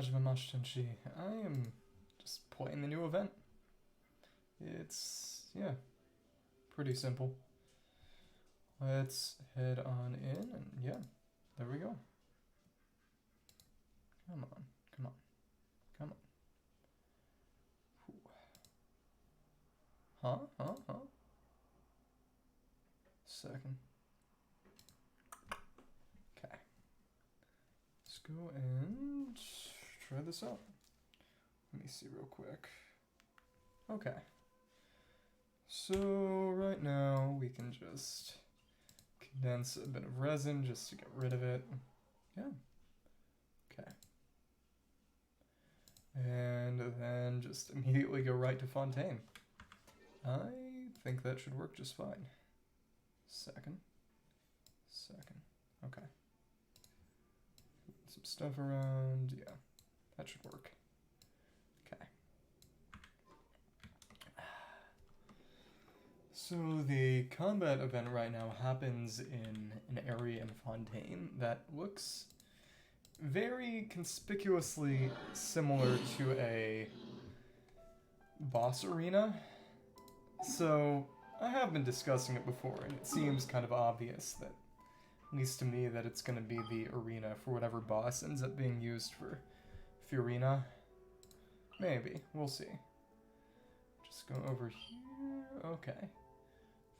Hajime Mashitenshi. I am just playing the new event. It's, yeah, pretty simple. Let's head on in, and yeah, there we go. Come on, come on, come on. Huh? Second. Okay. Let's go and try this out. Let me see real quick. Okay. So right now we can just condense a bit of resin just to get rid of it. Yeah. Okay. And then just immediately go right to Fontaine. I think that should work just fine. Second. Okay. Some stuff around. Yeah, that should work. Okay. So the combat event right now happens in an area in Fontaine that looks very conspicuously similar to a boss arena. So I have been discussing it before, and it seems kind of obvious that, at least to me, that it's going to be the arena for whatever boss ends up being used for Furina. Maybe. We'll see. Just go over here. Okay.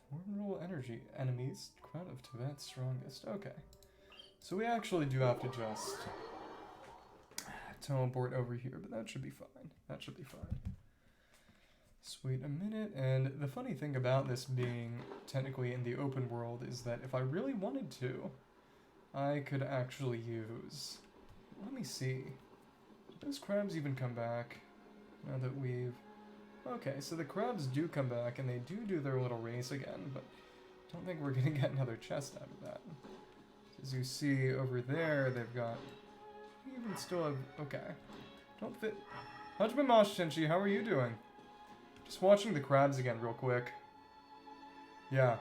Formidable energy. Enemies. Crowd of Tibet's strongest. Okay. So we actually do have to just teleport over here, but that should be fine. That should be fine. Wait a minute, and the funny thing about this being technically in the open world is that if I really wanted to, I could actually use... Let me see. Do those crabs even come back now that we've... Okay, so the crabs do come back, and they do their little race again, but I don't think we're going to get another chest out of that. As you see over there, they've got... Even still have... Okay. Don't fit... Hajime Mashitenshi, how are you doing? Just watching the crabs again real quick. Yeah.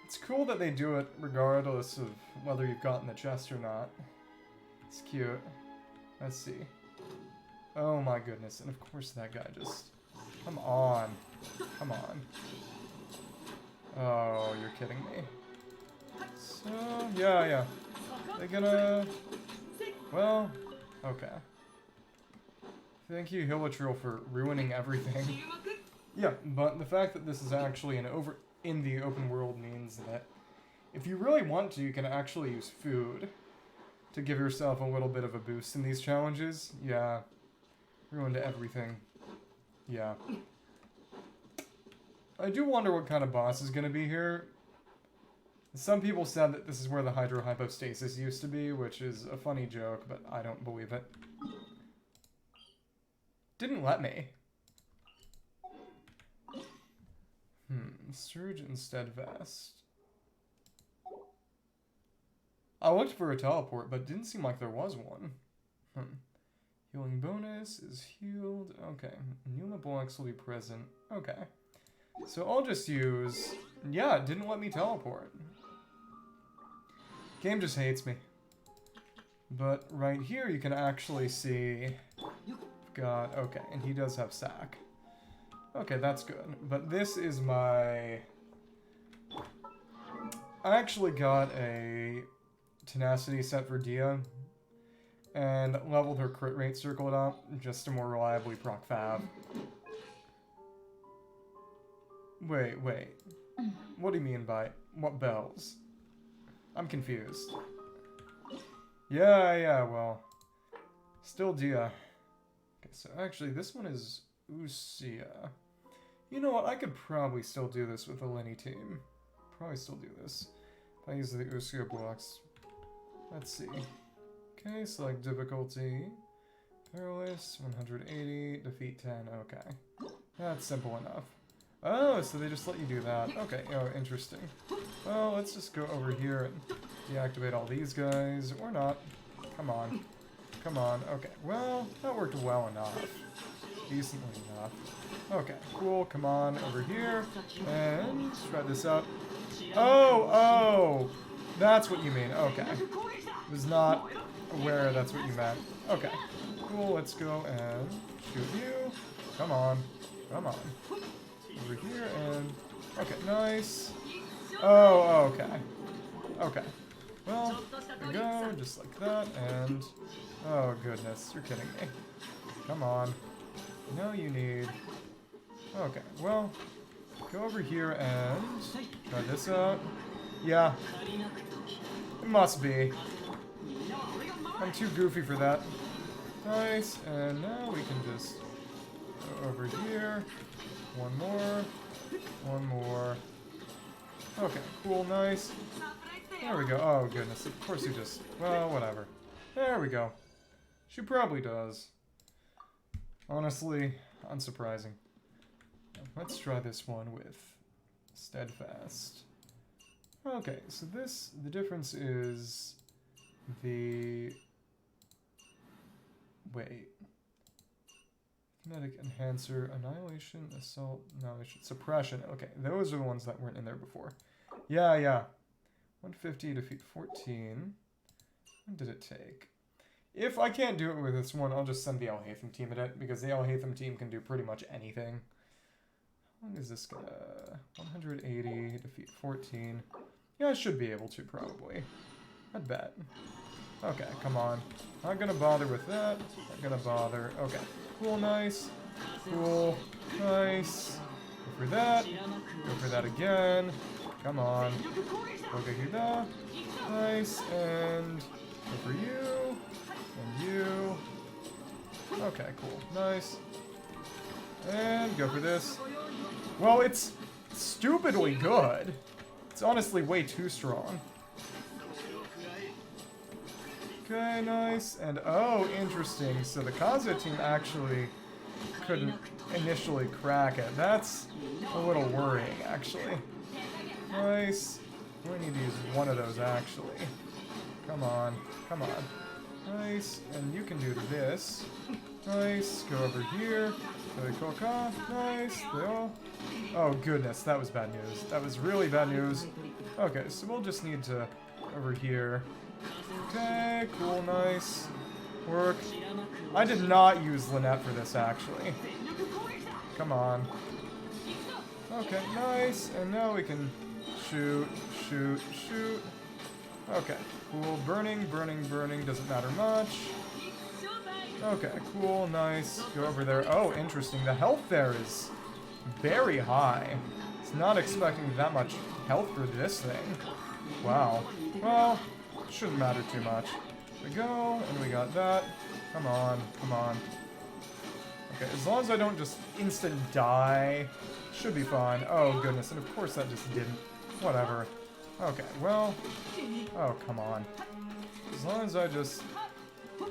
It's cool that they do it regardless of whether you've gotten the chest or not. It's cute. Let's see. Oh my goodness. And of course that guy just... Come on. Come on. Oh, you're kidding me. So, yeah. They're gonna... Well, okay. Thank you, Hillatrill, for ruining everything. Yeah, but the fact that this is actually in the open world means that if you really want to, you can actually use food to give yourself a little bit of a boost in these challenges. Yeah. Ruined everything. Yeah. I do wonder what kind of boss is going to be here. Some people said that this is where the hydrohypostasis used to be, which is a funny joke, but I don't believe it. Didn't let me. Surge and Steadfast. I looked for a teleport, but didn't seem like there was one. Healing bonus is healed. Okay. Numa blocks will be present. Okay. So I'll just use... Yeah, it didn't let me teleport. Game just hates me. But right here you can actually see... Got... Okay, and he does have sack. Okay, that's good. But this is my... I actually got a tenacity set for Dia. And leveled her crit rate circled up just to more reliably proc Fav. Wait. What do you mean by... What bells? I'm confused. Yeah, well... Still Dia. Okay, so actually this one is Usia. You know what, I could probably still do this with the Lenny team. Probably still do this. If I use the Usia blocks. Let's see. Okay, select difficulty. Perilous, 180, defeat 10, okay. That's simple enough. Oh, so they just let you do that. Okay, oh, interesting. Well, let's just go over here and deactivate all these guys, or not. Come on. Okay, well, that worked well enough. Decently enough. Okay, cool, come on, over here, and let's try this out. Oh, that's what you mean, okay. It was not aware that's what you meant. Okay. Cool, let's go and shoot you. Come on. Come on. Over here and... Okay, nice. Oh, okay. Okay. Well, there we go, just like that, and... Oh, goodness, you're kidding me. Come on. No, you need... Okay, well, go over here and try this out. Yeah. It must be. I'm too goofy for that. Nice, and now we can just go over here. One more. One more. Okay, cool, nice. There we go. Oh, goodness. Of course you just... Well, whatever. There we go. She probably does. Honestly, unsurprising. Let's try this one with Steadfast. Okay, so this... The difference is... The... Wait. Kinetic Enhancer, Annihilation, Assault, Annihilation, Suppression. Okay, those are the ones that weren't in there before. Yeah, yeah. 150, defeat 14. When did it take? If I can't do it with this one, I'll just send the Al-Haytham team at it, because the Al-Haytham team can do pretty much anything. How long is this gonna... 180, defeat 14. Yeah, I should be able to, probably. I'd bet. Okay, come on. Not gonna bother with that. Not gonna bother. Okay. Cool, nice. Cool, nice. Go for that. Go for that again. Come on. Okay, do that. Nice, and go for you. And you. Okay, cool. Nice. And go for this. Well, it's stupidly good. It's honestly way too strong. Okay, nice. And oh, interesting. So the Kazuya team actually couldn't initially crack it. That's a little worrying, actually. Nice. We need to use one of those, actually. Come on. Come on. Nice. And you can do this. Nice. Go over here. Nice. They all... Oh, goodness. That was bad news. That was really bad news. Okay, so we'll just need to... Over here. Okay, cool, nice. Work. I did not use Lynette for this, actually. Come on. Okay, nice. And now we can shoot, shoot, shoot. Okay, cool. Burning, burning, burning. Doesn't matter much. Okay, cool, nice. Go over there. Oh, interesting. The health there is very high. It's not expecting that much health for this thing. Wow. Well... Shouldn't matter too much. There we go, and we got that. Come on, come on. Okay, as long as I don't just instant die, should be fine. Oh, goodness, and of course that just didn't. Whatever. Okay, well... Oh, come on. As long as I just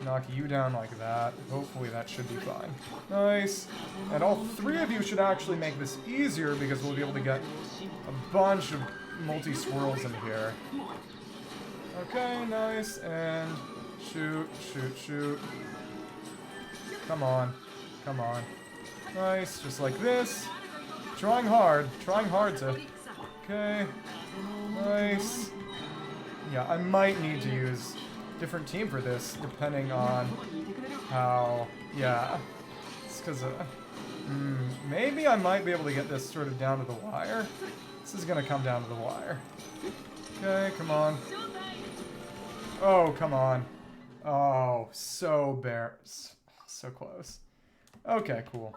knock you down like that, hopefully that should be fine. Nice. And all three of you should actually make this easier because we'll be able to get a bunch of multi-swirls in here. Okay, nice, and shoot, shoot, shoot. Come on, come on. Nice, just like this. Trying hard to... Okay, nice. Yeah, I might need to use different team for this, depending on how... Yeah, it's because maybe I might be able to get this sort of down to the wire. This is gonna come down to the wire. Okay, come on. Oh, come on. Oh, so so close. Okay, cool.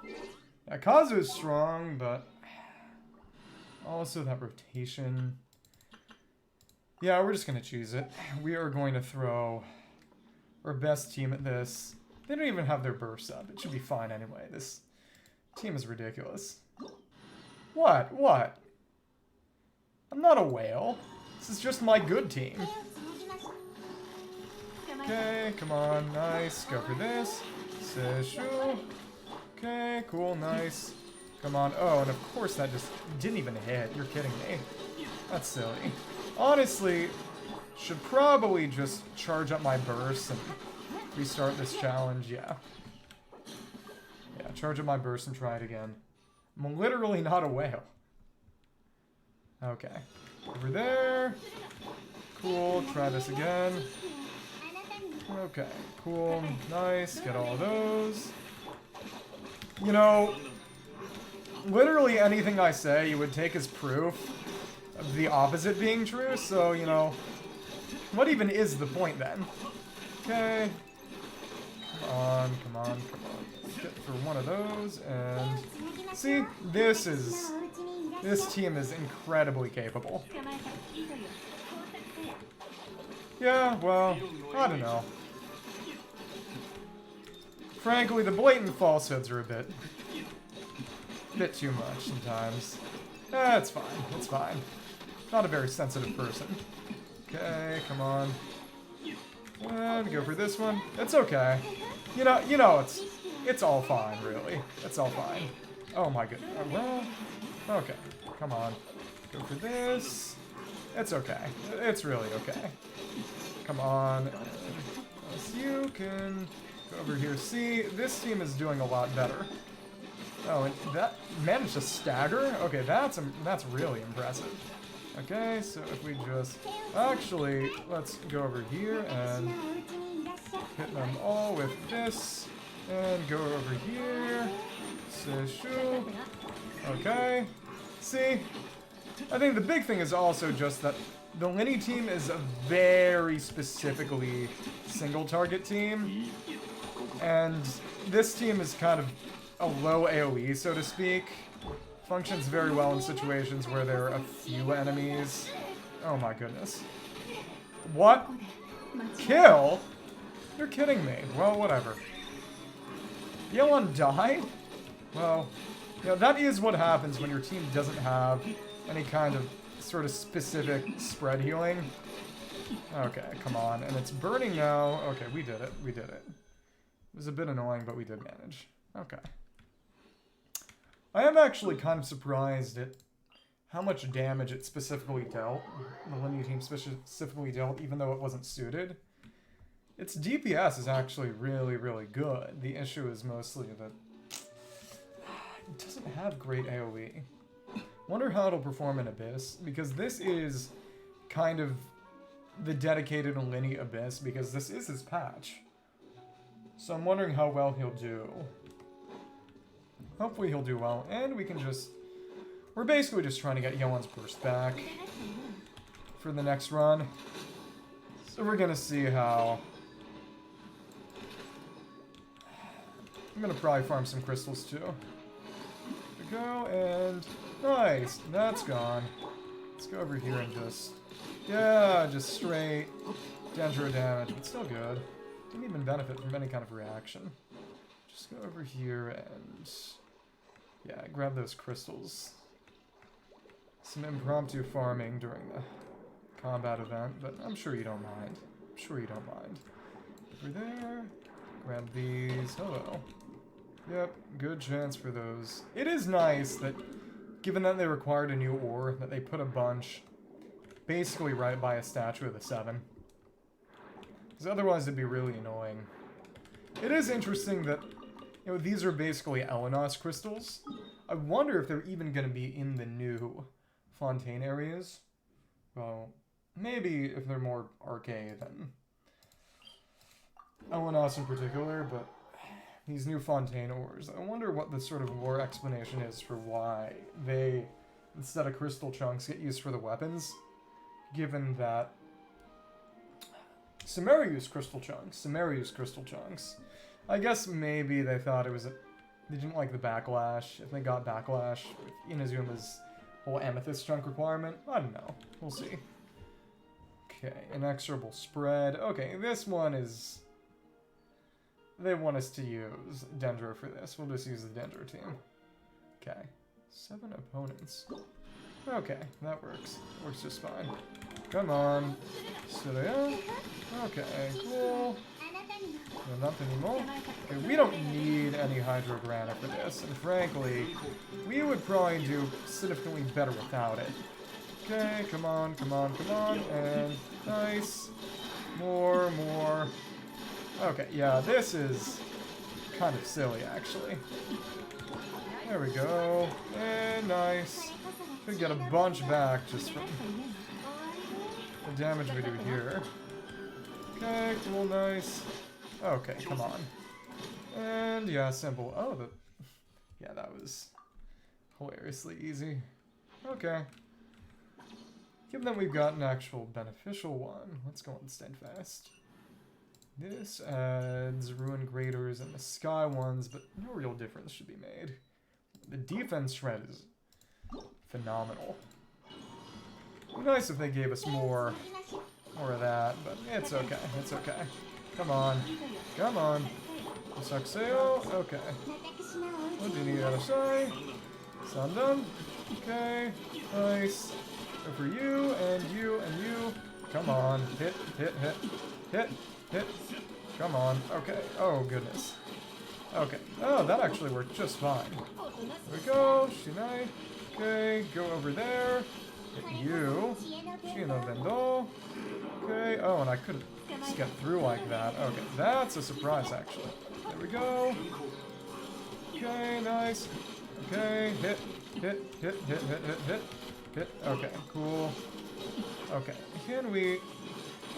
Yeah, Kazu is strong, but also that rotation. Yeah, we're just going to choose it. We are going to throw our best team at this. They don't even have their burst up. It should be fine anyway. This team is ridiculous. What? What? I'm not a whale. This is just my good team. Okay, come on, nice. Go for this. Seishu. Okay, cool, nice. Come on. Oh, and of course that just didn't even hit. You're kidding me. That's silly. Honestly, should probably just charge up my burst and restart this challenge. Yeah. Yeah, charge up my burst and try it again. I'm literally not a whale. Okay. Over there. Cool, try this again. Okay, cool, nice, get all of those. You know, literally anything I say you would take as proof of the opposite being true, so, you know, what even is the point then? Okay. Come on, come on, come on. Let's get for one of those, and... See, this team is incredibly capable. Yeah, well, I don't know. Frankly, the blatant falsehoods are a bit too much sometimes. It's fine, it's fine. Not a very sensitive person. Okay, come on. And go for this one. It's okay. You know, it's all fine, really. It's all fine. Oh my goodness. Well, okay. Come on. Go for this. It's okay. It's really okay. Come on. Unless you can go over here. See, this team is doing a lot better. Oh, and that managed to stagger? Okay, that's really impressive. Okay, so if we just... Actually, let's go over here and hit them all with this. And go over here. Sishu. Okay. See? I think the big thing is also just that the Linny team is a very specifically single target team. And this team is kind of a low AoE, so to speak. Functions very well in situations where there are a few enemies. Oh my goodness. What? Kill? You're kidding me. Well, whatever. Yeon died? Well, yeah, that is what happens when your team doesn't have any kind of sort of specific spread healing. Okay, come on. And it's burning now. Okay, we did it. We did it. It was a bit annoying, but we did manage. Okay. I am actually kind of surprised at how much damage it specifically dealt. The Linny team specifically dealt, even though it wasn't suited. Its DPS is actually really, really good. The issue is mostly that it doesn't have great AoE. Wonder how it'll perform in Abyss, because this is kind of the dedicated Linny Abyss, because this is his patch. So I'm wondering how well he'll do. Hopefully he'll do well, and we can just... We're basically just trying to get Yeon's burst back for the next run. So we're gonna see how... I'm gonna probably farm some crystals too. There we go, and... Nice! That's gone. Let's go over here and just... Yeah, just straight Dendro damage, but still good. Didn't even benefit from any kind of reaction. Just go over here and... Yeah, grab those crystals. Some impromptu farming during the combat event, but I'm sure you don't mind. I'm sure you don't mind. Over there. Grab these. Hello. Yep, good chance for those. It is nice that, given that they required a new ore, that they put a bunch basically right by a statue of the Seven. Because otherwise it'd be really annoying. It is interesting that, you know, these are basically Elenos crystals. I wonder if they're even going to be in the new Fontaine areas. Well, maybe if they're more arcade than Elenos in particular, but these new Fontaine ores. I wonder what the sort of lore explanation is for why they, instead of crystal chunks, get used for the weapons. Given that Sumeru used crystal chunks. I guess maybe they thought it was they didn't like the backlash. If they got backlash with Inazuma's whole amethyst chunk requirement, I don't know. We'll see. Okay, inexorable spread. Okay, this one is... They want us to use Dendro for this. We'll just use the Dendro team. Okay. 7 opponents. Okay, that works. Works just fine. Come on. Surya. Okay, cool. No, not anymore. Okay, we don't need any Hydrogranite for this, and frankly, we would probably do significantly better without it. Okay, come on, come on, come on, and nice. More. Okay, yeah, this is kind of silly, actually. There we go, and nice. Could get a bunch back just from the damage we do here. Okay, cool, nice. Okay, come on. And yeah, simple. Oh, yeah, that was hilariously easy. Okay. Given that we've got an actual beneficial one, let's go on Steadfast. This adds Ruin Graders and the Sky ones, but no real difference should be made. The defense shred is phenomenal. It'd be nice if they gave us more of that, but it's okay, it's okay. Come on, come on. Saxeo, okay. What do you need out of side? Sound done. Okay, nice. Go for you, and you, and you. Come on, hit, hit, hit, hit, hit. Come on, okay. Oh, goodness. Okay. Oh, that actually worked just fine. There we go, Shinai. Okay, go over there. Hit you. Shino Bendo. Okay, oh, and I couldn't just get through like that. Okay, that's a surprise, actually. There we go. Okay, nice. Okay, hit, hit, hit, hit, hit, hit, hit, hit. Okay, cool. Okay, can we...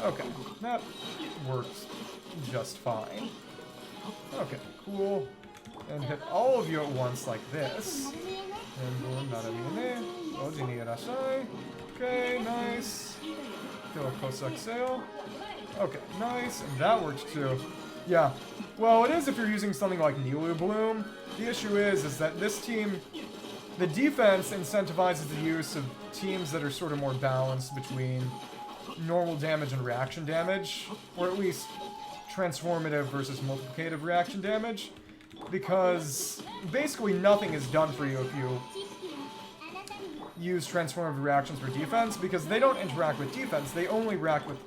Okay, that works just fine. Okay, cool. And hit all of you at once like this. And boom, naramine. Oji ni irashai. Okay, nice. Go Kosakuseo. Okay, nice. And that works too. Yeah. Well, it is if you're using something like Nilu Bloom. The issue is that this team, the defense incentivizes the use of teams that are sort of more balanced between normal damage and reaction damage, or at least transformative versus multiplicative reaction damage, because basically nothing is done for you if you use transformative reactions for defense, because they don't interact with defense, they only react with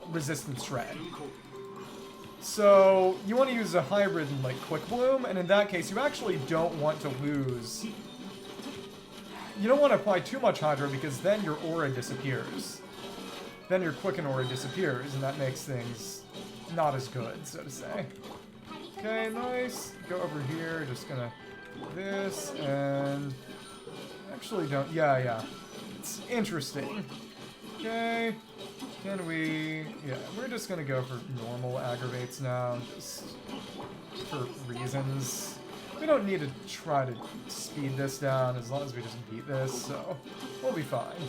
resistance shred. So you want to use a hybrid like Quick Bloom, and in that case you actually don't want to lose. You don't want to apply too much Hydra because then your aura disappears. Then your Quicken aura disappears, and that makes things not as good, so to say. Okay, nice. Go over here, just gonna do this, and... Actually don't... Yeah. It's interesting. Okay. Can we... Yeah, we're just gonna go for normal aggravates now, just for reasons. We don't need to try to speed this down as long as we just beat this, so we'll be fine.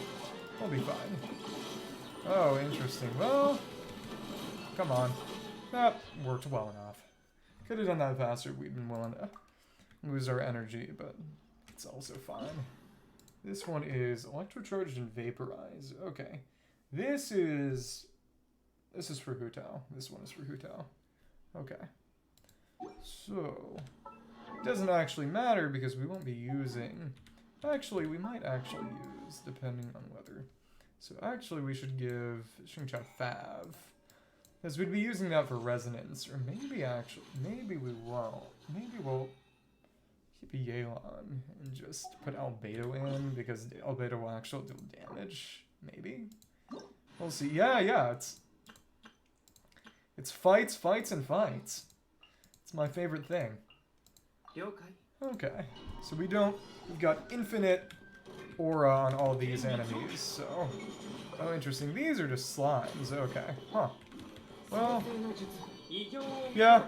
We'll be fine. Oh, interesting. Well, come on. That worked well enough. Could have done that faster if we'd been willing to lose our energy, but it's also fine. This one is electrocharged and vaporized. Okay. This is for Hutao. This one is for Hutao. Okay. So, it doesn't actually matter because we won't be using... Actually, we might actually use, depending on whether... So actually we should give Xingqiao Fav. Because we'd be using that for resonance, or maybe we won't. Maybe we'll keep Yelan and just put Albedo in, because Albedo will actually do damage. Maybe? We'll see. Yeah, it's fights, and fights. It's my favorite thing. Okay, so we've got infinite aura on all these enemies, so... Oh, interesting. These are just slimes. Okay. Huh. Well... Yeah.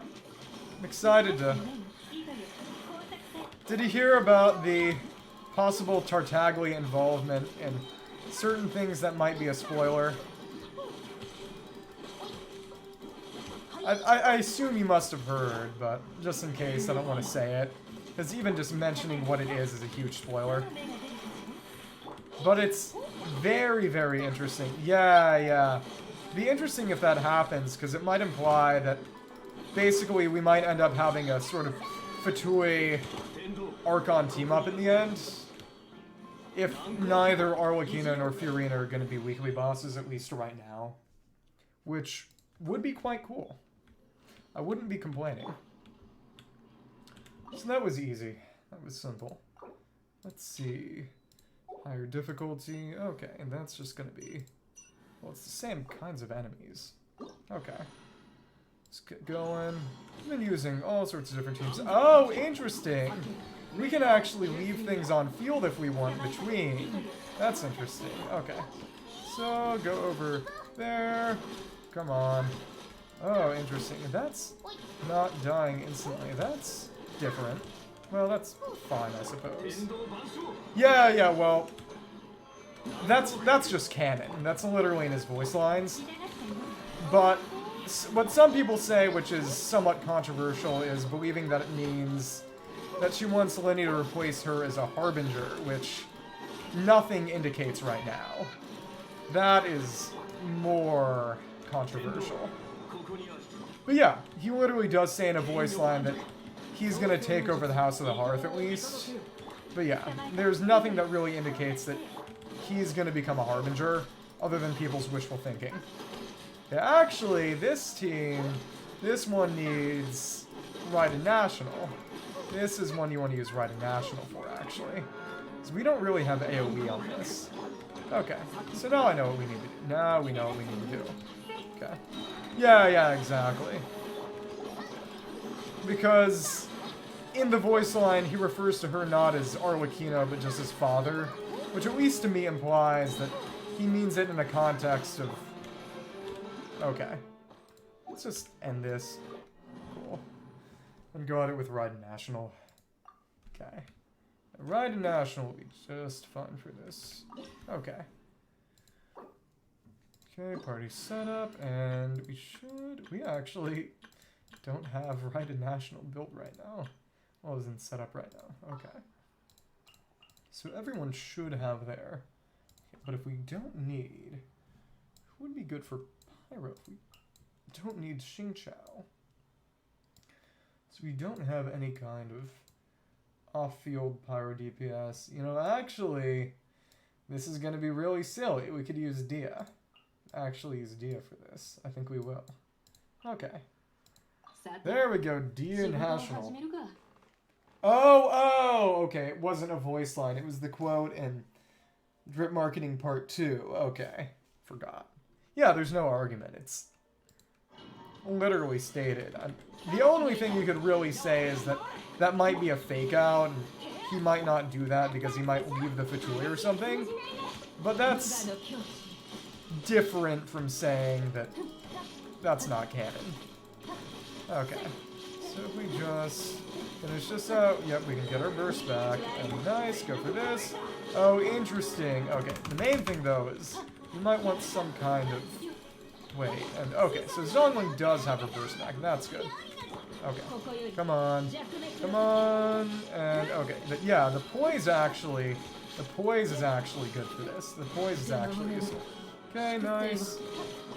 I'm excited to... Did you hear about the possible Tartaglia involvement in certain things that might be a spoiler? I assume you must have heard, but just in case, I don't want to say it. Because even just mentioning what it is a huge spoiler. But it's very, very interesting. Yeah. Be interesting if that happens, because it might imply that basically we might end up having a sort of Fatui Archon team-up in the end. If neither Arlecchino nor Fiorina are going to be weekly bosses, at least right now. Which would be quite cool. I wouldn't be complaining. So that was easy. That was simple. Let's see... Higher difficulty. Okay, and that's just gonna be... Well, it's the same kinds of enemies. Okay. Let's get going. I've been using all sorts of different teams. Oh, interesting! We can actually leave things on field if we want between. That's interesting. Okay. So, go over there. Come on. Oh, interesting. That's not dying instantly. That's different. Well, that's fine, I suppose. Yeah, well, that's just canon. That's literally in his voice lines. But what some people say, which is somewhat controversial, is believing that it means that she wants Lenny to replace her as a harbinger, which nothing indicates right now. That is more controversial. But yeah, he literally does say in a voice line that he's gonna take over the House of the Hearth at least. But yeah, there's nothing that really indicates that he's gonna become a harbinger, other than people's wishful thinking. Yeah, actually, this team, this one needs Raiden National. This is one you want to use Raiden National for, actually. Because we don't really have AoE on this. Okay, so now I know what we need to do. Now we know what we need to do. Okay. Yeah, exactly. Because in the voice line, he refers to her not as Arlecchino, but just as father. Which at least to me implies that he means it in the context of... Okay. Let's just end this. Cool. And go at it with Raiden National. Okay. Raiden National will be just fine for this. Okay. Okay, party setup, and we actually don't have Raiden National built right now. Well, it's in setup right now. Okay. So everyone should have there. Okay, but if we don't need... Who would be good for Pyro? If we don't need Xingqiao. So we don't have any kind of off-field Pyro DPS. You know, actually, this is going to be really silly. We could use Dia. Actually use Dia for this. I think we will. Okay. There we go. Dia National. Oh, okay. It wasn't a voice line. It was the quote in Drip Marketing Part 2. Okay. Forgot. Yeah, there's no argument. It's literally stated. The only thing you could really say is that that might be a fake out. And he might not do that because he might leave the Fatui or something. But that's different from saying that that's not canon. Okay. So if we just finish this out, yep, we can get our burst back. And nice, go for this. Oh, interesting. Okay, the main thing though is you might want some kind of... Wait, and okay, so Zhongling does have her burst back. That's good. Okay, come on. Come on. And okay, but yeah, the poise is actually good for this. The poise is actually useful. Okay, nice.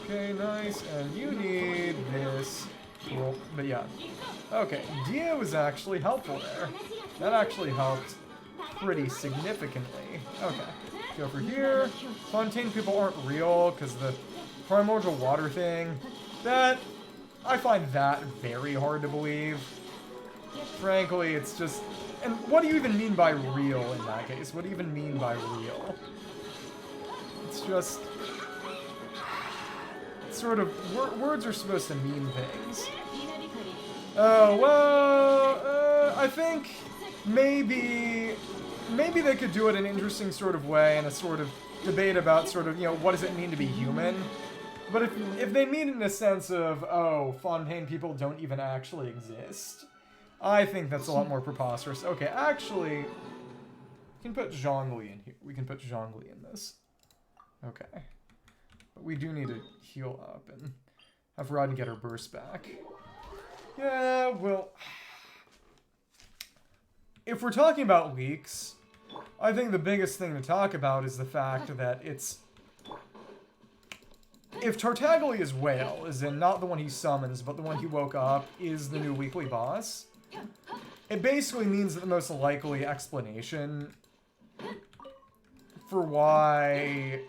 Okay, nice. And you need this. Cool. But yeah. Okay, Dia was actually helpful there. That actually helped pretty significantly. Okay. Go for here. Fontaine people aren't real because the primordial water thing. That... I find that very hard to believe. Frankly, it's just... And what do you even mean by real in that case? What do you even mean by real? It's just... Sort of... Words are supposed to mean things. Oh, well... I think... Maybe they could do it in an interesting sort of way, in a sort of debate about sort of, you know, what does it mean to be human? But if they mean it in a sense of, oh, Fontaine people don't even actually exist, I think that's a lot more preposterous. Okay, actually, we can put Zhongli in here. We can put Zhongli in this. Okay. But we do need to heal up and have Raiden get her burst back. Yeah, well... If we're talking about leaks, I think the biggest thing to talk about is the fact that it's... If Tartaglia's whale, as in not the one he summons, but the one he woke up, is the new weekly boss, it basically means that the most likely explanation for why...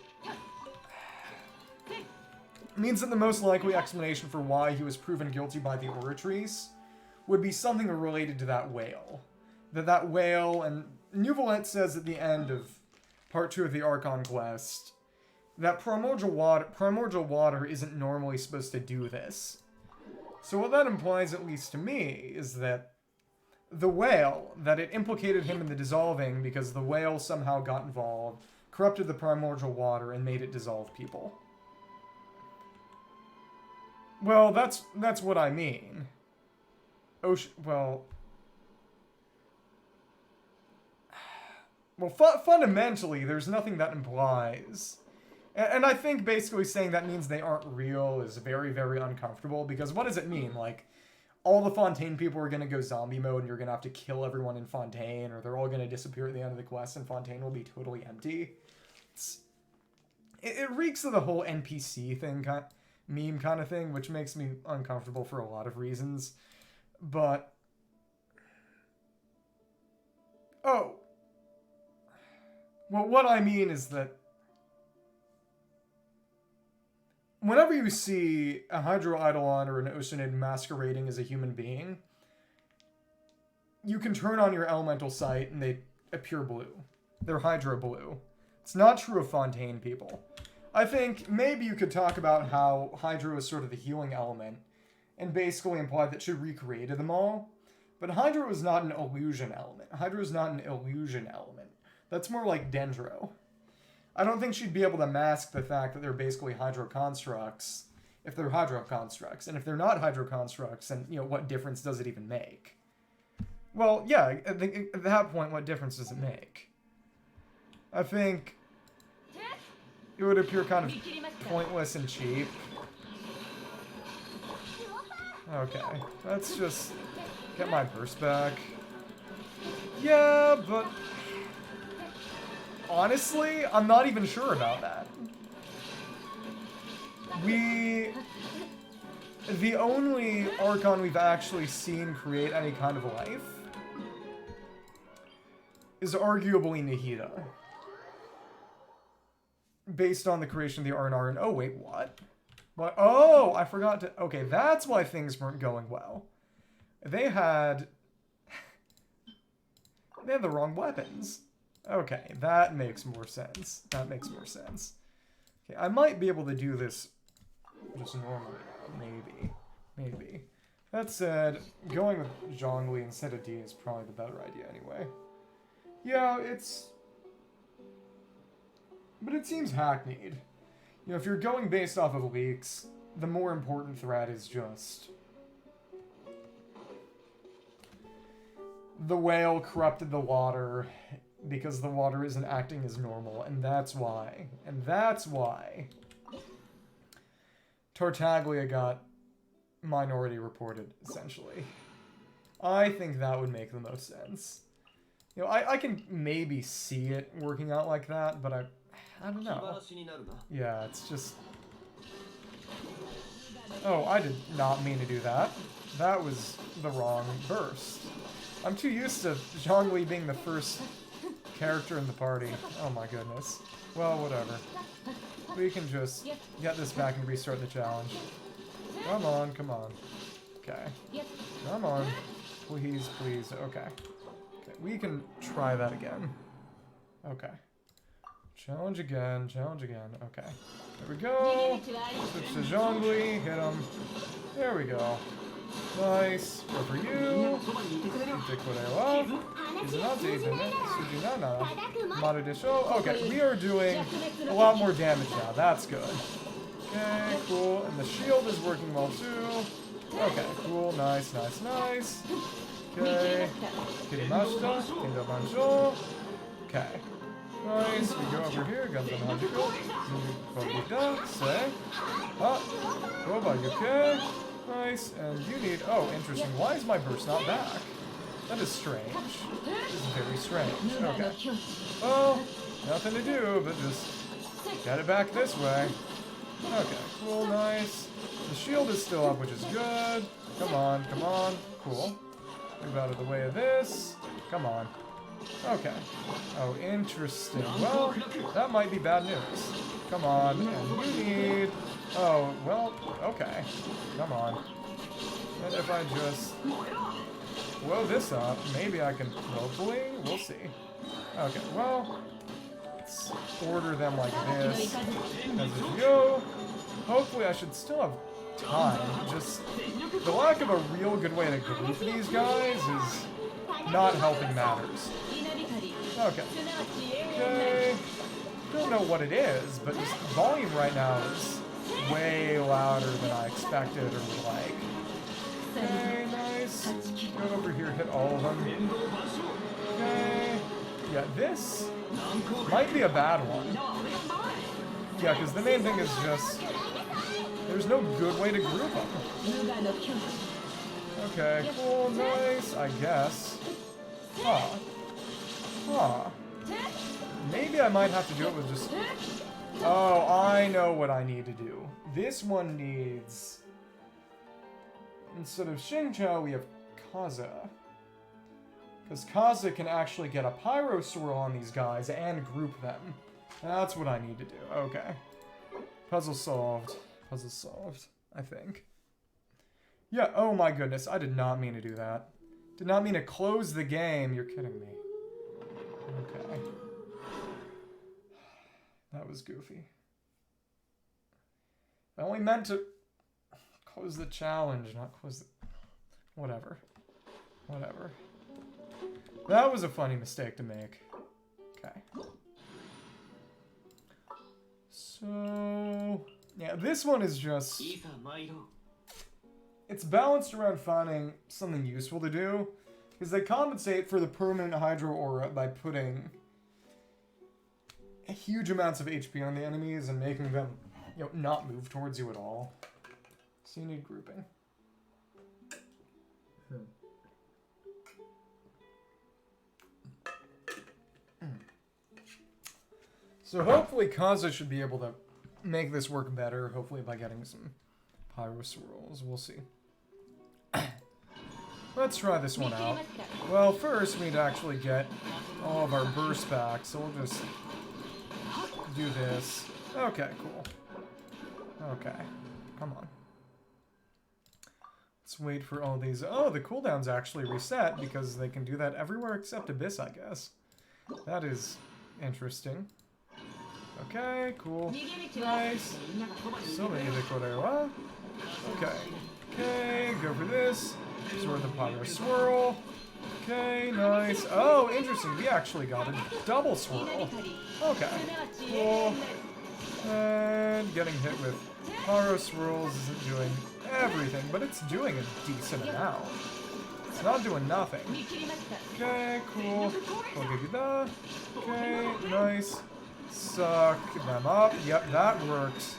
means that the most likely explanation for why he was proven guilty by the Oratrice would be something related to that whale. That whale, and Nuvolette says at the end of Part 2 of the Archon Quest, that primordial water isn't normally supposed to do this. So what that implies, at least to me, is that the whale, that it implicated him in the dissolving because the whale somehow got involved, corrupted the primordial water, and made it dissolve people. Well, that's what I mean. Ocean, well, fundamentally, there's nothing that implies. And I think basically saying that means they aren't real is very, very uncomfortable, because what does it mean? Like, all the Fontaine people are going to go zombie mode and you're going to have to kill everyone in Fontaine, or they're all going to disappear at the end of the quest and Fontaine will be totally empty. It reeks of the whole NPC thing, meme kind of thing, which makes me uncomfortable for a lot of reasons. But... oh. Well, what I mean is that whenever you see a Hydro Eidolon or an Oceanid masquerading as a human being, you can turn on your elemental sight and they appear blue. They're Hydro blue. It's not true of Fontaine people. I think maybe you could talk about how Hydro is sort of the healing element and basically imply that she recreated them all. But Hydro is not an illusion element. Hydro is not an illusion element. That's more like Dendro. I don't think she'd be able to mask the fact that they're basically Hydro constructs if they're Hydro constructs. And if they're not Hydro constructs, then, you know, what difference does it even make? Well, yeah, I think at that point, what difference does it make? I think it would appear kind of pointless and cheap. Okay, let's just get my burst back. Yeah, but honestly, I'm not even sure about that. The only Archon we've actually seen create any kind of life is arguably Nahida. Based on the creation of the R&R and... oh, wait, what? What? Oh, I forgot to... okay, that's why things weren't going well. They had the wrong weapons. Okay, that makes more sense. That makes more sense. Okay, I might be able to do this just normally now. Maybe. That said, going with Zhongli instead of D is probably the better idea anyway. Yeah, but it seems hackneyed. You know, if you're going based off of leaks, the more important threat is just... the whale corrupted the water because the water isn't acting as normal, and that's why. And that's why Tartaglia got minority reported, essentially. I think that would make the most sense. You know, I can maybe see it working out like that, but I don't know. Yeah, it's just... oh, I did not mean to do that. That was the wrong burst. I'm too used to Zhongli being the first character in the party. Oh my goodness. Well, whatever. We can just get this back and restart the challenge. Come on, come on. Okay. Come on. Please, please. Okay. Okay, we can try that again. Okay. Challenge again, challenge again. Okay. There we go. Switch to Zhongli. Hit him. There we go. Nice. Go for you. Okay, we are doing a lot more damage now. That's good. Okay, cool. And the shield is working well too. Okay, cool. Nice, nice, nice. Okay. Kirimashita. Kendo Banjo. Okay. Nice. We go over here. Guns on Hajiko. Zubikobida. Say. Ah. Roba, you okay? Nice, and you need... oh, interesting. Why is my burst not back? That is strange. This is very strange. Okay. Well, nothing to do, but just get it back this way. Okay, cool, nice. The shield is still up, which is good. Come on, come on. Cool. Move out of the way of this. Come on. Okay. Oh, interesting. Well, that might be bad news. Come on, and you need... oh, well, okay. Come on. And if I just blow this up, maybe I can... hopefully? We'll see. Okay, well, let's order them like this. As a yo. Hopefully I should still have time. Just the lack of a real good way to group these guys is not helping matters. Okay. Okay. Don't know what it is, but just volume right now is way louder than I expected or would like. Okay, nice. Go over here, hit all of them. Okay. Yeah, this might be a bad one. Yeah, because the main thing is just there's no good way to group them. Okay, cool, nice, I guess. Huh. Huh. Maybe I might have to do it with just... Oh, I know what I need to do. This one needs... Instead of Xingqiu, we have Kaza. Because Kaza can actually get a Pyro Swirl on these guys and group them. That's what I need to do. Okay. Puzzle solved. Puzzle solved, I think. Yeah, oh my goodness, I did not mean to do that. Did not mean to close the game. You're kidding me. Okay. That was goofy. I only meant to close the challenge, not close the... Whatever. Whatever. That was a funny mistake to make. Okay. So... Yeah, this one is just... It's balanced around finding something useful to do, because they compensate for the permanent Hydro Aura by putting huge amounts of HP on the enemies and making them, you know, not move towards you at all. So you need grouping. So hopefully Kaza should be able to make this work better, hopefully by getting some Pyro Swirls. We'll see. Let's try this one out. Well, first we need to actually get all of our bursts back, so we'll just do this. Okay, cool. Okay, come on. Let's wait for all these. Oh, the cooldown's actually reset because they can do that everywhere except Abyss, I guess. That is interesting. Okay, cool. Nice. So many of the Korewa. Okay. Okay, go for this. Sword the Pyro Swirl. Okay, nice. Oh, interesting. We actually got a double swirl. Okay, cool. And getting hit with Pyro Swirls isn't doing everything, but it's doing a decent amount. It's not doing nothing. Okay, cool. Okay, nice. Suck them up. Yep, that worked.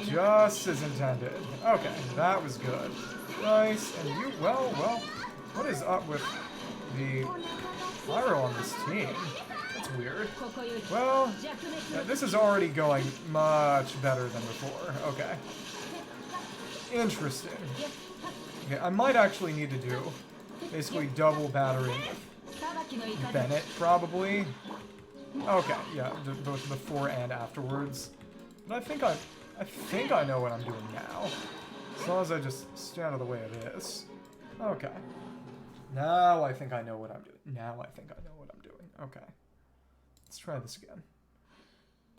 Just as intended. Okay, that was good. Nice. And you, well, what is up with the Pyro on this team? That's weird. Well, this is already going much better than before. Okay. Interesting. Okay, I might actually need to do basically double battering with Bennett, probably. Okay, yeah, both before and afterwards. But I think I know what I'm doing now. As long as I just stay out of the way of this. Okay. Now I think I know what I'm doing. Now I think I know what I'm doing. Okay. Let's try this again.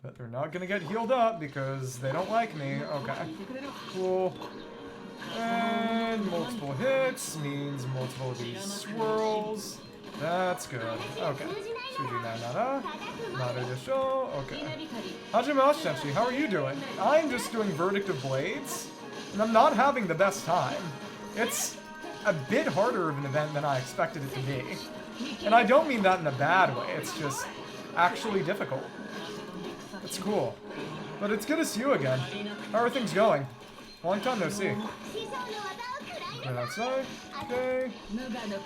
But they're not gonna get healed up because they don't like me. Okay. Cool. And multiple hits means multiple of these swirls. That's good. Okay. Okay. Hajime, how are you doing? I'm just doing Verdict of Blades, and I'm not having the best time. It's a bit harder of an event than I expected it to be. And I don't mean that in a bad way, it's just actually difficult. It's cool. But it's good to see you again. How are things going? Long time no see. Right outside. Okay.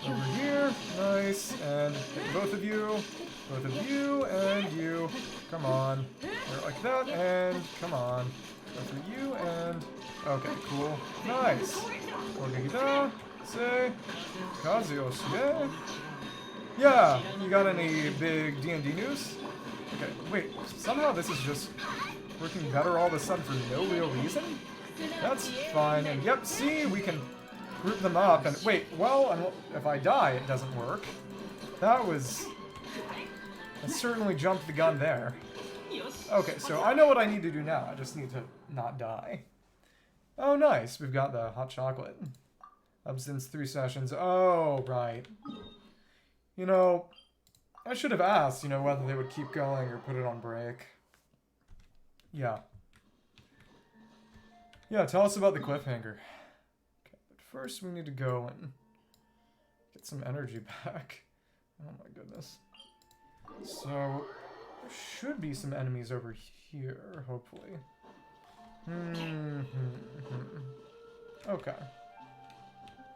Over here. Nice. And hit both of you. Both of you and you. Come on. Like that. And come on. Go for you and... Okay, cool. Nice. Kogegita. Say. Kazuos. Yeah. Yeah. You got any big D&D news? Okay. Wait. Somehow this is just working better all of a sudden for no real reason? That's fine. And yep, see, we can group them up. And wait, well, if I die, it doesn't work. That was... I certainly jumped the gun there. Okay, so I know what I need to do now. I just need to not die. Oh, nice. We've got the hot chocolate. Up since 3 sessions. Oh, right. You know, I should have asked, you know, whether they would keep going or put it on break. Yeah. Yeah, tell us about the cliffhanger. Okay, but first we need to go and get some energy back. Oh my goodness. So, there should be some enemies over here, hopefully. Okay.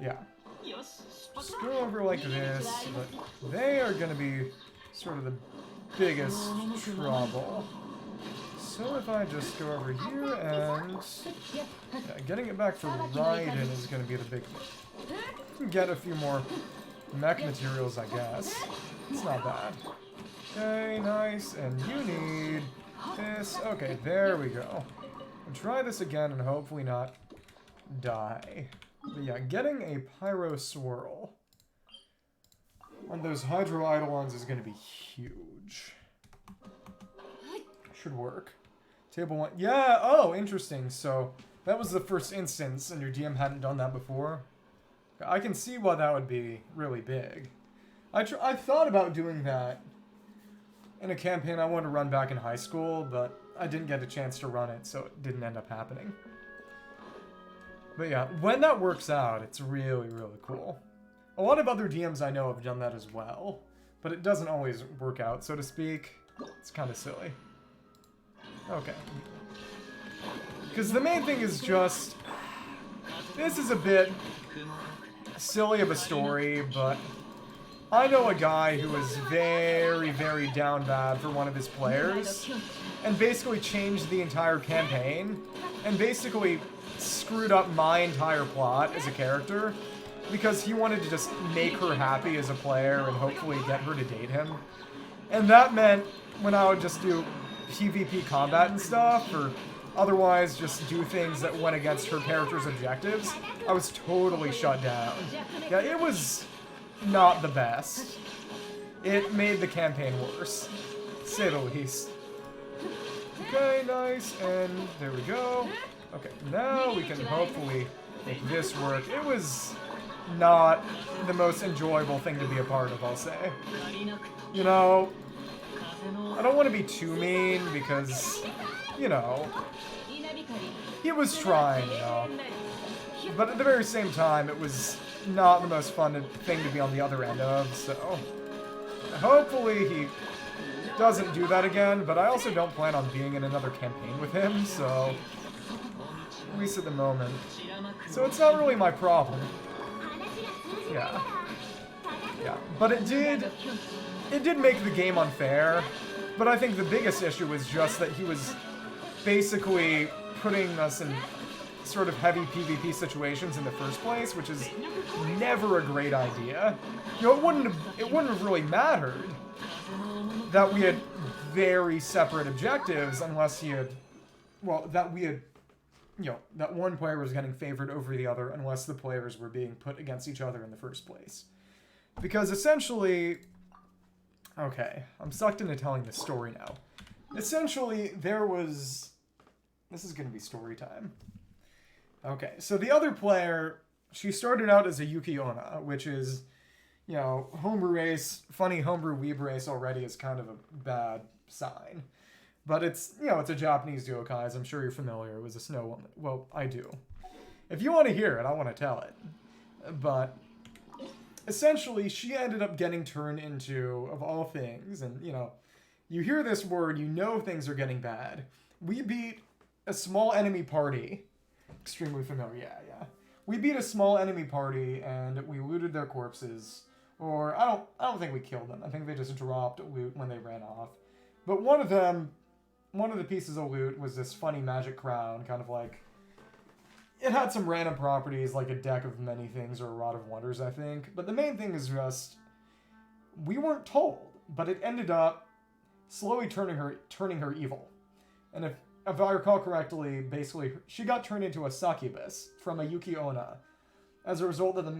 Yeah. Just go over like this, but they are gonna be sort of the biggest trouble. So if I just go over here and... yeah, getting it back for Raiden is gonna be the big thing. Get a few more mech materials, I guess. It's not bad. Okay, nice, and you need this. Okay, there we go. I'll try this again and hopefully not die. But yeah, getting a Pyro Swirl on those Hydro Eidolons is going to be huge. Should work. Table 1. Yeah, oh, interesting. So that was the first instance and your DM hadn't done that before. I can see why that would be really big. I thought about doing that in a campaign I wanted to run back in high school, but I didn't get a chance to run it, so it didn't end up happening. But yeah, when that works out, it's really, really cool. A lot of other DMs I know have done that as well, but it doesn't always work out, so to speak. It's kind of silly. Okay. Because the main thing is just... this is a bit silly of a story, but I know a guy who was very, very down bad for one of his players, and basically changed the entire campaign, and basically screwed up my entire plot as a character, because he wanted to just make her happy as a player and hopefully get her to date him. And that meant when I would just do PvP combat and stuff, or otherwise just do things that went against her character's objectives, I was totally shut down. Yeah, it was not the best. It made the campaign worse, to say the least. Okay, nice, and there we go. Okay, now we can hopefully make this work. It was not the most enjoyable thing to be a part of, I'll say. You know, I don't want to be too mean because, you know, he was trying, you know. But at the very same time, it was not the most fun thing to be on the other end of, so hopefully he doesn't do that again, but I also don't plan on being in another campaign with him, so at least at the moment. So it's not really my problem. Yeah. Yeah. But it did make the game unfair, but I think the biggest issue was just that he was basically putting us in sort of heavy PvP situations in the first place, which is never a great idea. You know, it wouldn't have really mattered that we had very separate objectives unless he had, well, that we had, you know, that one player was getting favored over the other unless the players were being put against each other in the first place. Because essentially, okay, I'm sucked into telling this story now. Essentially, there was, this is going to be story time. Okay, so the other player, she started out as a Yuki Onna, which is, you know, homebrew race, funny homebrew weeb race already is kind of a bad sign. But it's, you know, it's a Japanese yokai, as I'm sure you're familiar. It was a snow woman. Well, I do. If you want to hear it, I want to tell it. But essentially, she ended up getting turned into, of all things, and, you know, you hear this word, you know things are getting bad. We beat a small enemy party. Extremely familiar, yeah. We beat a small enemy party, and we looted their corpses. Or, I don't think we killed them. I think they just dropped loot when they ran off. But one of the pieces of loot was this funny magic crown, kind of like, it had some random properties, like a deck of many things or a rod of wonders, I think. But the main thing is just, we weren't told, but it ended up slowly turning her evil. And if I recall correctly, basically, she got turned into a succubus from a Yuki Onna as a result of the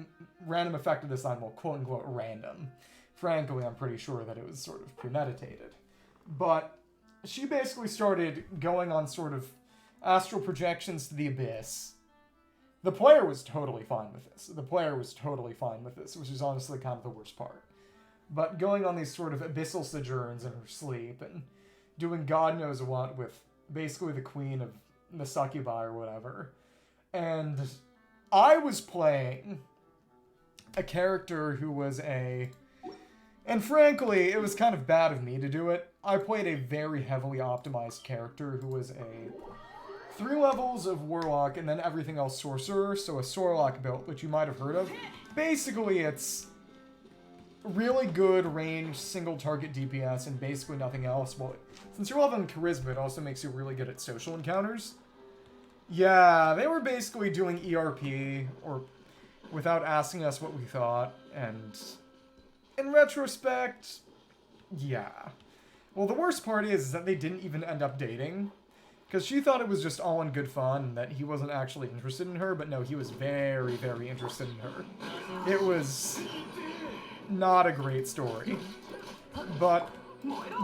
random effect of this animal, quote-unquote random. Frankly, I'm pretty sure that it was sort of premeditated. But she basically started going on sort of astral projections to the abyss. The player was totally fine with this. Which is honestly kind of the worst part. But going on these sort of abyssal sojourns in her sleep and doing God knows what with basically the queen of the succubi or whatever. And I was playing a character who was and frankly, it was kind of bad of me to do it. I played a very heavily optimized character who was a 3 levels of Warlock and then everything else Sorcerer, so a Sorlock build, which you might have heard of. Basically, it's really good range, single target DPS, and basically nothing else. Well, since you're level in Charisma, it also makes you really good at social encounters. Yeah, they were basically doing ERP, or without asking us what we thought, and in retrospect, yeah. Well, the worst part is that they didn't even end up dating. Because she thought it was just all in good fun, and that he wasn't actually interested in her, but no, he was very, very interested in her. It was not a great story. But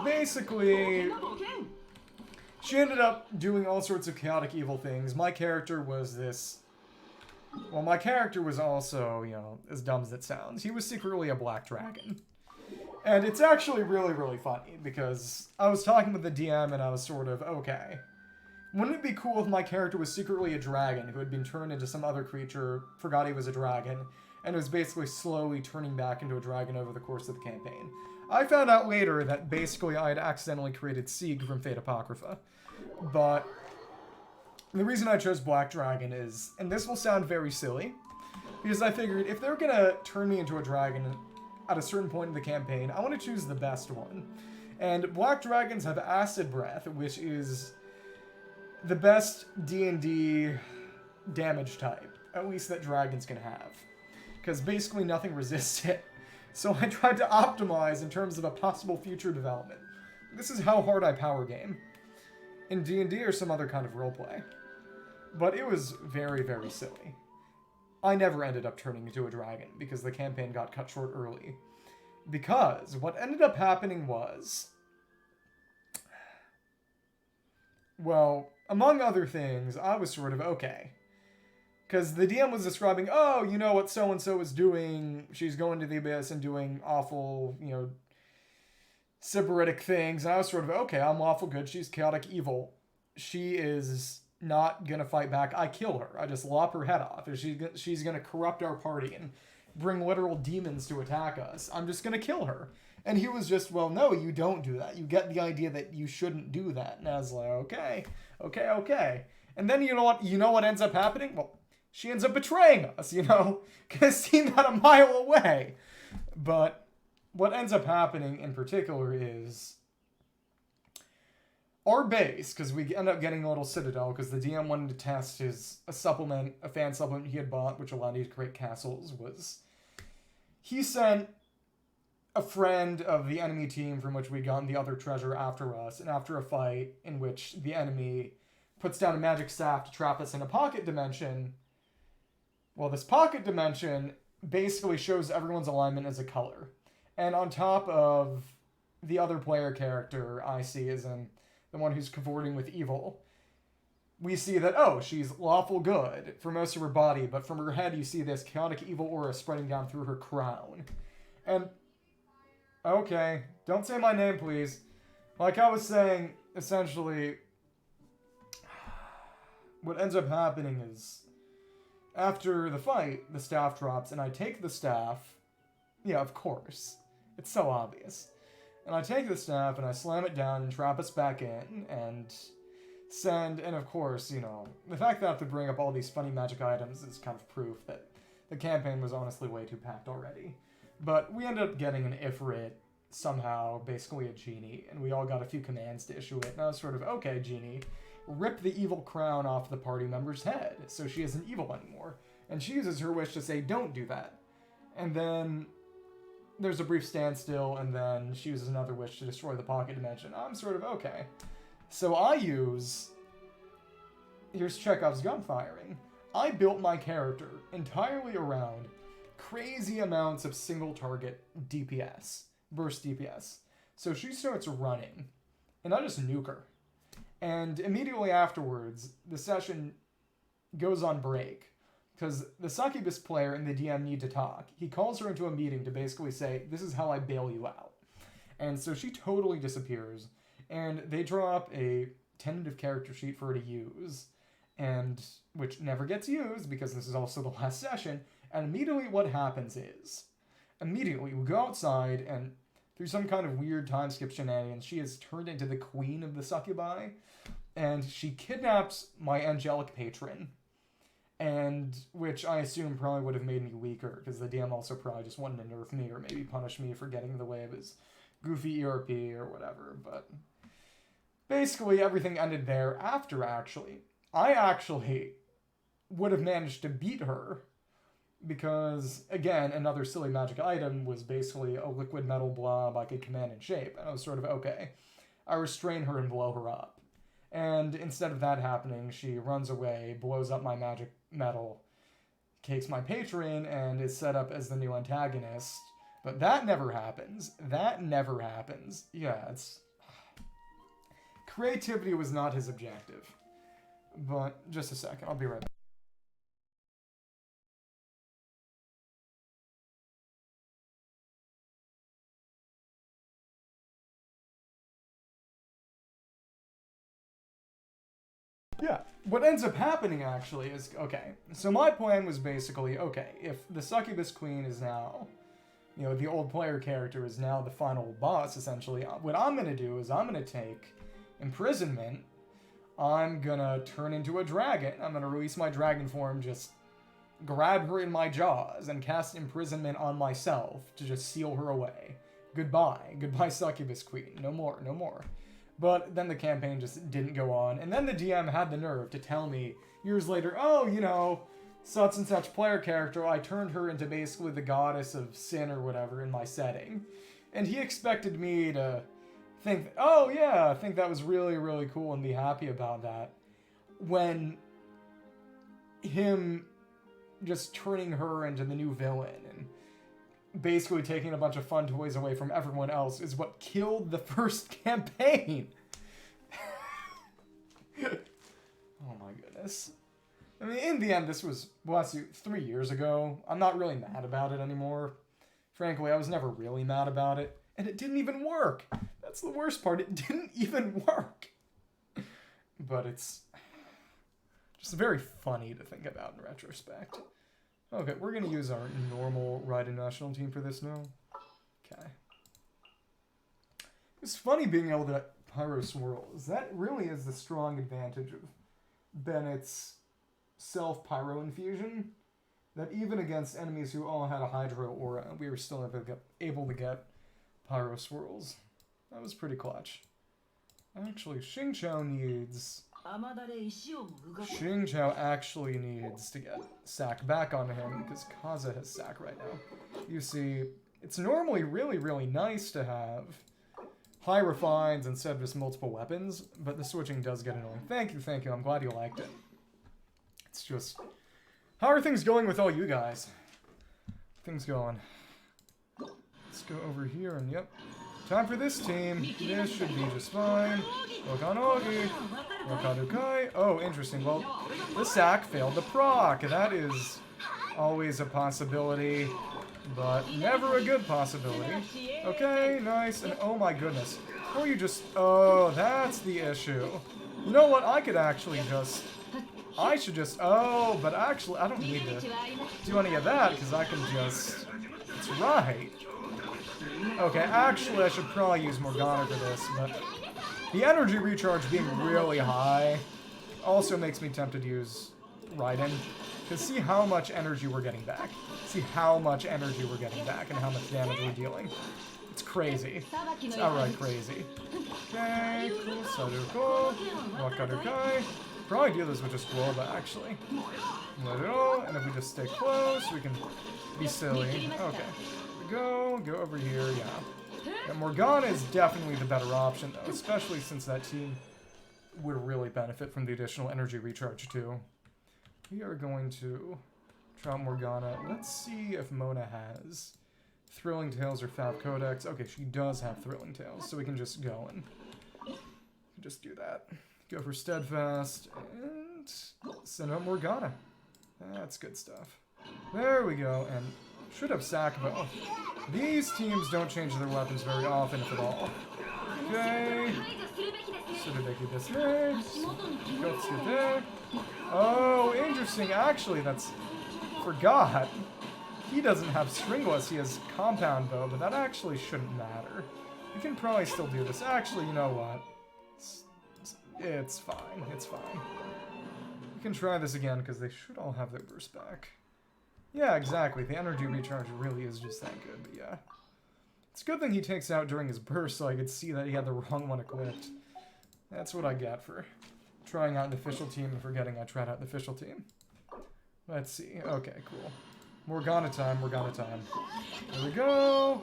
basically, she ended up doing all sorts of chaotic evil things. My character was my character was also, as dumb as it sounds. He was secretly a black dragon. And it's actually really, really funny, because I was talking with the DM, and I was sort of, okay. Wouldn't it be cool if my character was secretly a dragon who had been turned into some other creature, forgot he was a dragon, and was basically slowly turning back into a dragon over the course of the campaign? I found out later that basically I had accidentally created Sieg from Fate Apocrypha. But the reason I chose Black Dragon is, and this will sound very silly, because I figured if they're gonna turn me into a dragon at a certain point in the campaign, I want to choose the best one. And Black Dragons have Acid Breath, which is the best D&D damage type, at least that dragons can have. Because basically nothing resists it. So I tried to optimize in terms of a possible future development. This is how hard I power game. In D&D or some other kind of roleplay. But it was very, very silly. I never ended up turning into a dragon, because the campaign got cut short early. Because what ended up happening was, well, among other things, I was sort of okay. Because the DM was describing, oh, you know what so-and-so is doing. She's going to the abyss and doing awful, Sybaritic things. And I was sort of, okay, I'm lawful good. She's chaotic evil. She is not going to fight back. I kill her. I just lop her head off. If she's going to corrupt our party and bring literal demons to attack us, I'm just going to kill her. And he was just, well, no, you don't do that. You get the idea that you shouldn't do that. And I was like, okay. And then you know what ends up happening? Well, she ends up betraying us, Because seen that a mile away. But what ends up happening in particular is our base, because we end up getting a little citadel, because the DM wanted to test a fan supplement he had bought, which allowed you to create castles, he sent a friend of the enemy team from which we'd gotten the other treasure after us, and after a fight in which the enemy puts down a magic staff to trap us in a pocket dimension, well, this pocket dimension basically shows everyone's alignment as a color. And on top of the other player character I see as in the one who's cavorting with evil, we see that, oh, she's lawful good for most of her body, but from her head you see this chaotic evil aura spreading down through her crown. And okay, don't say my name, please. Like I was saying, essentially, what ends up happening is, after the fight, the staff drops, and I take the staff. Yeah, of course. It's so obvious. And I take the staff, and I slam it down and trap us back in, and and of course, the fact that I have to bring up all these funny magic items is kind of proof that the campaign was honestly way too packed already. But we ended up getting an Ifrit, somehow, basically a genie, and we all got a few commands to issue it, and I was sort of, okay, genie, rip the evil crown off the party member's head, so she isn't evil anymore. And she uses her wish to say, don't do that. And then there's a brief standstill, and then she uses another wish to destroy the pocket dimension. I'm sort of, okay. So here's Chekhov's gun firing. I built my character entirely around crazy amounts of single target DPS, burst DPS. So she starts running, and I just nuke her. And immediately afterwards, the session goes on break, because the succubus player and the DM need to talk. He calls her into a meeting to basically say, this is how I bail you out. And so she totally disappears, and they draw up a tentative character sheet for her to use. and which never gets used because this is also the last session. And immediately what happens is, immediately we go outside and through some kind of weird time skip shenanigans, she is turned into the queen of the succubi, and she kidnaps my angelic patron, and which I assume probably would have made me weaker, because the DM also probably just wanted to nerf me or maybe punish me for getting in the way of his goofy ERP or whatever, but basically everything ended there after, I actually would have managed to beat her, because, again, another silly magic item was basically a liquid metal blob I could command and shape, and I was sort of, okay, I restrain her and blow her up. And instead of that happening, she runs away, blows up my magic metal, takes my patron, and is set up as the new antagonist. But that never happens. That never happens. Yeah, it's... Creativity was not his objective. But, just a second, I'll be right back. Yeah, what ends up happening actually is, okay, so my plan was basically, okay, if the Succubus Queen is now, you know, the old player character is now the final boss, essentially, what I'm going to do is I'm going to take imprisonment, I'm going to turn into a dragon, I'm going to release my dragon form, just grab her in my jaws, and cast imprisonment on myself to just seal her away. Goodbye. Goodbye, Succubus Queen. No more. No more. But then the campaign just didn't go on. And then the DM had the nerve to tell me years later, oh, you know, such and such player character, I turned her into basically the goddess of sin or whatever in my setting. And he expected me to think, oh yeah, I think that was really, really cool and be happy about that. When him just turning her into the new villain and basically taking a bunch of fun toys away from everyone else is what killed the first campaign. Oh my goodness. I mean, in the end, this was, bless you, 3 years ago. I'm not really mad about it anymore. Frankly, I was never really mad about it. And it didn't even work. That's the worst part. It didn't even work. But it's just very funny to think about in retrospect. Okay, we're going to use our normal Raiden national team for this now. Okay. It's funny being able to Pyro Swirls. That really is the strong advantage of Bennett's self-Pyro infusion. That even against enemies who all had a Hydro aura, we were still able to get Pyro Swirls. That was pretty clutch. Actually, Xingqiao needs... Xingqiao actually needs to get Sack back on him because Kaza has Sack right now. You see, it's normally really, really nice to have high refines instead of just multiple weapons, but the switching does get annoying. Thank you, I'm glad you liked it. It's just... How are things going with all you guys? Things going. Let's go over here and yep. Time for this team. This should be just fine. Okanogi. Okadukai. Oh, interesting. Well, the Sack failed the proc. That is always a possibility, but never a good possibility. Okay, nice. And oh my goodness. Oh, you just... Oh, that's the issue. You know what? I could actually just... I should just... Oh, but actually, I don't need to do any of that because I can just... That's right. Okay, actually, I should probably use Morgana for this, but the energy recharge being really high also makes me tempted to use Raiden. Because see how much energy we're getting back. See how much energy we're getting back and how much damage we're dealing. It's crazy. It's outright crazy. Okay, cool. Saruko. Wakarukai. Probably do this with just Globa, actually. Let it all, and if we just stay close, we can be silly. Okay. Go over here, yeah. Morgana is definitely the better option, though, especially since that team would really benefit from the additional energy recharge, too. We are going to try out Morgana. Let's see if Mona has Thrilling Tales or Fab Codex. Okay, she does have Thrilling Tales, so we can just go and just do that. Go for Steadfast, and send out Morgana. That's good stuff. There we go, and should have Sack, but oh, these teams don't change their weapons very often, if at all. Okay. Sudebeki desu ne. Gotsude. Oh, interesting. Actually, that's... Forgot. He doesn't have stringless, he has compound bow, but that actually shouldn't matter. We can probably still do this. Actually, you know what? It's fine. It's fine. We can try this again, because they should all have their burst back. Yeah, exactly. The energy recharge really is just that good, but yeah. It's a good thing he takes out during his burst, so I could see that he had the wrong one equipped. That's what I get for trying out an official team and forgetting I tried out an official team. Let's see. Okay, cool. Morgana time, Morgana time. There we go.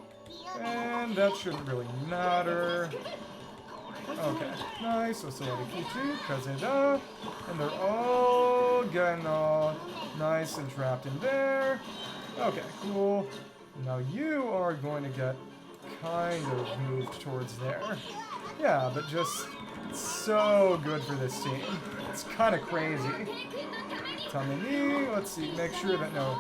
And that shouldn't really matter. Okay, nice. Osawari Kazeda. And they're all getting all nice and trapped in there. Okay, cool. Now you are going to get kind of moved towards there. Yeah, but just so good for this team. It's kind of crazy. Tamini, let's see, make sure that no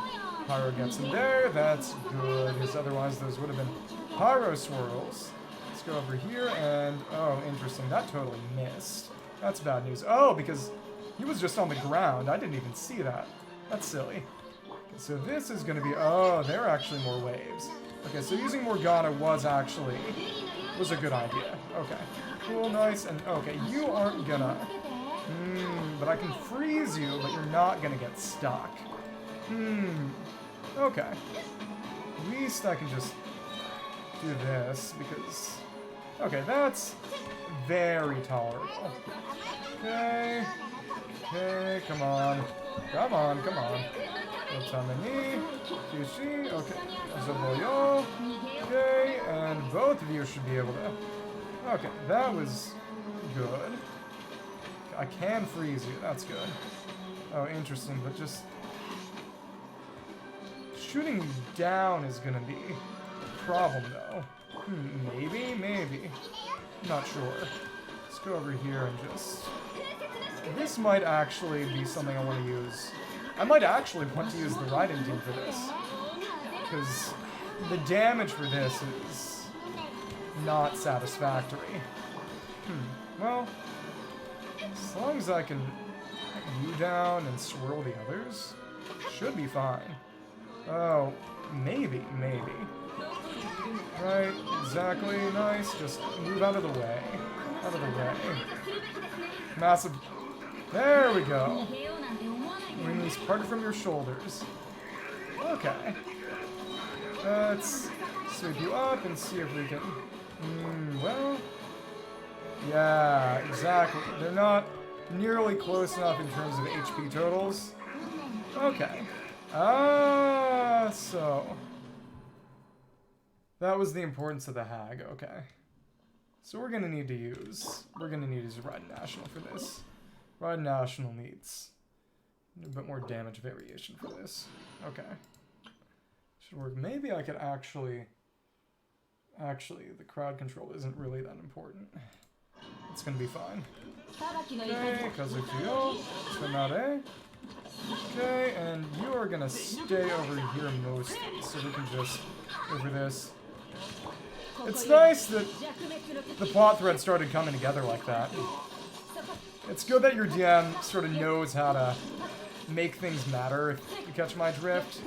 Pyro gets in there. That's good, because otherwise those would have been Pyro swirls. Let's go over here and, oh, interesting, that totally missed. That's bad news. Oh, because he was just on the ground. I didn't even see that. That's silly. Okay, so this is going to be, oh, there are actually more waves. Okay, so using Morgana was a good idea. Okay, cool, nice, and okay, you aren't gonna, but I can freeze you, but you're not gonna get stuck. Okay. At least I can just do this, because, okay, that's very tolerable. Okay, okay, come on, come on, come on. Otamani, Kishi, okay, Azaboyo, okay, and both of you should be able to, okay, that was good. I can freeze you, that's good. Oh, interesting, but just shooting you down is gonna be a problem, though. Maybe. Not sure. Let's go over here and just... This might actually be something I want to use. I might actually want to use the Raiden team for this. Because the damage for this is not satisfactory. Well, as long as I can get you down and swirl the others, should be fine. Oh, maybe. Right, exactly, nice. Just move out of the way. Out of the way. Massive... There we go. Wings parted from your shoulders. Okay. Let's sweep you up and see if we can... well... Yeah, exactly. They're not nearly close enough in terms of HP totals. Okay. So... That was the importance of the Hag, okay. So we're gonna need to use Raiden National for this. Raiden National needs a bit more damage variation for this. Okay. Should work. Maybe I could actually, the crowd control isn't really that important. It's gonna be fine. Okay, Kazukiyo, Tsunade. Okay, and you are gonna stay over here mostly, so we can just, over this. It's nice that the plot thread started coming together like that. It's good that your DM sort of knows how to make things matter, if you catch my drift.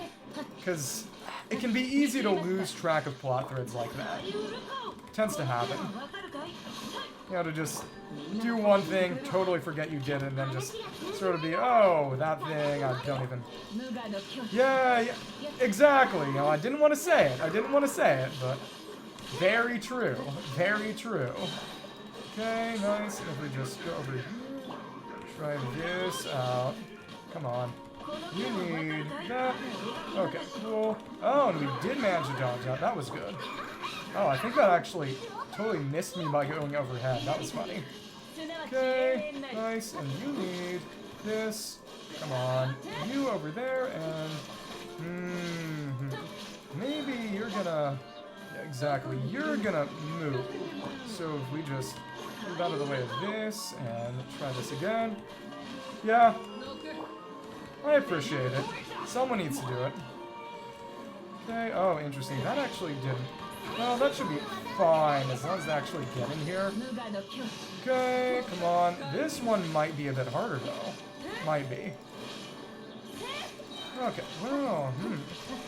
Because it can be easy to lose track of plot threads like that. It tends to happen. You know, to just do one thing, totally forget you did it, and then just sort of be, oh, that thing, I don't even... Yeah, exactly. You know, I didn't want to say it, but... Very true. Very true. Okay, nice. And if we just go over here, try this out. Come on. You need that. Okay, cool. Oh, and we did manage to dodge that. That was good. Oh, I think that actually totally missed me by going overhead. That was funny. Okay, nice. And you need this. Come on. You over there, and... Maybe you're gonna... Exactly, you're gonna move. So if we just move out of the way of this and try this again. Yeah, I appreciate it. Someone needs to do it. Okay, oh, interesting. That actually didn't. Well, that should be fine as long as they actually get in here. Okay, come on. This one might be a bit harder though. Might be. Okay, well,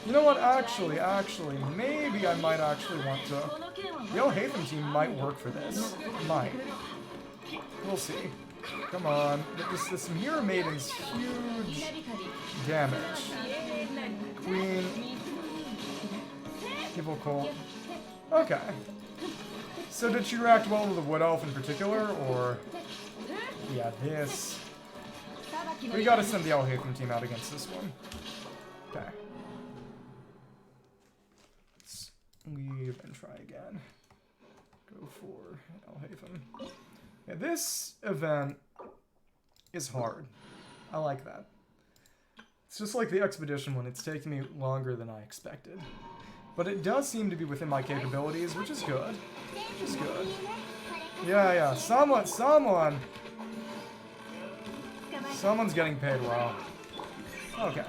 You know what, actually, maybe I might actually want to... The Al-Haytham team might work for this. Might. We'll see. Come on. This Mirror Maiden's huge damage. Queen. Evil Cult. Okay. So did she react well to the Wood Elf in particular, or... Yeah, this... We gotta send the Al-Haytham team out against this one. Okay. Let's leave and try again. Go for Al-Haytham. Yeah, this event is hard. I like that. It's just like the expedition one. It's taking me longer than I expected. But it does seem to be within my capabilities, which is good. Which is good. Yeah. Someone's getting paid well. Okay.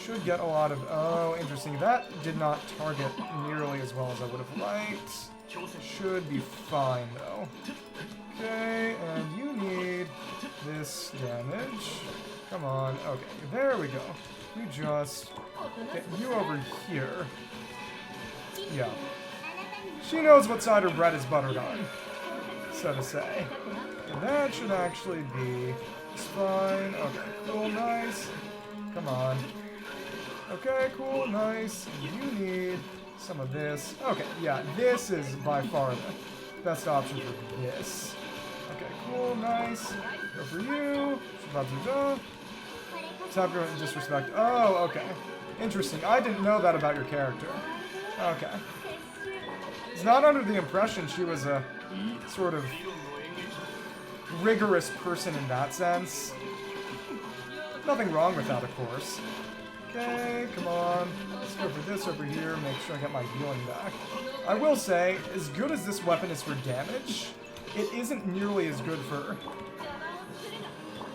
Should get a lot of... Oh, interesting. That did not target nearly as well as I would have liked. Should be fine, though. Okay, and you need this damage. Come on. Okay, there we go. You just get you over here. Yeah. She knows what side her bread is buttered on, so to say. And that should actually be fine. Okay, cool, nice. Come on. Okay, cool, nice. You need some of this. Okay, yeah, this is by far the best option for this. Okay, cool, nice. Go for you. Tap your disrespect. Oh, okay. Interesting. I didn't know that about your character. Okay. It's not under the impression she was a sort of rigorous person in that sense. Nothing wrong with that, of course. Okay, come on. Let's go for this over here. Make sure I get my healing back. I will say, as good as this weapon is for damage, it isn't nearly as good for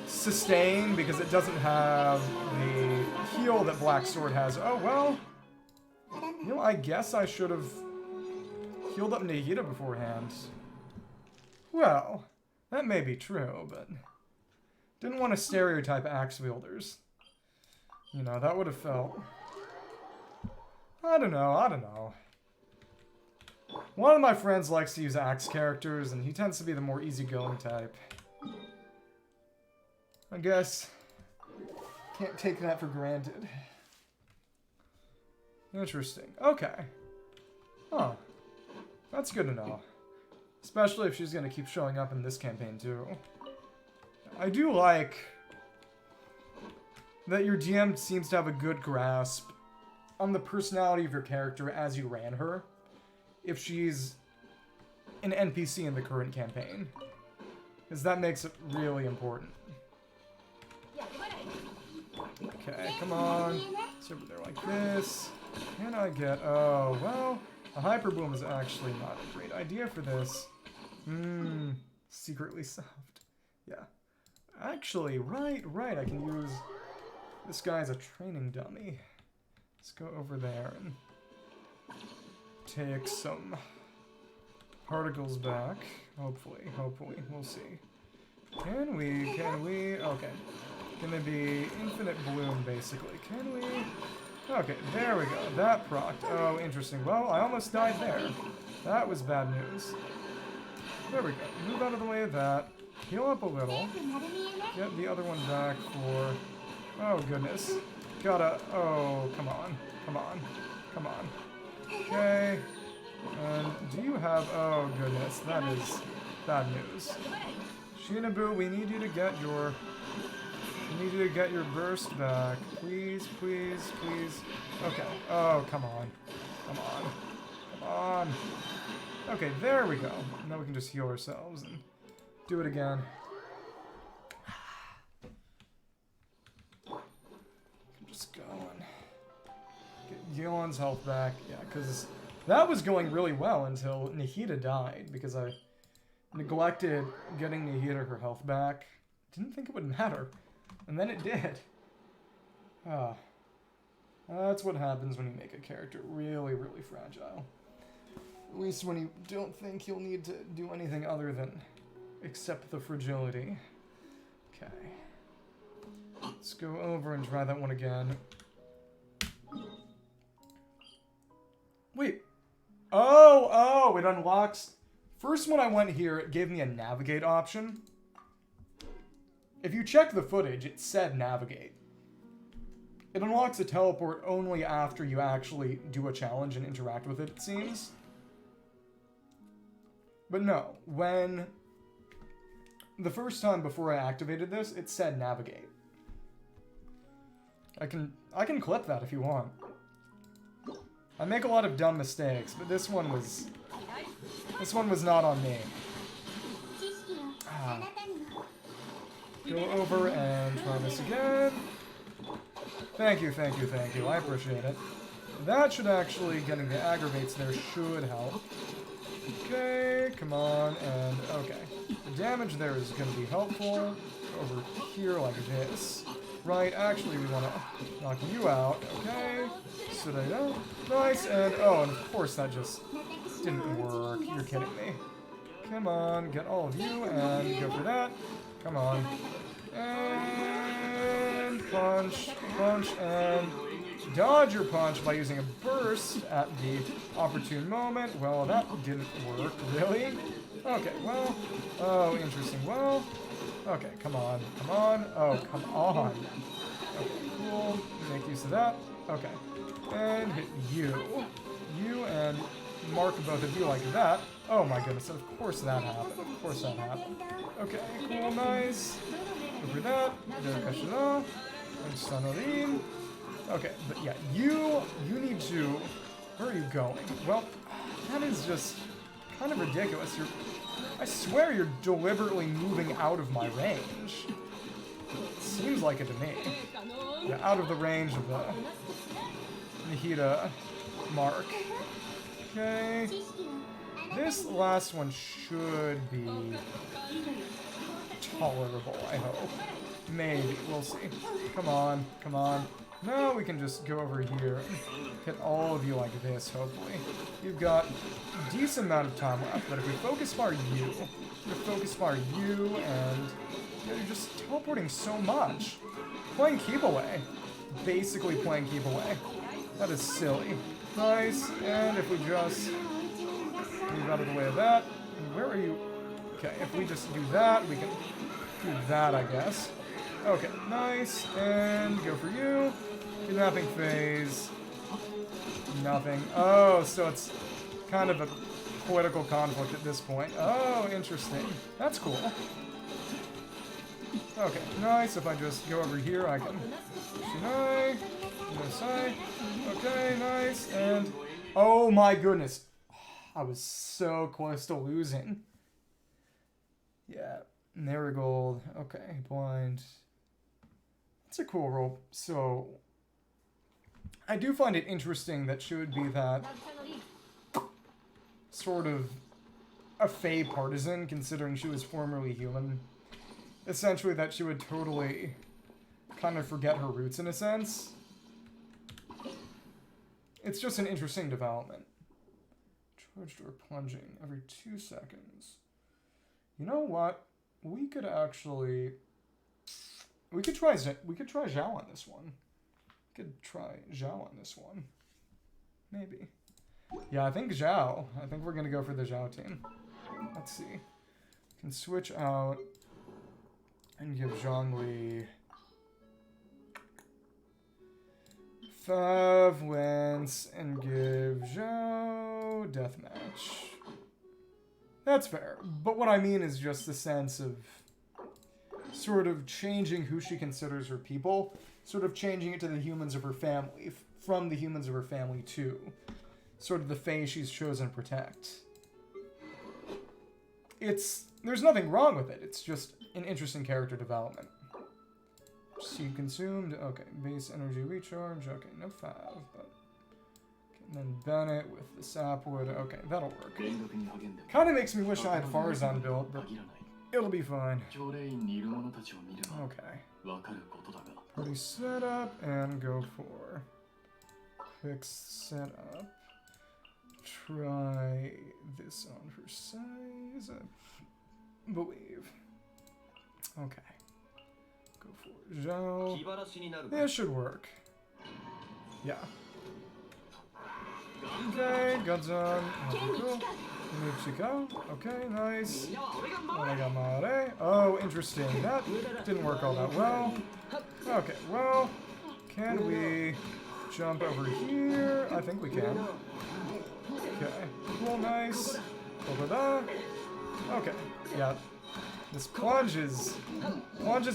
sustain because it doesn't have the heal that Black Sword has. Oh, well. You know, I guess I should have healed up Nahida beforehand. Well, that may be true, but didn't want to stereotype axe wielders. You know, that would have felt... I don't know. One of my friends likes to use axe characters, and he tends to be the more easygoing type. I guess can't take that for granted. Interesting. Okay. Huh. That's good to know. Especially if she's going to keep showing up in this campaign, too. I do like that your DM seems to have a good grasp on the personality of your character as you ran her, if she's an NPC in the current campaign. Because that makes it really important. Okay, come on. It's over there like this. Can I get... Oh, well, a Hyper Boom is actually not a great idea for this. Secretly soft. Yeah. Actually, right, I can use... This guy's a training dummy. Let's go over there and take some particles back. Hopefully. We'll see. Can we? Okay. Gonna be infinite bloom, basically. Can we? Okay, there we go. That procced. Oh, interesting. Well, I almost died there. That was bad news. There we go. Move out of the way of that. Heal up a little. Get the other one back for... Oh, goodness. Gotta... Oh, come on. Okay. And do you have... Oh, goodness. That is bad news. Shinabu, we need you to get your... burst back. Please. Okay. Oh, come on. Okay, there we go. Now we can just heal ourselves and do it again. Just go and get Yeon's health back. Yeah, because that was going really well until Nahida died, because I neglected getting Nahida her health back. Didn't think it would matter. And then it did. That's what happens when you make a character really, really fragile. At least when you don't think you'll need to do anything other than accept the fragility. Okay. Let's go over and try that one again. Wait. Oh, it unlocks. First when I went here, it gave me a navigate option. If you check the footage, it said navigate. It unlocks a teleport only after you actually do a challenge and interact with it seems. But no, when... The first time before I activated this, it said navigate. I can clip that if you want. I make a lot of dumb mistakes, but this one was not on me. Go over and try this again. Thank you. I appreciate it. That should actually, getting the aggravates there should help. Okay, come on, and okay. The damage there is going to be helpful. Over here like this. Right, actually we want to knock you out. Okay, so there you go. Nice, and oh, and of course that just didn't work. You're kidding me. Come on, get all of you, and go for that. Come on. And punch, and dodge your punch by using a burst at the opportune moment. Well, that didn't work, really. Okay, well, oh, interesting. Well, okay, come on. Oh, come on. Okay, cool. Make use of that. Okay, and hit you. You and mark both of you like that. Oh my goodness, of course that happened. Okay, cool, nice. Over that. And Sanorin. Okay, but yeah, you need to... Where are you going? Well, that is just kind of ridiculous. I swear you're deliberately moving out of my range. It seems like it to me. Yeah, out of the range of the Nihita mark. Okay. This last one should be tolerable, I hope. Maybe. We'll see. Come on. Now we can just go over here and hit all of you like this, hopefully. You've got a decent amount of time left, but if we focus fire you, and you're just teleporting so much. Playing keep away. Basically playing keep away. That is silly. Nice, and if we just move out of the way of that, and where are you? Okay, if we just do that, we can do that, I guess. Okay, nice, and go for you. Kidnapping phase. Nothing. Oh, so it's kind of a political conflict at this point. Oh, interesting. That's cool. Okay, nice. If I just go over here, I can... Shinai. Shinai. Okay, nice. And... Oh my goodness. I was so close to losing. Yeah. Marigold. Okay, blind. That's a cool role. So... I do find it interesting that she would be that... sort of... a Fae partisan, considering she was formerly human. Essentially that she would totally kind of forget her roots in a sense. It's just an interesting development. Charged or plunging every 2 seconds. You know what? We could actually... We could try Zhao on this one. Maybe. Yeah, I think Zhao. I think we're gonna go for the Zhao team. Let's see. Can switch out and give Zhongli 5 wins and give Zhao deathmatch. That's fair. But what I mean is just the sense of sort of changing who she considers her people, sort of changing it to the humans of her family, from the humans of her family to sort of the Fae she's chosen to protect. There's nothing wrong with it, it's just an interesting character development. Seed consumed, okay, base energy recharge, okay, no 5, but... Okay, and then Bennett with the sapwood, okay, that'll work. Kinda makes me wish I had Farzan built, but it'll be fine. Okay. Party setup, and go for quick setup. Try this on her size, I believe. Okay. Go for Zhao. This should work. Yeah. Okay, Godzon. Cool. Michiko. Okay, nice. Onagamare. Oh, interesting. That didn't work all that well. Okay, well, can we jump over here? I think we can. Okay, cool, nice. Over there. Okay, yeah. This plunge is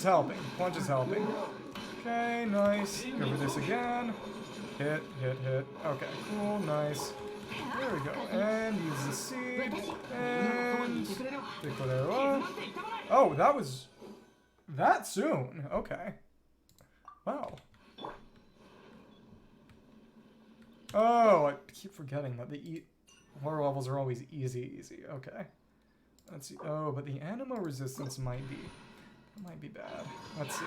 helping. Plunge is helping. Okay, nice. Go for this again. Hit, hit, hit. Okay, cool, nice. There we go. And use the seed. And Picolero. Oh, that was that soon. Okay. Wow. Oh, I keep forgetting that the lower levels are always easy. Okay. Let's see. Oh, but the anima resistance might be bad. Let's see.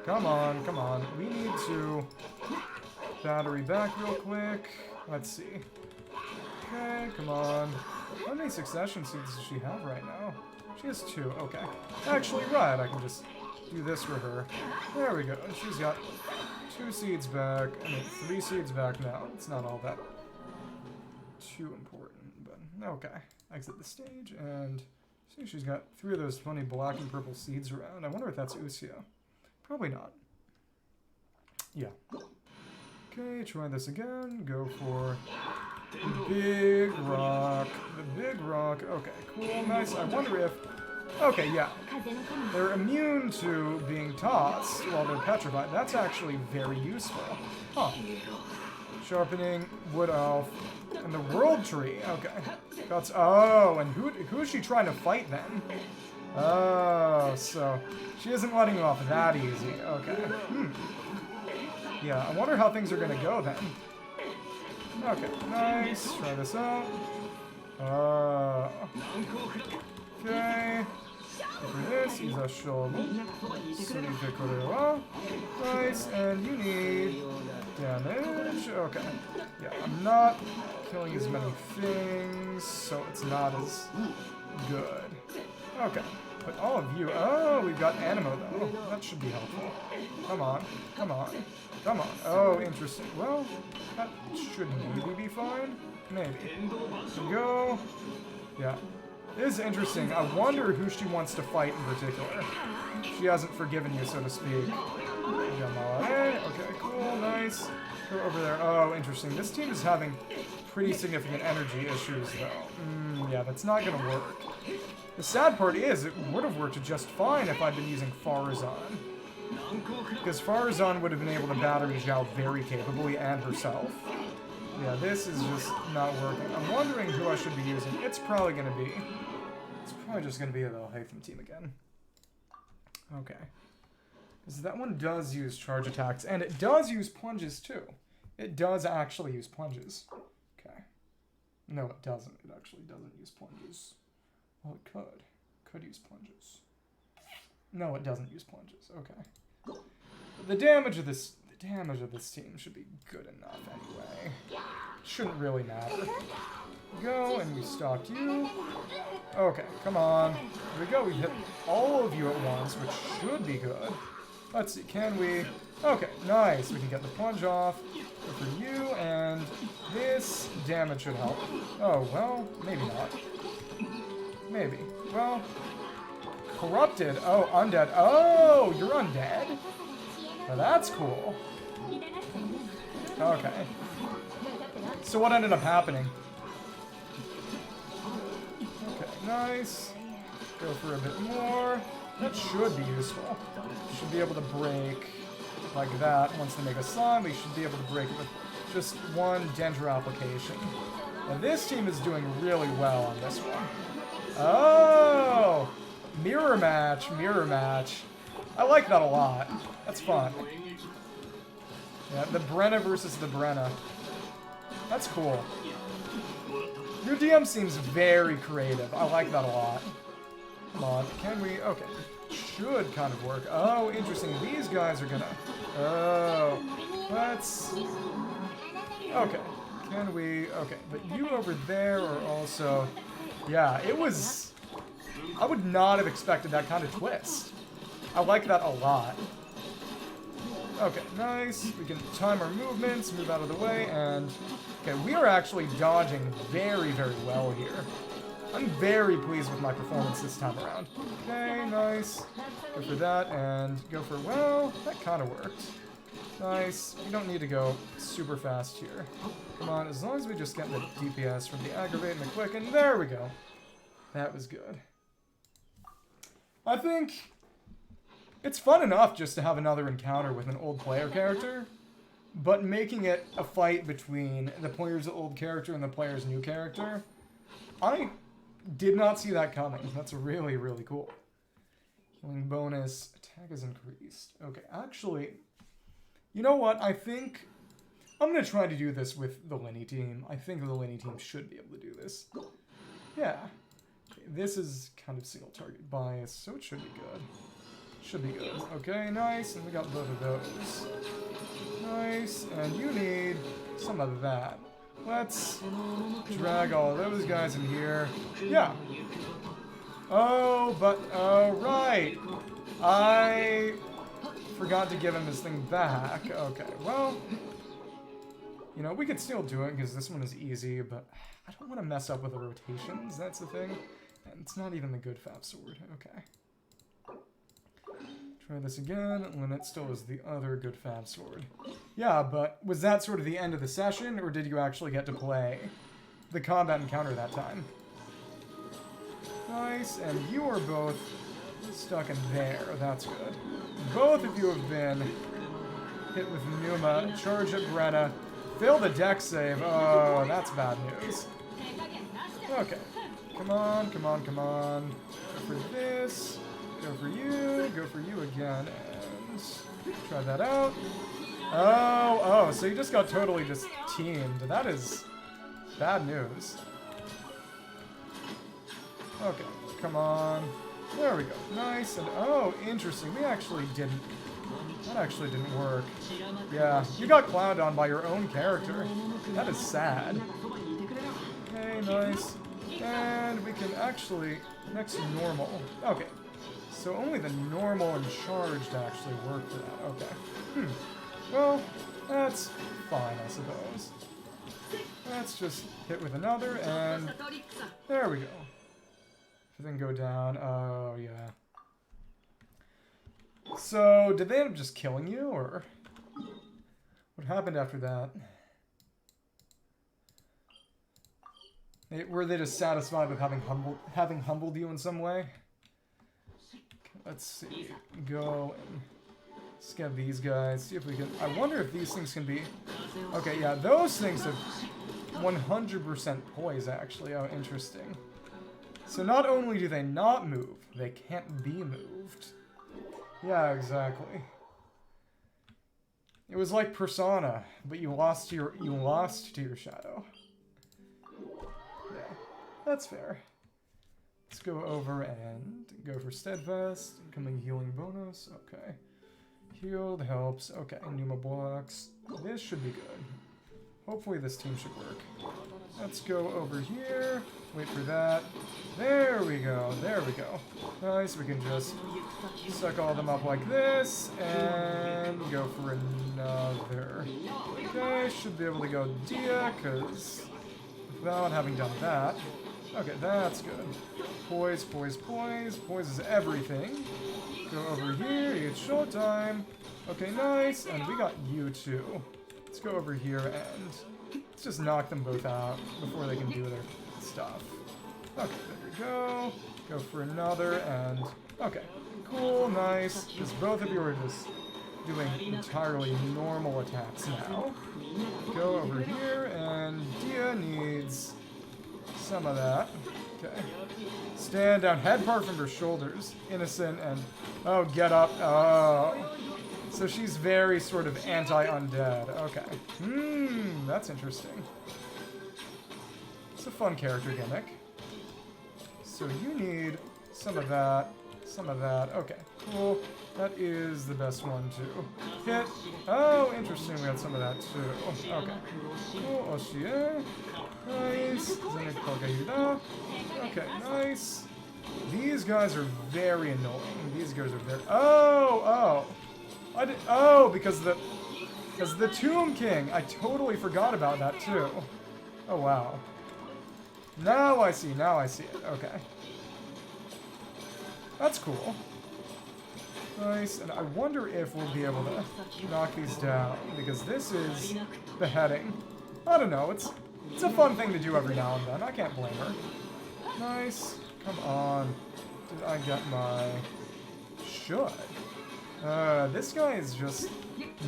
Come on, come on. We need to battery back real quick. Let's see. Okay, come on. How many succession seeds does she have right now? She has 2. Okay. Actually, right. I can just do this for her. There we go. She's got 2 seeds back. I mean, 3 seeds back now. It's not all that too important, but okay. Exit the stage, and see, she's got 3 of those funny black and purple seeds around. I wonder if that's Usia. Probably not. Yeah. Okay, try this again. Go for the big rock. The big rock. Okay, cool, nice. I wonder if... Okay, yeah. They're immune to being tossed while they're petrified. That's actually very useful. Huh. Sharpening, wood elf, and the world tree. Okay. That's... Oh, and who is she trying to fight then? Oh, so she isn't letting you off that easy. Okay. Yeah, I wonder how things are going to go then. Okay, nice. Try this out. Okay. For this, he's a shogun. Nice, and you need damage. Okay. Yeah, I'm not killing as many things, so it's not as good. Okay. But all of you... Oh, we've got Animo, though. That should be helpful. Come on. Come on. Come on. Oh, interesting. Well, that should maybe be fine. Maybe. Go. Yeah. It is interesting. I wonder who she wants to fight in particular. She hasn't forgiven you, so to speak. Okay, cool, nice. Go over there. Oh, interesting. This team is having pretty significant energy issues, though. Yeah, that's not going to work. The sad part is, it would have worked just fine if I'd been using Farazan. Because Farazan would have been able to battery Zhao very capably and herself. Yeah, this is just not working. I'm wondering who I should be using. It's probably going to be... It's probably just going to be the Hatham team again. Okay. Because that one does use charge attacks, and it does use plunges too. It does actually use plunges. Okay. No, it doesn't. It actually doesn't use plunges. Well, it could. Could use plunges. No, it doesn't use plunges. Okay. The damage of this team should be good enough anyway. Shouldn't really matter. Go, and we stalked you. Okay, come on. Here we go. We hit all of you at once, which should be good. Let's see, can we... Okay, nice. We can get the plunge off. Go for you, and this damage should help. Oh, well, maybe not. Maybe. Well, corrupted. Oh, undead. Oh, you're undead? Well, that's cool. Okay. So what ended up happening? Okay, nice. Go for a bit more. That should be useful. Should be able to break like that. Once they make a slime, we should be able to break it with just one Dendro application. And this team is doing really well on this one. Oh! Mirror match, mirror match. I like that a lot. That's fun. Yeah, the Brenna versus the Brenna. That's cool. Your DM seems very creative. I like that a lot. Come on, can we? Okay. Should kind of work. Oh, interesting. These guys are gonna... Oh. Let's... Okay. Can we... Okay, but you over there are also... Yeah, it was... I would not have expected that kind of twist. I like that a lot. Okay, nice. We can time our movements, move out of the way, and... Okay, we are actually dodging very, very well here. I'm very pleased with my performance this time around. Okay, nice. Go for that, and go for... Well, that kind of worked. Nice. You don't need to go super fast here. Come on, as long as we just get the DPS from the aggravate and the quick, and there we go. That was good. I think it's fun enough just to have another encounter with an old player character, but making it a fight between the player's old character and the player's new character, I did not see that coming. That's really, really cool. Healing bonus, attack is increased. Okay, actually, you know what? I think I'm going to try to do this with the Lenny team. I think the Lenny team should be able to do this. Yeah. Okay, this is kind of single target bias, so it should be good. Should be good. Okay, nice, and we got both of those. Nice, and you need some of that. Let's drag all of those guys in here. Yeah. Oh, but, oh, right. I forgot to give him his thing back. Okay, well, you know, we could still do it because this one is easy, but I don't want to mess up with the rotations. That's the thing. And it's not even the good Fab Sword. Okay. Try this again, and it still is the other good Fab Sword. Yeah, but was that sort of the end of the session, or did you actually get to play the combat encounter that time? Nice, and you are both stuck in there. That's good. Both of you have been hit with Numa, charge at Brenna, fail the deck save. Oh, that's bad news. Okay. Come on, come on, come on. Go for this. Go for you again, and try that out. Oh, so you just got totally just teamed. That is bad news. Okay, come on. There we go. Nice, and oh, interesting. That actually didn't work. Yeah, you got clowned on by your own character. That is sad. Okay, nice. And we can actually, next normal. Okay. So only the normal and charged actually work for that. Okay. Well, that's fine, I suppose. Let's just hit with another, and there we go. Everything go down. Oh, yeah. So, did they end up just killing you, or what happened after that? Were they just satisfied with having humbled you in some way? Let's see. Go and scab these guys. See if we can... I wonder if these things can be... Okay, yeah, those things have 100% poise, actually. Oh, interesting. So not only do they not move, they can't be moved. Yeah, exactly. It was like Persona, but you lost to your shadow. Yeah, that's fair. Let's go over and go for Steadfast. Incoming healing bonus. Okay. Healed helps. Okay, Numa blocks. This should be good. Hopefully this team should work. Let's go over here. Wait for that. There we go. There we go. Nice. We can just suck all of them up like this and go for another. Okay, should be able to go Dia, because without having done that. Okay, that's good. Poise, poise, poise. Poise is everything. Go over here. It's showtime. Okay, nice. And we got you too. Let's go over here and let's just knock them both out before they can do their stuff. Okay, there we go. Go for another and... Okay, cool, nice. Because both of you are just doing entirely normal attacks now. Go over here and Dia needs some of that. Okay. Stand down. Head part from her shoulders. Innocent and... Oh, get up. Oh. So she's very sort of anti-undead. Okay. That's interesting. It's a fun character gimmick. So you need some of that. Some of that. Okay, cool. That is the best one to hit. Oh, interesting. We had some of that too. Okay. Cool. Oshie. Nice. Okay, nice. These guys are very annoying. These guys are very... Oh! Because the Tomb King. I totally forgot about that, too. Oh, wow. Now I see it. Okay. That's cool. Nice, and I wonder if we'll be able to knock these down, because this is beheading. I don't know, it's a fun thing to do every now and then. I can't blame her. Nice. Come on. Did I get my... Should. This guy is just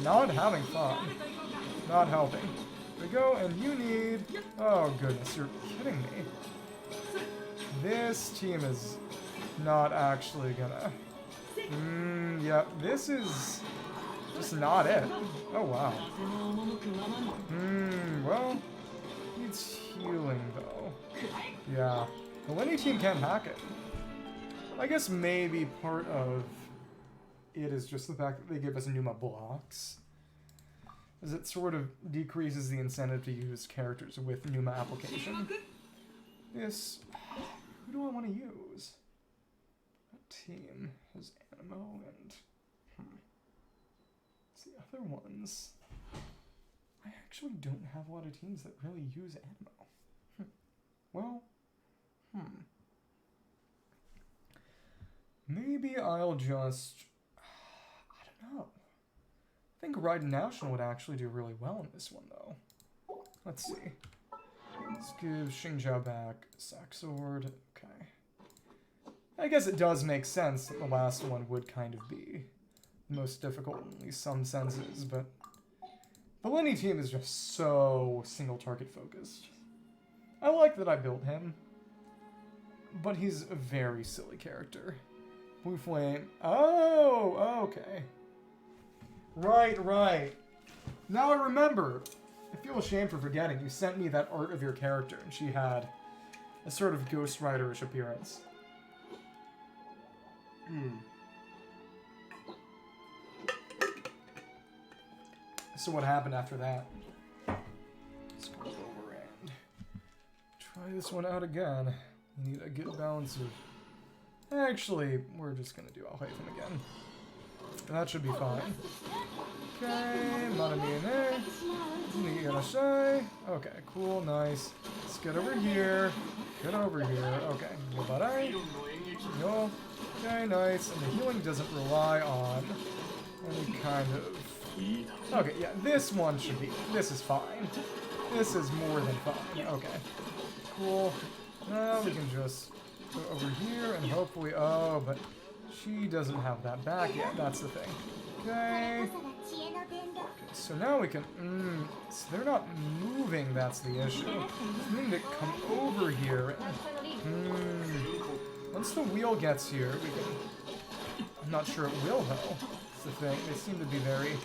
not having fun. Not helping. There we go, and you need... Oh, goodness, you're kidding me. This team is not actually gonna... yeah, this is just not it. Oh, wow. Well, needs healing, though. Yeah. The Lenny team can't hack it. I guess maybe part of it is just the fact that they give us Numa blocks. As it sort of decreases the incentive to use characters with Numa application. This... Who do I want to use? What team has Animo and... It's the other ones. I actually don't have a lot of teams that really use Animo. Well... Maybe I'll just... I don't know. I think Raiden National would actually do really well in this one, though. Let's see. Let's give Xingjiao back Sack Sword. Okay. I guess it does make sense that the last one would kind of be the most difficult in at least some senses, but the Lenny team is just so single-target focused. I like that I built him, but he's a very silly character. Blue Flame. Oh, okay. Right. Now I remember. I feel ashamed for forgetting. You sent me that art of your character, and she had a sort of Ghost Rider-ish appearance. So what happened after that? Let's go over and try this one out again. We need a good balance of... Actually, we're just going to do Al-Haytham again. That should be fine. Okay, Manamine. Nigirashai. Okay, cool, nice. Let's get over here. Get over here. Okay, Yobarai. Yo. Okay, nice. And the healing doesn't rely on any kind of... Okay, yeah, this one should be... This is fine. This is more than fine. Okay. Cool. Now we can just go over here and hopefully... Oh, but she doesn't have that back yet. That's the thing. Okay. So now we can... so they're not moving, that's the issue. We need to come over here. Once the wheel gets here, we can... I'm not sure it will, though. That's the thing. They seem to be very...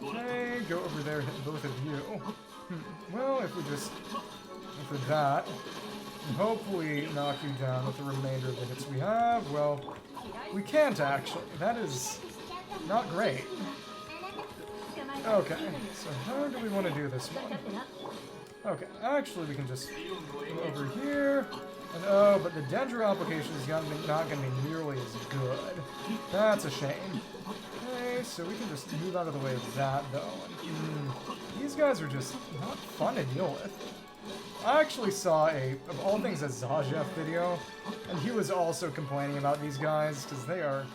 Okay, go over there, hit both of you. Well, if we just... Go for that. And hopefully knock you down with the remainder of the hits we have. Well, we can't, actually. That is not great. Okay, so how do we want to do this one? Okay, actually we can just go over here. And oh, but the Dendro application is not going to be nearly as good. That's a shame. Okay, so we can just move out of the way of that, though. And, these guys are just not fun to deal with. I actually saw of all things, a Zajeff video, and he was also complaining about these guys, because they are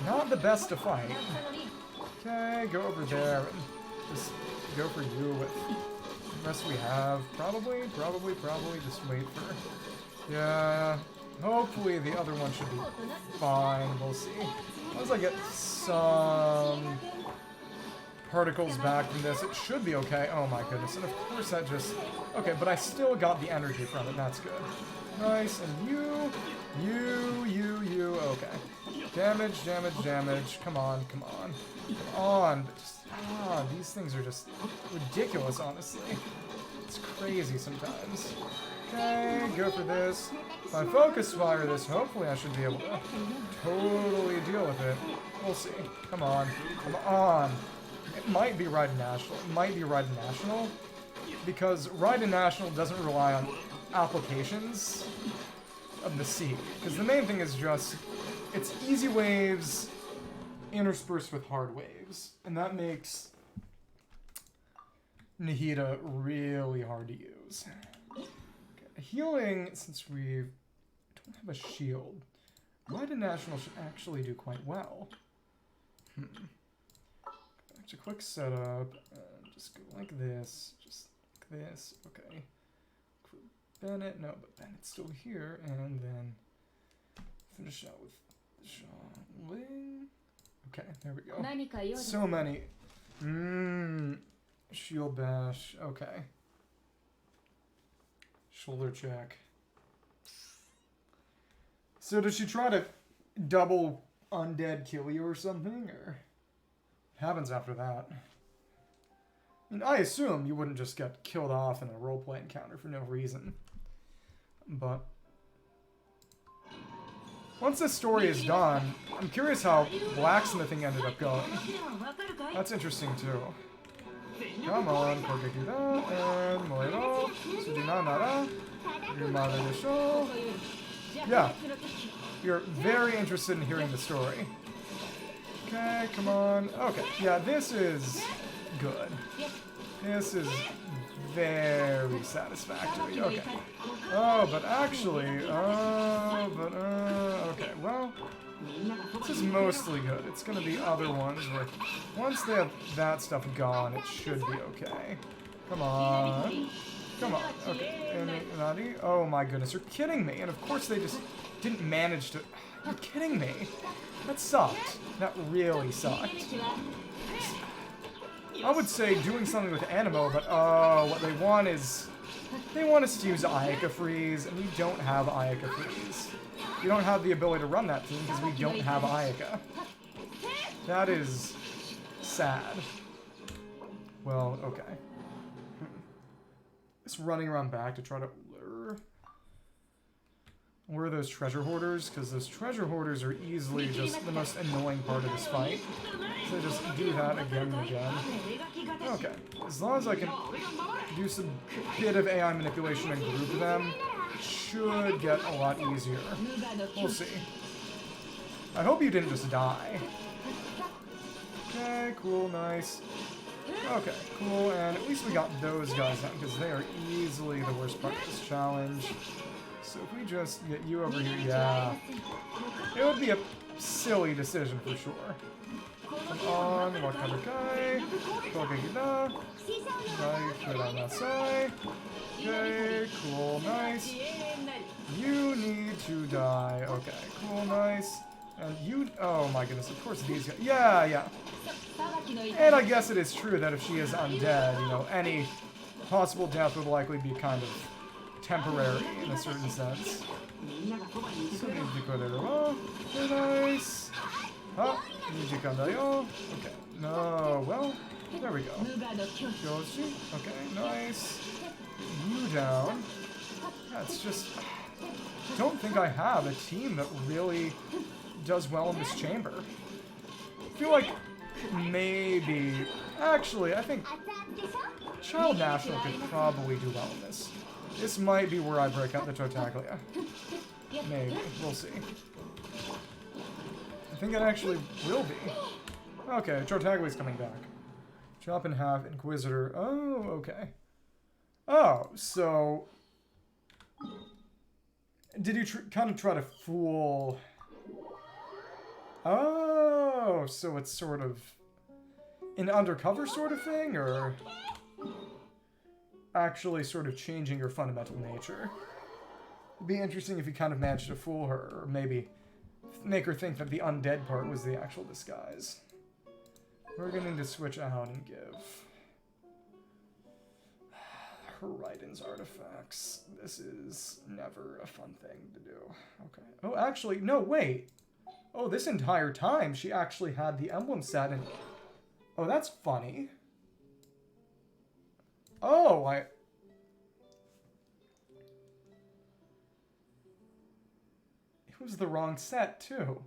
not the best to fight. Okay, go over there, and just go for you with the rest we have. Probably, just wait for... Yeah, hopefully the other one should be fine, we'll see. Once I get some particles back from this, it should be okay. Oh my goodness, and of course that just... Okay, but I still got the energy from it, that's good. Nice, and you, okay. Damage, come on. But just, these things are just ridiculous, honestly. It's crazy sometimes. Okay, go for this. If I focus fire this, hopefully I should be able to totally deal with it. We'll see. Come on. It might be Raiden National. Because Raiden National doesn't rely on applications. of the sea. Because the main thing is just, it's easy waves interspersed with hard waves. And that makes Nahida really hard to use. Okay. Healing, since we don't have a shield, Might and National should actually do quite well. Back to quick setup. Just go like this. Just like this. Okay. Bennett. No, but Bennett's still here. And then finish out with Ling. Okay, there we go. So many. Shield bash. Okay. Shoulder check. So does she try to double undead kill you or something? Or what happens after that? I mean, I assume you wouldn't just get killed off in a roleplay encounter for no reason. But once this story is done, I'm curious how blacksmithing ended up going. That's interesting too. Come on, Kogeki da, and Moero, Sudina Nara, Yumada de Sho. Yeah, you're very interested in hearing the story. Okay, come on. Okay, yeah, this is good. This is very satisfactory. Okay. Oh, but actually, okay, well, this is mostly good. It's gonna be other ones where once they have that stuff gone, it should be okay. Come on. Come on. Okay. Oh my goodness, you're kidding me. And of course they just didn't manage to... You're kidding me. That sucked. That really sucked. I would say doing something with Animo, but what they want is... They want us to use Ayaka Freeze, and we don't have Ayaka Freeze. We don't have the ability to run that team because we don't have Ayaka. That is sad. Well, okay. Just running around back to try to lure those treasure hoarders, because those treasure hoarders are easily just the most annoying part of this fight. So just do that again and again. Okay, as long as I can do some bit of AI manipulation and group them, it should get a lot easier. We'll see. I hope you didn't just die. Okay, cool, nice. Okay, cool, and at least we got those guys out, because they are easily the worst part of this challenge. So if we just get you over here, yeah. It would be a silly decision for sure. Come on, Wakarukai, Kogegida, Nai, okay, cool, nice. You need to die. Okay, cool, nice. And you, oh my goodness, of course these guys, yeah. And I guess it is true that if she is undead, you know, any possible death would likely be kind of temporary in a certain sense. So nice. Okay, no, well, there we go. Yoshi, okay, nice. You down. Yeah, it's just, I don't think I have a team that really does well in this chamber. I feel like maybe, actually, I think Child National could probably do well in this. This might be where I break out the Tartaglia. Maybe, we'll see. I think it actually will be. Okay, Tartaglia's coming back. Chop in half, Inquisitor. Oh, okay. Oh, so... Did you kind of try to fool... Oh, so it's sort of an undercover sort of thing, or actually sort of changing her fundamental nature? It'd be interesting if you kind of managed to fool her, or maybe make her think that the undead part was the actual disguise. We're going to need to switch out and give her Raiden's artifacts. This is never a fun thing to do. Okay. Oh, actually, no, wait. Oh, this entire time she actually had the emblem set and... Oh, that's funny. Oh, It was the wrong set, too.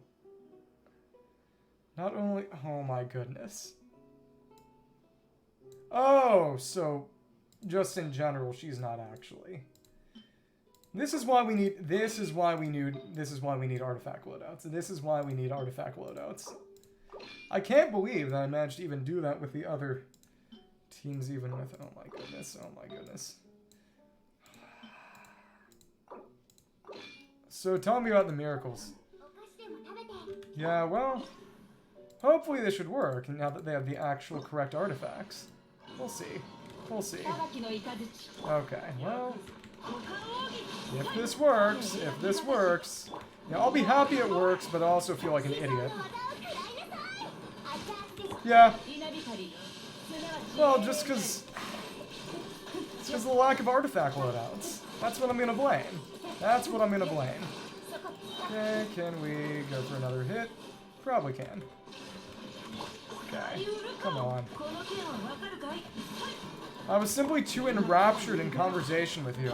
Not only... Oh my goodness. Oh, so... Just in general, she's not actually... This is why we need artifact loadouts. This is why we need artifact loadouts. I can't believe that I managed to even do that with the other teams, even with, oh my goodness, oh my goodness. So tell me about the miracles. Yeah, well, hopefully this should work now that they have the actual correct artifacts. We'll see. We'll see. Okay, well, if this works, yeah, I'll be happy it works, but I also feel like an idiot. Yeah. Well, just because it's because of the lack of artifact loadouts. That's what I'm gonna blame. That's what I'm gonna blame. Okay, can we go for another hit? Probably can. Okay, come on. I was simply too enraptured in conversation with you.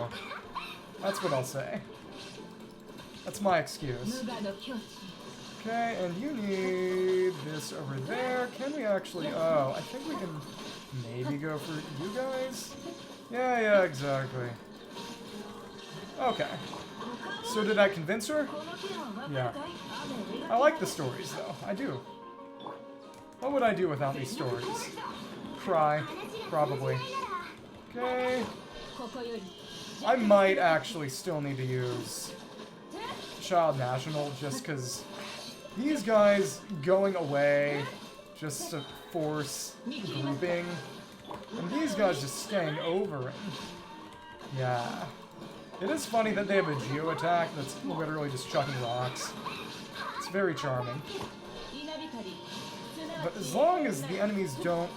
That's what I'll say. That's my excuse. Okay, and you need this over there. Can we actually... Oh, I think we can maybe go for you guys? Yeah, exactly. Okay. So did I convince her? Yeah. I like the stories, though. I do. What would I do without these stories? Cry. Probably. Okay. I might actually still need to use Child National just because these guys going away just to force grouping, and these guys just staying over it. Yeah. It is funny that they have a geo attack that's literally just chucking rocks. It's very charming. But as long as the enemies don't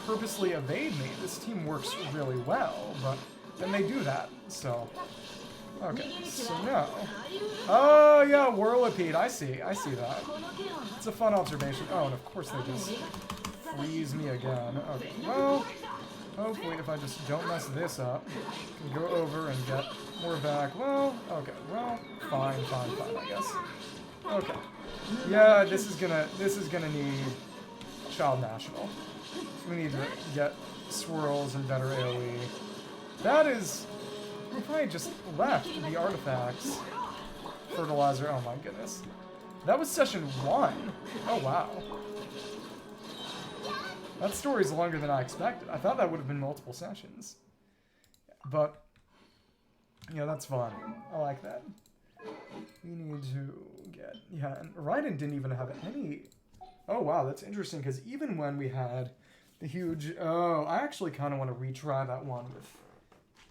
purposely evade me, this team works really well, but then they do that, so... Okay, so now... Oh, yeah, Whirlipede, I see that. It's a fun observation. Oh, and of course they just freeze me again. Okay, well, hopefully if I just don't mess this up, I can go over and get more back. Well, okay, well, fine, I guess. Okay. Yeah, this is gonna need Child National. We need to get swirls and better AoE. That is... If I just left the artifacts... Fertilizer, oh my goodness. That was session 1. Oh wow. That story's longer than I expected. I thought that would have been multiple sessions. But... Yeah, that's fun. I like that. We need to get... Yeah, and Raiden didn't even have any... Oh wow, that's interesting, because even when we had the huge... Oh, I actually kind of want to retry that one with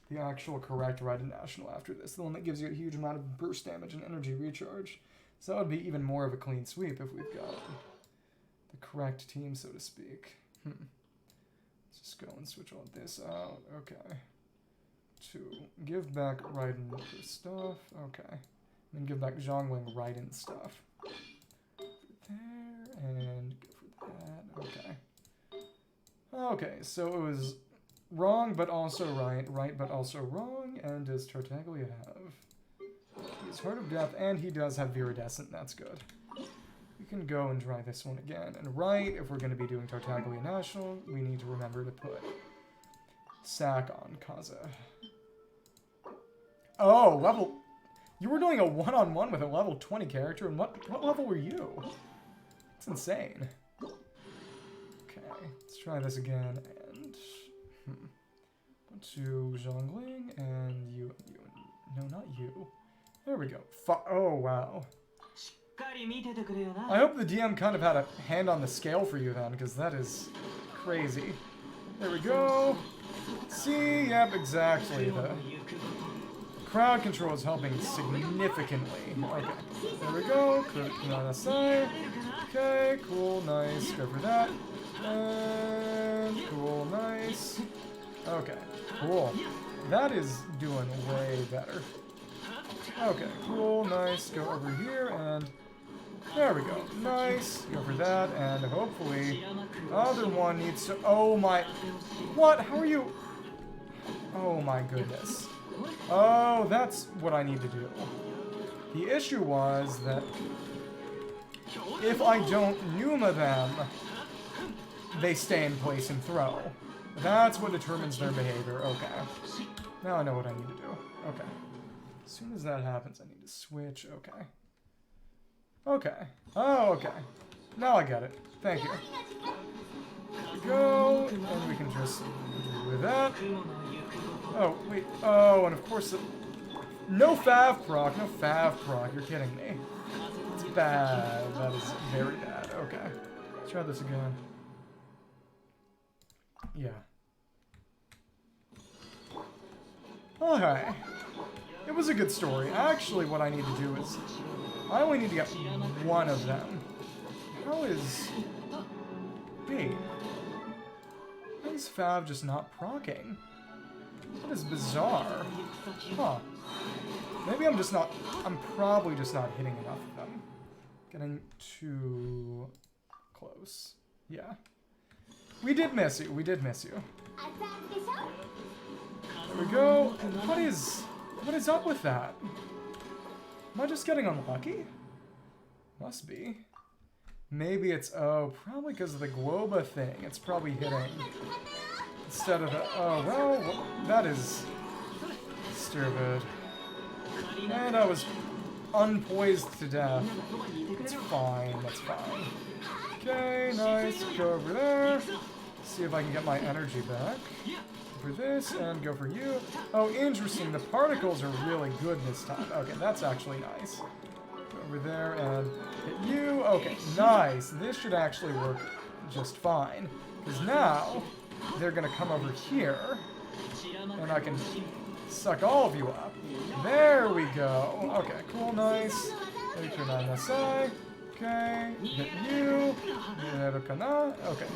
the actual correct Raiden National after this. The one that gives you a huge amount of burst damage and energy recharge. So that would be even more of a clean sweep if we've got the correct team, so to speak. Let's just go and switch all this out. Okay. To give back Raiden for stuff. Okay. And then give back Zhongling Raiden stuff. There, and go for that. Okay. Okay, so it was wrong but also right, right but also wrong, and does Tartaglia have? He's Heart of Death, and he does have Viridescent, that's good. We can go and try this one again. And right, if we're going to be doing Tartaglia National, we need to remember to put Sack on Kaza. Oh, level... You were doing a one-on-one with a level 20 character, and what level were you? That's insane. Okay, let's try this again, and... To Zhongling, and you... No, not you. There we go. Oh, wow. I hope the DM kind of had a hand on the scale for you then, because that is crazy. There we go. See, yep, exactly. The crowd control is helping significantly. Okay, there we go. Okay, cool, nice. Go for that. And cool, nice. Okay, cool. That is doing way better. Okay, cool, nice. Go over here and... There we go. Nice. Go for that, and hopefully the other one needs to... Oh my... What? How are you... Oh my goodness. Oh, that's what I need to do. The issue was that if I don't Numa them, they stay in place and throw. That's what determines their behavior. Okay. Now I know what I need to do. Okay. As soon as that happens, I need to switch. Okay. Okay. Oh, okay. Now I get it. Thank you. There we go, and we can just do with that. Oh, wait. Oh, and of course, no fav proc. No fav proc. You're kidding me. It's bad. That is very bad. Okay. Let's try this again. Yeah. Okay. It was a good story. Actually, what I need to do is... I only need to get one of them. How is... Wait. Why is Fav just not proccing? That is bizarre. Huh. Maybe I'm just not... I'm probably just not hitting enough of them. Getting too close. Yeah. We did miss you. We did miss you. There we go. What is up with that? Am I just getting unlucky? Must be. Maybe it's, oh, probably because of the Globa thing. It's probably hitting instead of the, oh, well, that is stupid. And I was unpoised to death. It's fine, that's fine. Okay, nice. Go over there. See if I can get my energy back. For this, and go for you. Oh, interesting. The particles are really good this time. Okay, that's actually nice. Go over there and hit you. Okay, nice. This should actually work just fine. Because now, they're going to come over here, and I can suck all of you up. There we go. Okay, cool, nice. unnecessarily. Okay, hit you. Okay,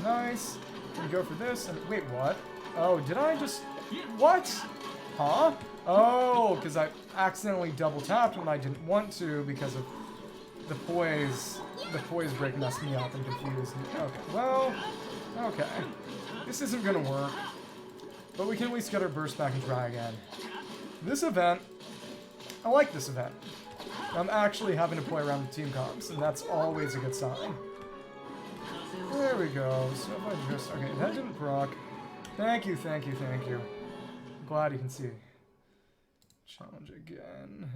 nice. And go for this, and wait, what? Oh, did I just... What? Huh? Oh, because I accidentally double tapped when I didn't want to because of the poise. The poise break messed me up and confused me. Okay, well... Okay. This isn't going to work. But we can at least get our burst back and try again. This event... I like this event. I'm actually having to play around with team comps, and that's always a good sign. There we go. So if I just... Okay, that didn't proc. Thank you, thank you, thank you. I'm glad you can see. Challenge again.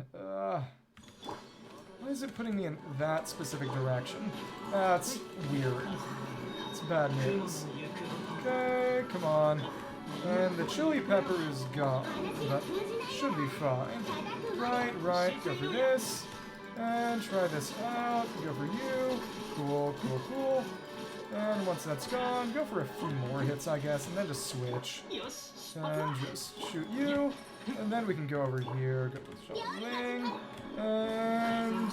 Why is it putting me in that specific direction? That's weird. It's bad news. Okay, come on. And the chili pepper is gone. That should be fine. Right, go for this. And try this out. Go for you. Cool, cool, cool. And once that's gone, go for a few more hits, I guess, and then just switch. And just shoot you. And then we can go over here, go with Shuttle Wing, and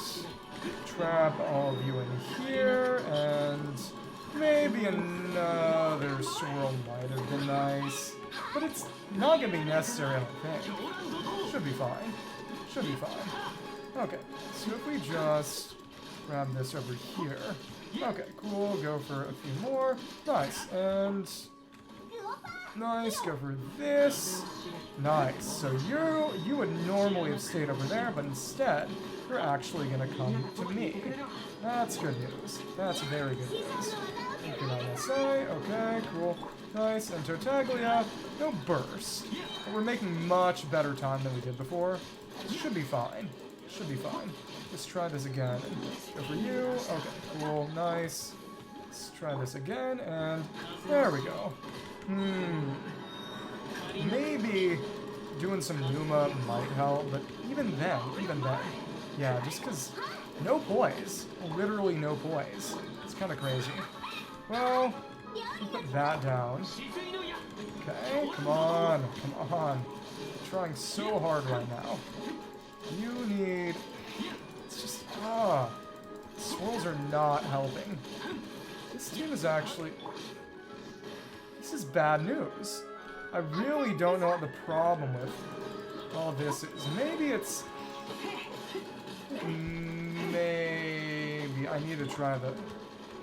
trap all of you in here, and maybe another swirl might have been nice. But it's not going to be necessary, I don't think. Should be fine. Should be fine. Okay, so if we just grab this over here. Okay, cool. Go for a few more. Nice. And nice. Go for this. Nice. So you would normally have stayed over there, but instead you're actually gonna come to me. That's good news. That's very good news. Okay, cool. Nice. And Tartaglia. No burst. But we're making much better time than we did before. It should be fine. Should be fine. Let's try this again. Go for you. Okay, cool, nice. Let's try this again, and there we go. Maybe doing some Numa might help, but even then, yeah, just because no poise. Literally no poise. It's kind of crazy. Well, put that down. Okay, come on. I'm trying so hard right now. You need... It's just... swirls are not helping. This team is actually... This is bad news. I really don't know what the problem with all this is. Maybe it's... Maybe I need to try the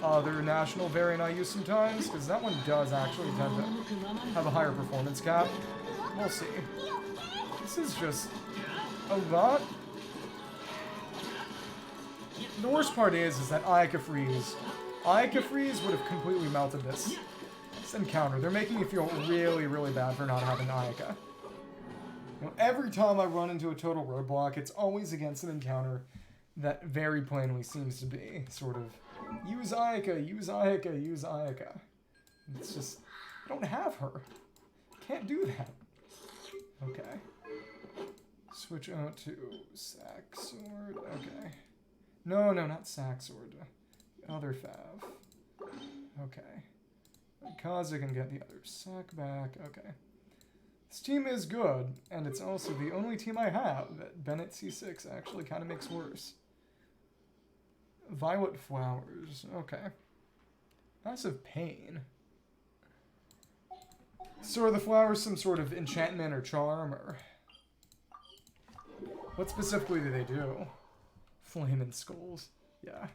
other national variant I use sometimes, because that one does actually tend to have a higher performance cap. We'll see. This is just... a lot. The worst part is that Ayaka Freeze would have completely melted this encounter. They're making me feel really, really bad for not having Ayaka. You know, every time I run into a total roadblock, it's always against an encounter that very plainly seems to be sort of use Ayaka, use Ayaka, use Ayaka. It's just, I don't have her. Can't do that. Okay. Switch out to Sack Sword. Okay. No, not Sack Sword. The other Fav. Okay. Kaza can get the other Sack back. Okay. This team is good, and it's also the only team I have that Bennett C6 actually kind of makes worse. Violet Flowers. Okay. Massive Pain. So are the flowers some sort of enchantment or charm, or... What specifically do they do? Flame and skulls. Yeah.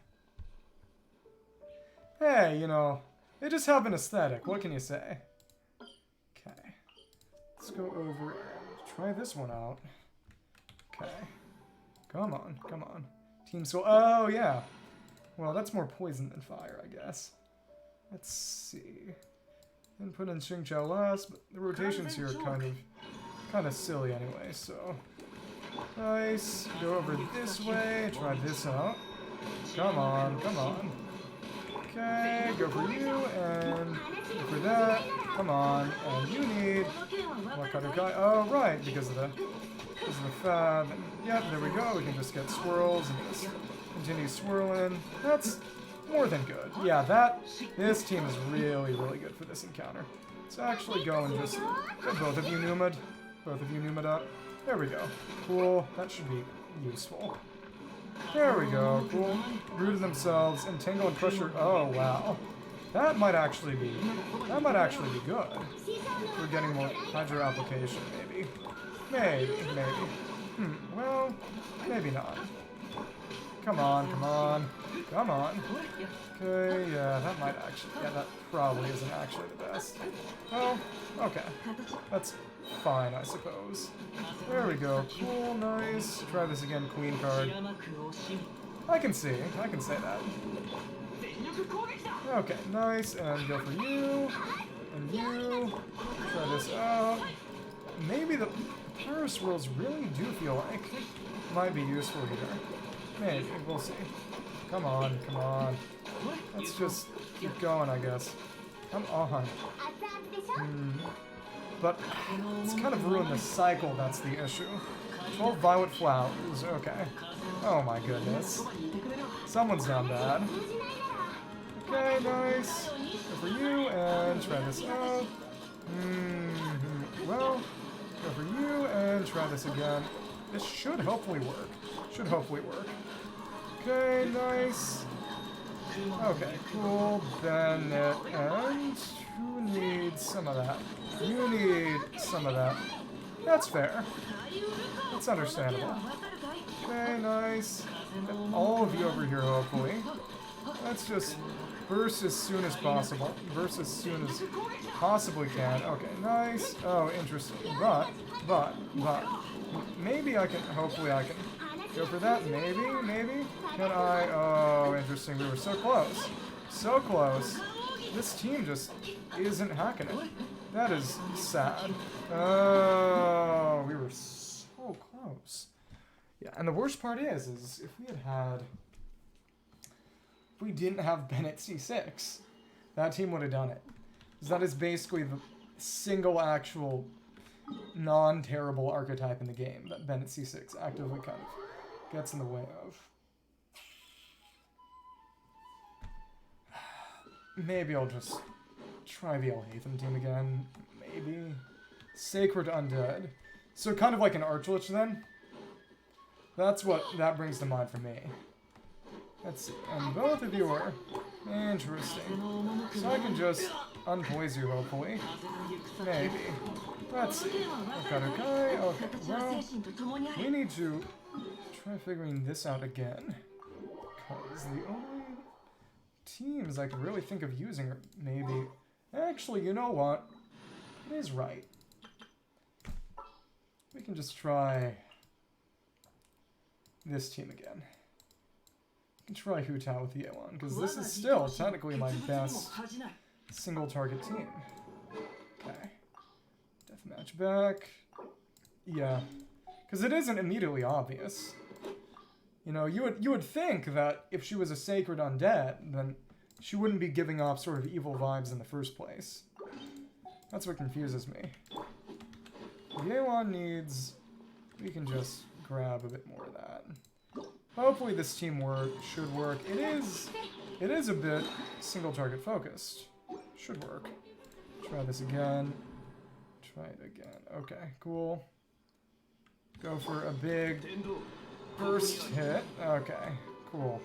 Hey, you know, they just have an aesthetic. What can you say? Okay. Let's go over and try this one out. Okay. Come on, come on. Team Soul. Oh, yeah. Well, that's more poison than fire, I guess. Let's see. Didn't put in Xing Chao last, but the rotations here are kind of silly anyway, so... Nice. Go over this way. Try this out. Come on, come on. Okay, go for you, and go for that. Come on, and you need... What kind of guy? Oh, right, because of the fab. And, yep, there we go. We can just get swirls and just continue swirling. That's more than good. Yeah, this team is really, really good for this encounter. Let's actually go and just get both of you Numa'd. Both of you Numa'd up. There we go. Cool. That should be useful. There we go. Cool. Rooted themselves. Entangle and Crusher. Oh, wow. That might actually be good. We're getting more Hydro application, maybe. Maybe. Well, maybe not. Come on, come on. Come on. Okay, yeah, that might actually... Yeah, that probably isn't actually the best. Oh, okay. That's fine, I suppose. There we go. Cool, nice. Try this again, Queen card. I can say that. Okay, nice, and go for you. And you. Try this out. Maybe the Power Swirls really do feel like might be useful here. Maybe, we'll see. Come on, come on. Let's just keep going, I guess. Come on. But it's kind of ruined the cycle, that's the issue. 12 Violet Flowers, okay. Oh my goodness. Someone's down bad. Okay, nice. Go for you, and try this out. Well, go for you, and try this again. This should hopefully work. Should hopefully work. Okay, nice. Okay, cool. Bennett, and who needs some of that? You need some of that. That's fair. That's understandable. Okay, nice. All of you over here, hopefully. Let's just burst as soon as possible. Burst as soon as possibly can. Okay, nice. Oh, interesting. But, maybe I can, hopefully I can go for that. Maybe. Can I? Oh, interesting. We were so close. So close. This team just isn't hacking it. That is sad. Oh, we were so close. Yeah, and the worst part is if we didn't have Bennett C6, that team would have done it. Because that is basically the single actual non-terrible archetype in the game that Bennett C6 actively kind of gets in the way of. Maybe I'll just try the Alhaitham team again. Maybe. Sacred Undead. So kind of like an Archlich then? That's what that brings to mind for me. Let's see. And both of you are interesting. So I can just unpoise you, hopefully. Maybe. Let's see. Okay, well, we need to try figuring this out again. Because the only teams I could really think of using are maybe... Actually, you know what? It is right. We can just try this team again. We can try Hu Tao with the A1, because this is still technically my best single target team. Okay. Deathmatch back. Yeah. Because it isn't immediately obvious. You know, you would think that if she was a sacred undead, then she wouldn't be giving off sort of evil vibes in the first place. That's what confuses me. Yeon needs... We can just grab a bit more of that. Hopefully this teamwork should work. It is a bit single target focused. Should work. Try this again. Try it again. Okay, cool. Go for a big burst hit. Okay, cool.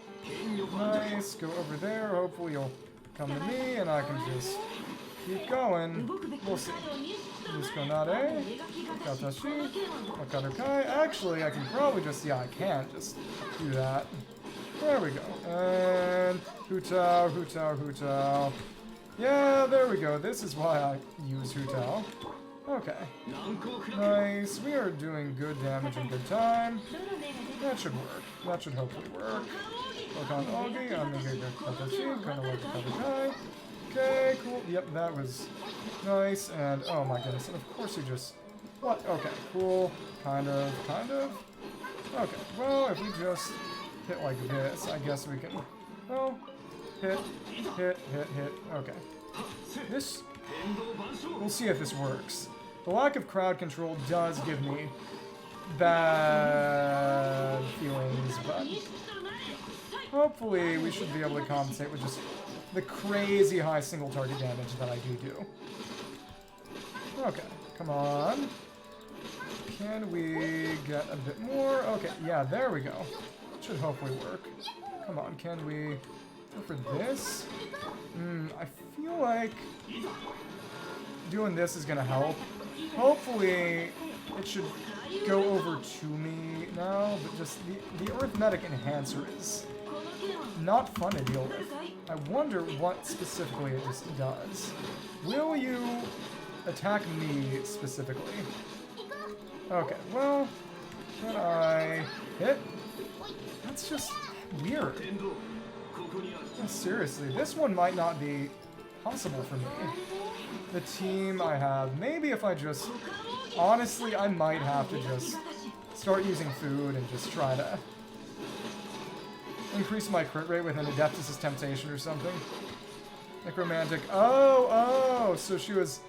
Nice. Go over there. Hopefully you'll come to me and I can just keep going. We'll see. Niskonade. Katashi. Wakarukai. Actually, I can probably just... Yeah, I can just do that. There we go. And Hutao, Hutao, Hutao. Yeah, there we go. This is why I use Hutao. Okay. Nice. We are doing good damage in good time. That should work. That should hopefully work. Look on Ogi. I'm gonna go Katashi. Gonna look at Katakai. Okay, cool. Yep, that was nice. And oh my goodness. And of course you just... What? Okay, cool. Kind of. Okay, well, if we just hit like this, I guess we can... Well, hit. Okay. This... We'll see if this works. The lack of crowd control does give me bad feelings, but hopefully we should be able to compensate with just the crazy high single target damage that I do. Okay, come on. Can we get a bit more? Okay, yeah, there we go. Should hopefully work. Come on, can we go for this? I feel like doing this is gonna help. Hopefully it should go over to me now, but just the arithmetic enhancer is not fun to deal with. I wonder what specifically it just does. Will you attack me specifically? Okay, well, can I hit? That's just weird. Oh, seriously, this one might not be possible for me. The team I have, maybe if I just... Honestly, I might have to just start using food and just try to increase my crit rate with an Adeptus' Temptation or something. Necromantic. Oh, so she was...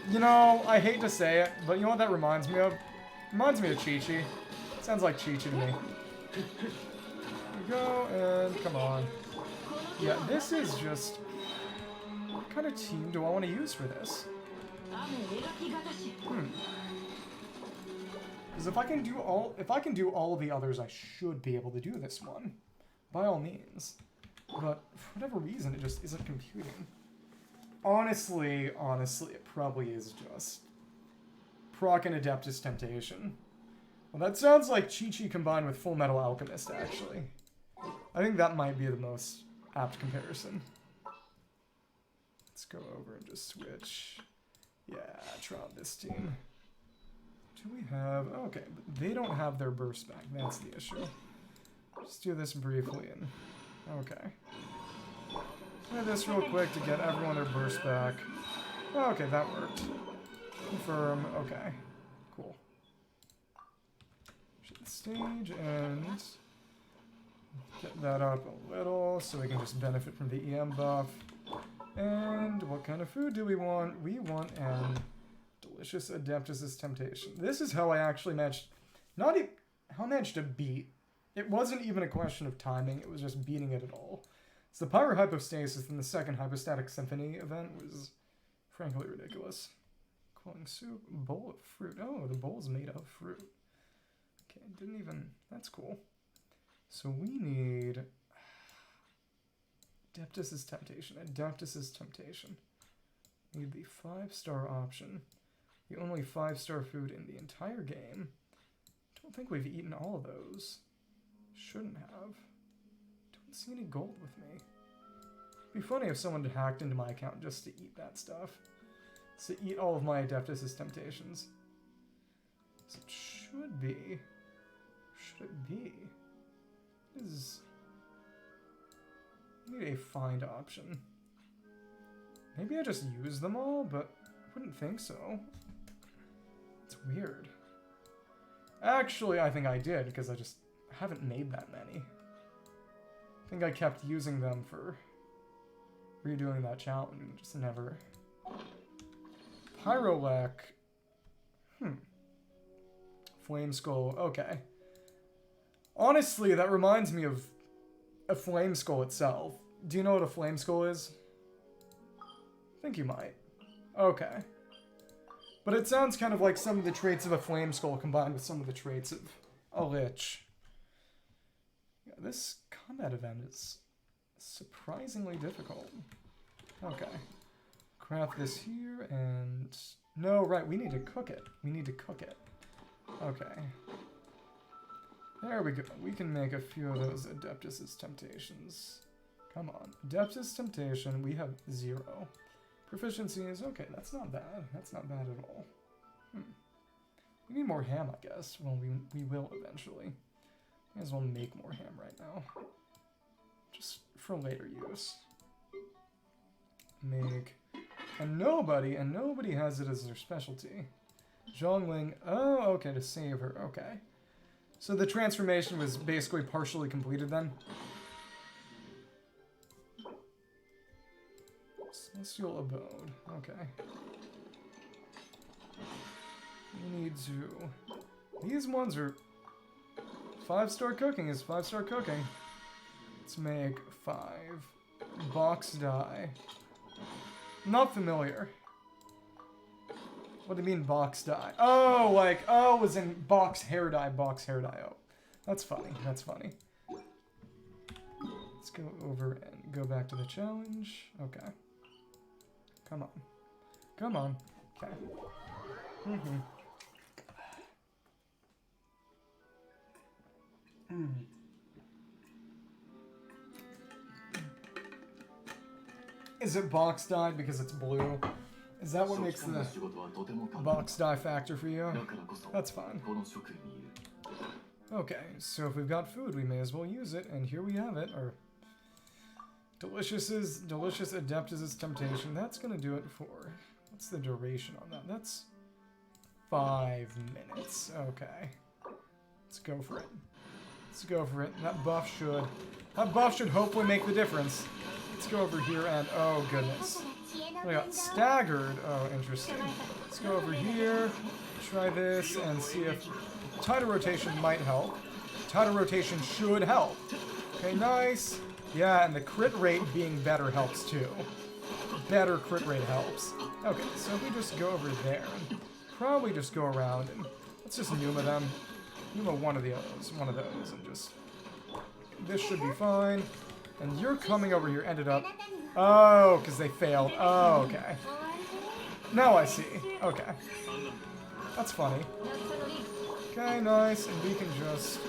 You know, I hate to say it, but you know what that reminds me of? Reminds me of Chi-Chi. Sounds like Chi-Chi to me. Here we go, and come on. Yeah, this is just... What kind of team do I want to use for this? Because if I can do all of the others, I should be able to do this one. By all means. But for whatever reason, it just isn't computing. Honestly, it probably is just proc and Adeptus Temptation. Well, that sounds like Chi-Chi combined with Full Metal Alchemist, actually. I think that might be the most apt comparison. Let's go over and just switch. Yeah, try out this team. Do we have... Okay, but they don't have their burst back. That's the issue. Just do this briefly and... Okay. Do this real quick to get everyone their burst back. Okay, that worked. Confirm. Okay. Cool. Should stage and... Get that up a little so we can just benefit from the EM buff. And what kind of food do we want? We want an delicious Adeptus' Temptation. This is how I actually managed... How I managed to beat. It wasn't even a question of timing, it was just beating it at all. So the Pyrohypostasis in the second Hypostatic Symphony event was frankly ridiculous. Cloning soup, bowl of fruit. Oh, the bowl's made of fruit. Okay, didn't even... That's cool. So we need... Adeptus' Temptation. Adeptus' Temptation. Need the 5-star option. The only 5-star food in the entire game. Don't think we've eaten all of those. Shouldn't have. Don't see any gold with me. It'd be funny if someone had hacked into my account just to eat that stuff. To eat all of my Adeptus' Temptations. So it should be... Should it be? Is... I need a find option. Maybe I just use them all, but I wouldn't think so. It's Weird. Actually, I think I did, because I just haven't made that many. I think I kept using them for redoing that challenge and just never... Pyrolek. Flame Skull. Okay. Honestly, that reminds me of a Flame Skull itself. Do you know what a Flame Skull is? I think you might. Okay. But it sounds kind of like some of the traits of a Flame Skull combined with some of the traits of a Lich. Yeah, this combat event is surprisingly difficult. Okay. Craft this here and... No, right, we need to cook it. We need to cook it. Okay. There we go. We can make a few of those Adeptus' Temptations. Come on. Adeptus Temptation, we have 0. Proficiency is okay. That's not bad. That's not bad at all. We need more ham, I guess. Well, we will eventually. May as well make more ham right now. Just for later use. Make... And nobody has it as their specialty. Zhongling, oh, okay, to save her, okay. So the transformation was basically partially completed then? Celestial Abode, okay. We need to... These ones are... 5-star cooking is 5-star cooking. Let's make 5. Box dye. Not familiar. What do you mean box dye? Oh, like, oh, it was in box hair dye, oh. That's funny, that's funny. Let's go over and go back to the challenge. Okay. Come on. Come on. Okay. Is it box dye because it's blue? Is that what makes the box dye factor for you? That's fine. Okay, so if we've got food, we may as well use it, and here we have it. Our delicious Adeptus' Temptation. That's gonna do it for... What's the duration on that? That's 5 minutes. Okay. Let's go for it. Let's go for it. That buff should hopefully make the difference. Let's go over here and... Oh, goodness. I got staggered. Oh, interesting. Let's go over here, try this, and see if tidal rotation might help. Tidal rotation should help. Okay, nice. Yeah, and the crit rate being better helps too. Better crit rate helps. Okay, so if we just go over there, and probably just go around and let's just Numa them. Numa one of those, and just... This should be fine. And you're coming over here, ended up... Oh, because they failed. Oh, okay. Now I see. Okay. That's funny. Okay, nice. And we can just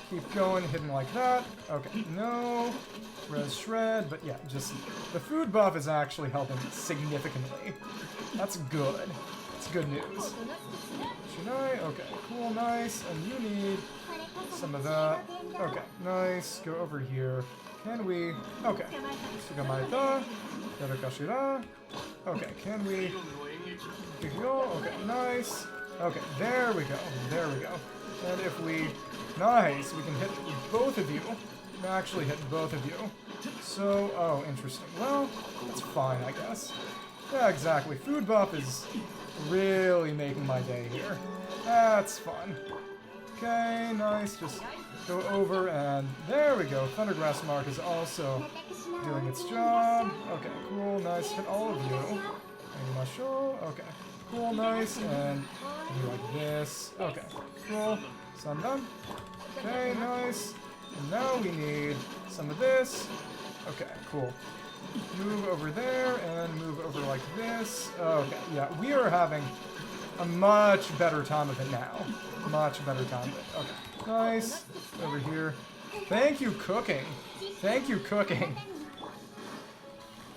keep going, hidden like that. Okay, no. Res shred, but yeah, just... The food buff is actually helping significantly. That's good. That's good news. Shinai, okay, cool, nice. And you need some of that. Okay, nice. Go over here. Can we... Okay. Sugamaita. Yarakashira. Okay, can we... Okay, nice. Okay, there we go. There we go. And if we... Nice, we can hit both of you. Actually hit both of you. So, oh, interesting. Well, that's fine, I guess. Yeah, exactly. Food buff is really making my day here. That's fun. Okay, nice. Just go over and there we go. Thundergrass Mark is also doing its job. Okay, cool, nice. Hit all of you. Okay, cool, nice. And do like this. Okay, cool. So I'm done. Okay, nice. And now we need some of this. Okay, cool. Move over there and move over like this. Okay, yeah, we are having a much better time of it now. Much better time of it. Okay, nice. Over here. Thank you, cooking. Thank you, cooking.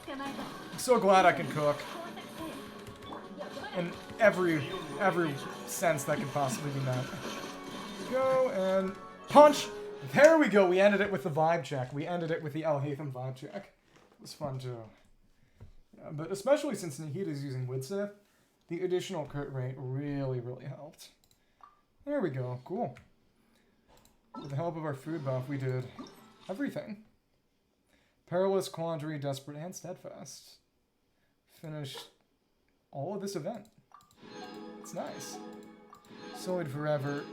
I'm so glad I can cook. In every sense that could possibly be met. Go and punch! There we go, we ended it with the vibe check. We ended it with the El Hatham vibe check. It was fun too. Yeah, but especially since Nahida is using Widsith, the additional crit rate really, really helped. There we go. Cool. With the help of our food buff, we did everything. Perilous, Quandary, Desperate, and Steadfast. Finished all of this event. It's nice. Sullied Forever.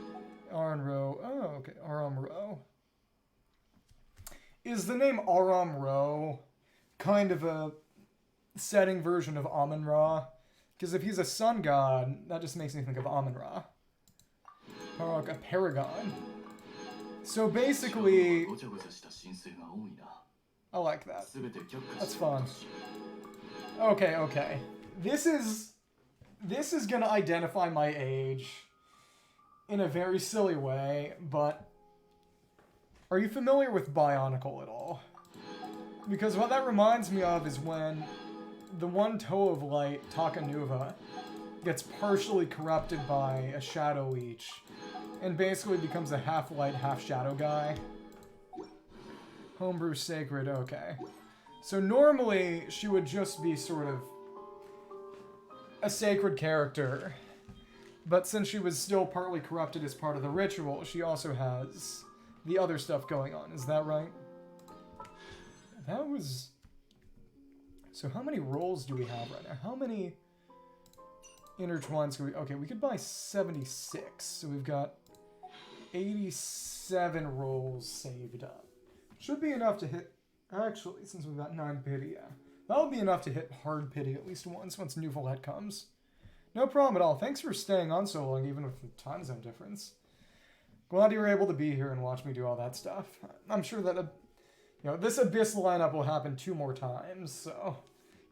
Aram Ro. Oh, okay. Aram Ro. Is the name Aram Ro kind of a setting version of Amun-Ra? Because if he's a sun god, that just makes me think of Amun-Ra. Parok, a paragon. So basically, I like that. That's fun. Okay, okay. This is gonna identify my age in a very silly way, but are you familiar with Bionicle at all? Because what that reminds me of is when the one toe of light, Takanuva, gets partially corrupted by a Shadow Leech and basically becomes a half-light, half-shadow guy. Homebrew Sacred, okay. So normally she would just be sort of a sacred character, but since she was still partly corrupted as part of the ritual, she also has the other stuff going on. Is that right? That was... So how many rolls do we have right now? How many intertwines can we... Okay, we could buy 76. So we've got 87 rolls saved up. Should be enough to hit... Actually, since we've got 9 pity, yeah. That'll be enough to hit hard pity at least once Newfolet comes. No problem at all. Thanks for staying on so long, even with the time zone difference. Glad you were able to be here and watch me do all that stuff. I'm sure that, this Abyss lineup will happen 2 more times, so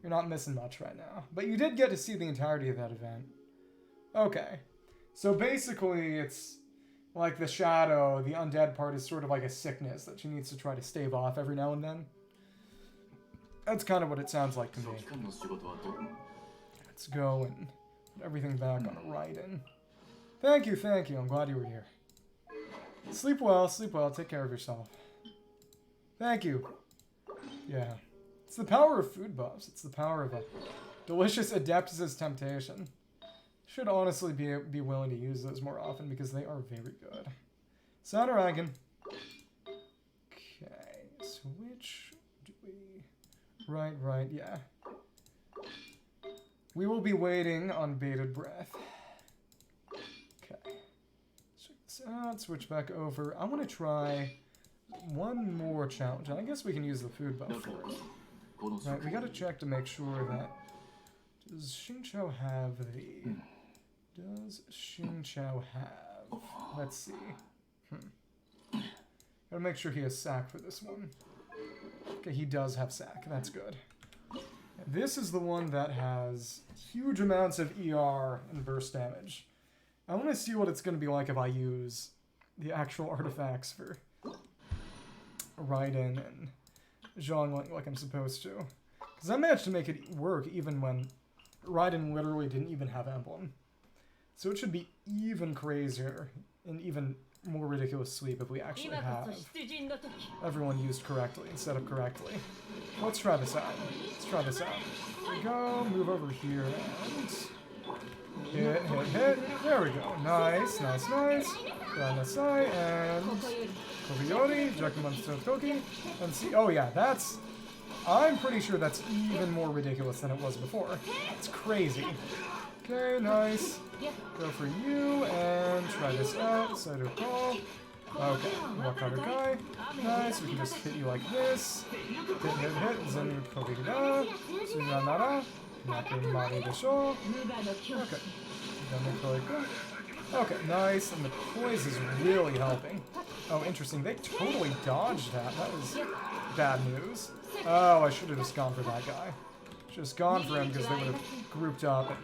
you're not missing much right now. But you did get to see the entirety of that event. Okay. So basically, it's like the shadow, the undead part is sort of like a sickness that she needs to try to stave off every now and then. That's kind of what it sounds like to me. Let's go and put everything back on the right-in. Thank you, thank you. I'm glad you were here. Sleep well, take care of yourself. Thank you. Yeah. It's the power of food buffs. It's the power of a delicious Adeptus' Temptation. Should honestly be willing to use those more often because they are very good. Saturagan. Okay, so which do we... Right, yeah. We will be waiting on bated breath. Okay. Check this out, switch back over. I want to try one more challenge. I guess we can use the food buff first. Right, we gotta check to make sure that... Does Xingqiu have the... Does Xingqiu have... Let's see. Gotta make sure he has sack for this one. Okay, he does have sack. That's good. And this is the one that has huge amounts of ER and burst damage. I want to see what it's going to be like if I use the actual artifacts for Raiden and Zhong like I'm supposed to. Because I managed to make it work even when Raiden literally didn't even have emblem. So it should be even crazier and even more ridiculous sweep if we actually have everyone used correctly and set up correctly. Let's try this out. Here we go. Move over here and hit. There we go. Nice. Go on the side and Kobayori, Jakumonsto Toki, and see. Oh yeah, that's. I'm pretty sure that's even more ridiculous than it was before. It's crazy. Okay, nice. Go for you, and try this out. Cider Call. Okay, Wakaru Kai. Nice, we can just hit you like this. Hit. Zenu Kogida. Tsunanara. Nakumari Desho. Okay. Okay, nice, and the poise is really helping. Oh, interesting. They totally dodged that. That was bad news. Oh, I should have just gone for that guy. Just gone for him because they would have grouped up. And...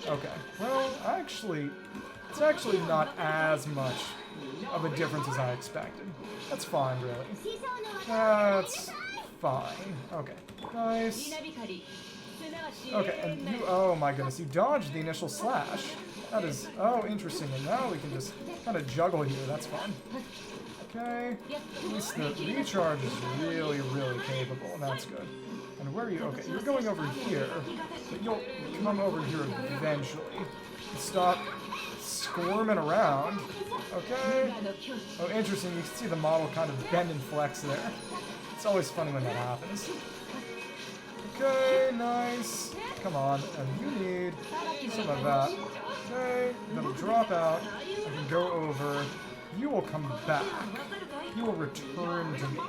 Okay, well, actually, it's actually not as much of a difference as I expected. That's fine, really. That's fine. Okay, nice. Okay, and you, oh my goodness, you dodged the initial slash. That is, oh, interesting, and now we can just kind of juggle here, that's fun. Okay, at least the recharge is really, really capable, and that's good. And where are you? Okay, you're going over here, but you'll come over here eventually. Stop squirming around. Okay. Oh, interesting. You can see the model kind of bend and flex there. It's always funny when that happens. Okay, nice. Come on, and you need some of that. Okay, that'll drop out. I can go over. You will come back. You will return to me.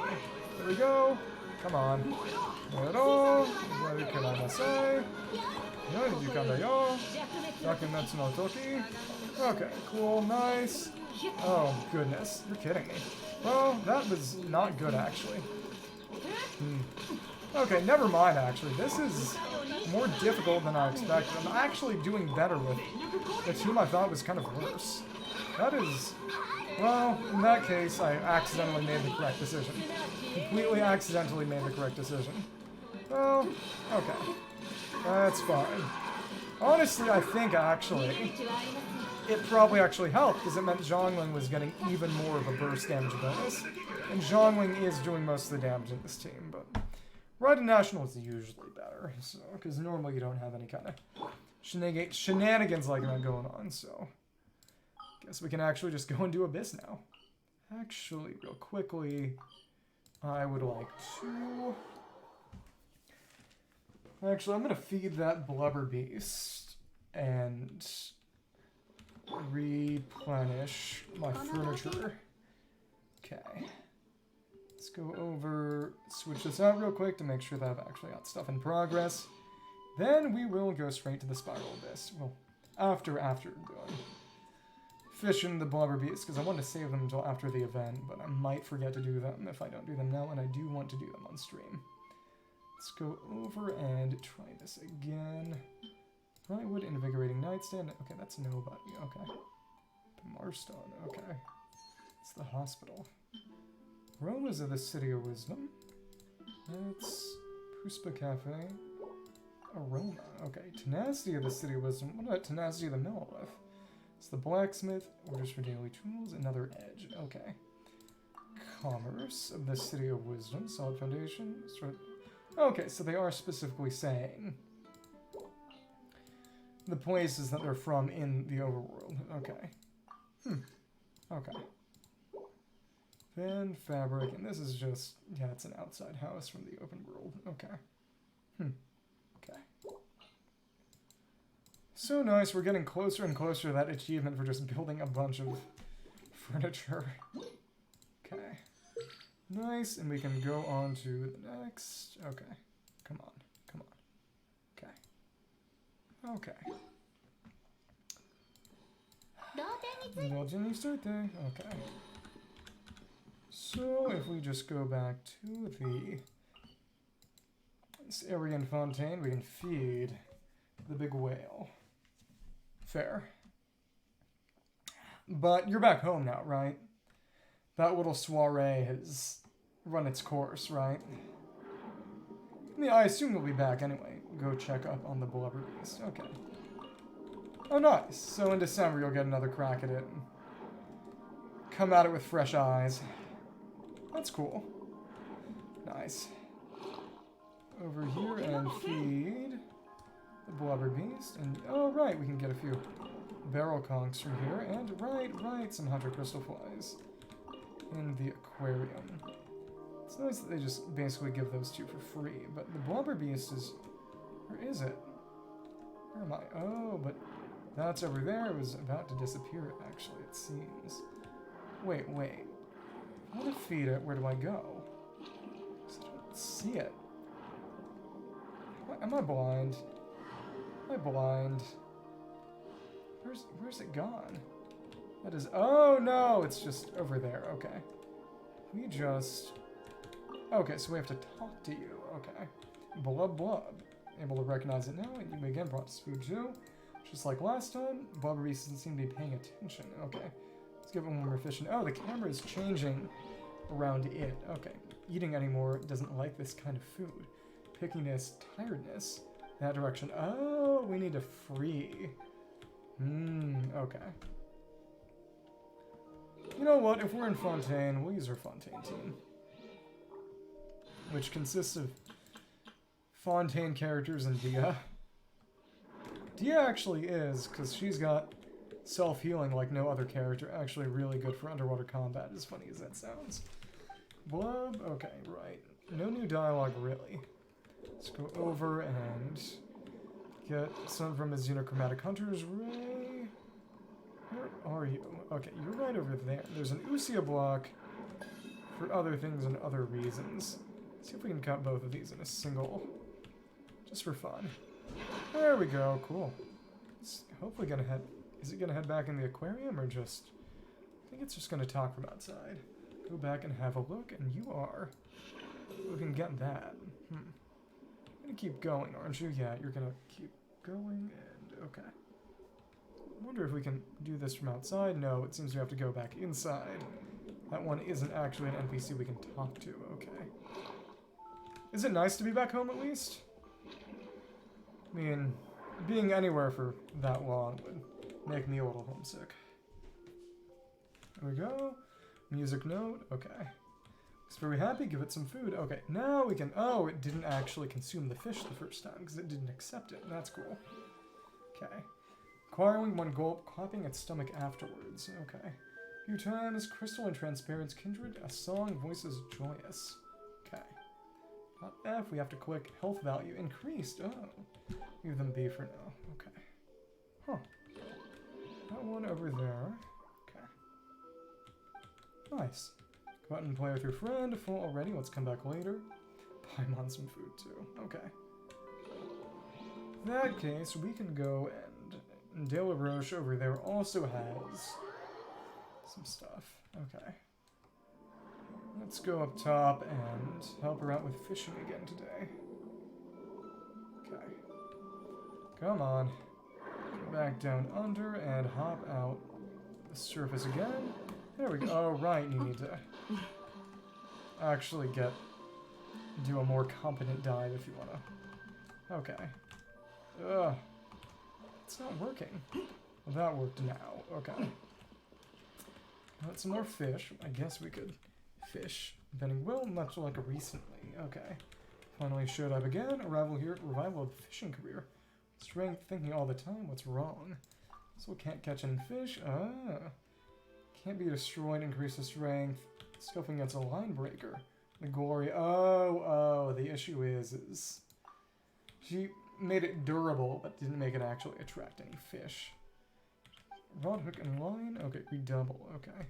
There we go. Come on. Hello. Where can I say? No, you can yo. Document no toki. Okay, cool, nice. Oh goodness, you're kidding me. Well, that was not good actually. Okay, never mind actually. This is more difficult than I expected. I'm actually doing better with the team I thought was kind of worse. That is... Well, in that case, I accidentally made the correct decision. Completely accidentally made the correct decision. Well, okay. That's fine. Honestly, I think actually, it probably actually helped, because it meant Zhongling was getting even more of a burst damage bonus. And Zhongling is doing most of the damage in this team, but Raiden National is usually better, so, because normally you don't have any kind of shenanigans like that going on, so... Guess we can actually just go and do Abyss now. Actually, real quickly, I would like to... Actually, I'm going to feed that Blubber Beast and replenish my furniture. Okay. Let's go over, switch this out real quick to make sure that I've actually got stuff in progress. Then we will go straight to the Spiral Abyss. Well, after doing fishing the Blubber Beast, because I want to save them until after the event, but I might forget to do them if I don't do them now, and I do want to do them on stream. Let's go over and try this again. Brightwood, Invigorating Nightstand. Okay, that's nobody. Okay. Marston. Okay. It's the hospital. Aromas of the City of Wisdom. That's Puspa Cafe. Aroma. Okay. Tenacity of the City of Wisdom. What about Tenacity of the Millilith? It's the Blacksmith. Orders for daily tools. Another Edge. Okay. Commerce of the City of Wisdom. Solid Foundation. Okay, so they are specifically saying the places that they're from in the overworld. Okay. Okay. Then fabric, and this is just, yeah, it's an outside house from the open world. Okay. Okay. So nice, we're getting closer and closer to that achievement for just building a bunch of furniture. Okay. Nice, and we can go on to the next. Okay. Come on. Come on. Okay. Okay. Okay. So, if we just go back to this area in Fontaine, we can feed the big whale. Fair. But you're back home now, right? That little soiree has run its course, right? I mean, I assume you'll be back anyway. Go check up on the Blubber Beast. Okay. Oh, nice. So in December, you'll get another crack at it. And come at it with fresh eyes. That's cool. Nice. Over here and feed the Blubber Beast. And, oh, right, we can get a few barrel conchs from here. And, right, some Hunter Crystal Flies in the aquarium. It's nice that they just basically give those two for free, but the Blubber Beast is... Where is it? Where am I? Oh, but that's over there. It was about to disappear, actually, it seems. Wait. I want to feed it. Where do I go? I don't see it. Am I blind? Am I blind? Where's it gone? That is... Oh, no! It's just over there. Okay. We just... Okay, so we have to talk to you. Okay. Blub. Able to recognize it now, and you again brought us food too. Just like last time, Blubber Beast doesn't seem to be paying attention. Okay. Let's give it one more fish. Oh, the camera is changing around it. Okay. Eating anymore, doesn't like this kind of food. Pickiness, tiredness. That direction. Oh, we need to free. Okay. You know what? If we're in Fontaine, we'll use our Fontaine team. Which consists of Fontaine characters and Dia. Dia actually is, because she's got self-healing like no other character. Actually really good for underwater combat, as funny as that sounds. Blub, okay, right. No new dialogue, really. Let's go over and get some from his Xenochromatic Hunters. Ray, where are you? Okay, you're right over there. There's an Usia block for other things and other reasons. Let's see if we can cut both of these in a single, just for fun. There we go, cool. It's hopefully gonna head, is it gonna head back in the aquarium or just, I think it's just gonna talk from outside. Go back and have a look, and you are. We can get that. You're gonna keep going, aren't you? Yeah, you're gonna keep going, and okay. I wonder if we can do this from outside. No, it seems we have to go back inside. That one isn't actually an NPC we can talk to. Okay. Is it nice to be back home at least? I mean, being anywhere for that long would make me a little homesick. There we go. Music note. Okay. Looks very happy. Give it some food. Okay, now we can... Oh, it didn't actually consume the fish the first time because it didn't accept it. That's cool. Okay. Acquiring one gulp, clapping its stomach afterwards. Okay. A few times, crystal and transparent kindred, a song, voices joyous. Okay. Not F, we have to click health value increased. Oh. Leave them be for now. Okay. Huh. That one over there. Okay. Nice. Go out and play with your friend. Full already. Let's come back later. Buy him on some food too. Okay. In that case, we can go and De La Roche over there also has some stuff. Okay. Let's go up top and help her out with fishing again today. Okay. Come on. Go back down under and hop out the surface again. There we go. Oh, right. You need to actually do a more competent dive if you want to. Okay. Ugh. It's not working. Well, that worked now. Okay. Got some more fish. I guess we could fish. Bending well, much like recently. Okay. Finally showed up again. Arrival here. Revival of fishing career. Strength thinking all the time. What's wrong? So can't catch any fish. Ah. Can't be destroyed. Increase the strength. Stuffing gets a line breaker. The glory. Oh. The issue is she made it durable, but didn't make it actually attract any fish. Rod, hook, and line? Okay, redouble. Okay.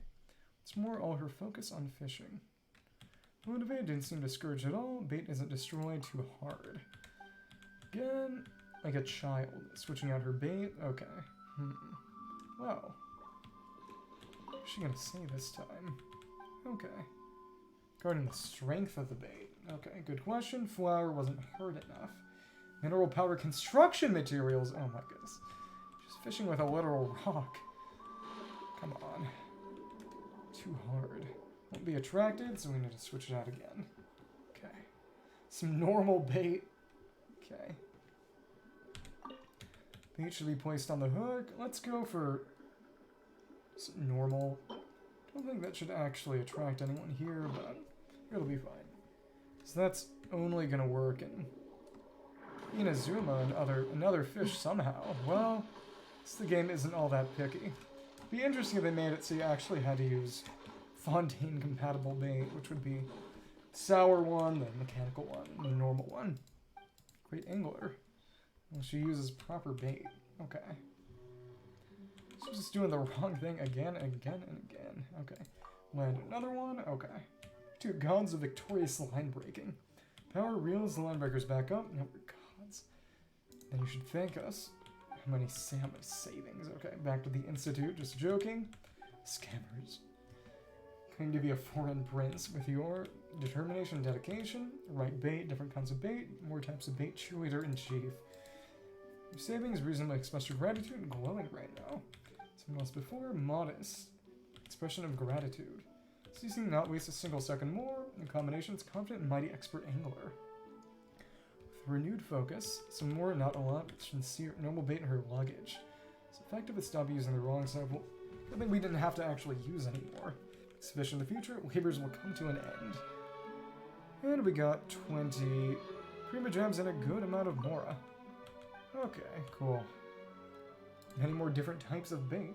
It's more all her focus on fishing. Motivate didn't seem discouraged at all. Bait isn't destroyed too hard. Again, like a child. Switching out her bait. Okay. Well. What's she gonna say this time? Okay. Guarding the strength of the bait. Okay, good question. Flour wasn't hard enough. Mineral powder construction materials. Oh my goodness. Just fishing with a literal rock. Come on. Too hard. Won't be attracted, so we need to switch it out again. Okay. Some normal bait. Okay. Bait should be placed on the hook. Let's go for some normal. Don't think that should actually attract anyone here, but it'll be fine. So that's only gonna work in Inazuma and another fish somehow. Well, the game isn't all that picky. It'd be interesting if they made it so you actually had to use Fontaine compatible bait, which would be sour one, the mechanical one, and the normal one. Great angler. Well, she uses proper bait. Okay. She's just doing the wrong thing again and again and again. Okay. Land another one. Okay. Two gods of victorious line breaking. Power reels the line breakers back up. No, we're gods. Then you should thank us. How many savings? Okay, back to the Institute. Just joking. Scammers. Claim to be a foreign prince with your determination and dedication. Right bait, different kinds of bait, more types of bait, cheerleader in chief. Your savings reasonably express your gratitude and glowing right now. Something else before, modest. Expression of gratitude. Ceasing not waste a single second more. In combinations, confident and mighty expert angler. With renewed focus, some more, not a lot, but sincere, normal bait in her luggage. It's effective at stop using the wrong side. Well, I think we didn't have to actually use anymore. Sufficient in the future, labors will come to an end. And we got 20 Prima Gems and a good amount of Mora. Okay, cool. Many more different types of bait.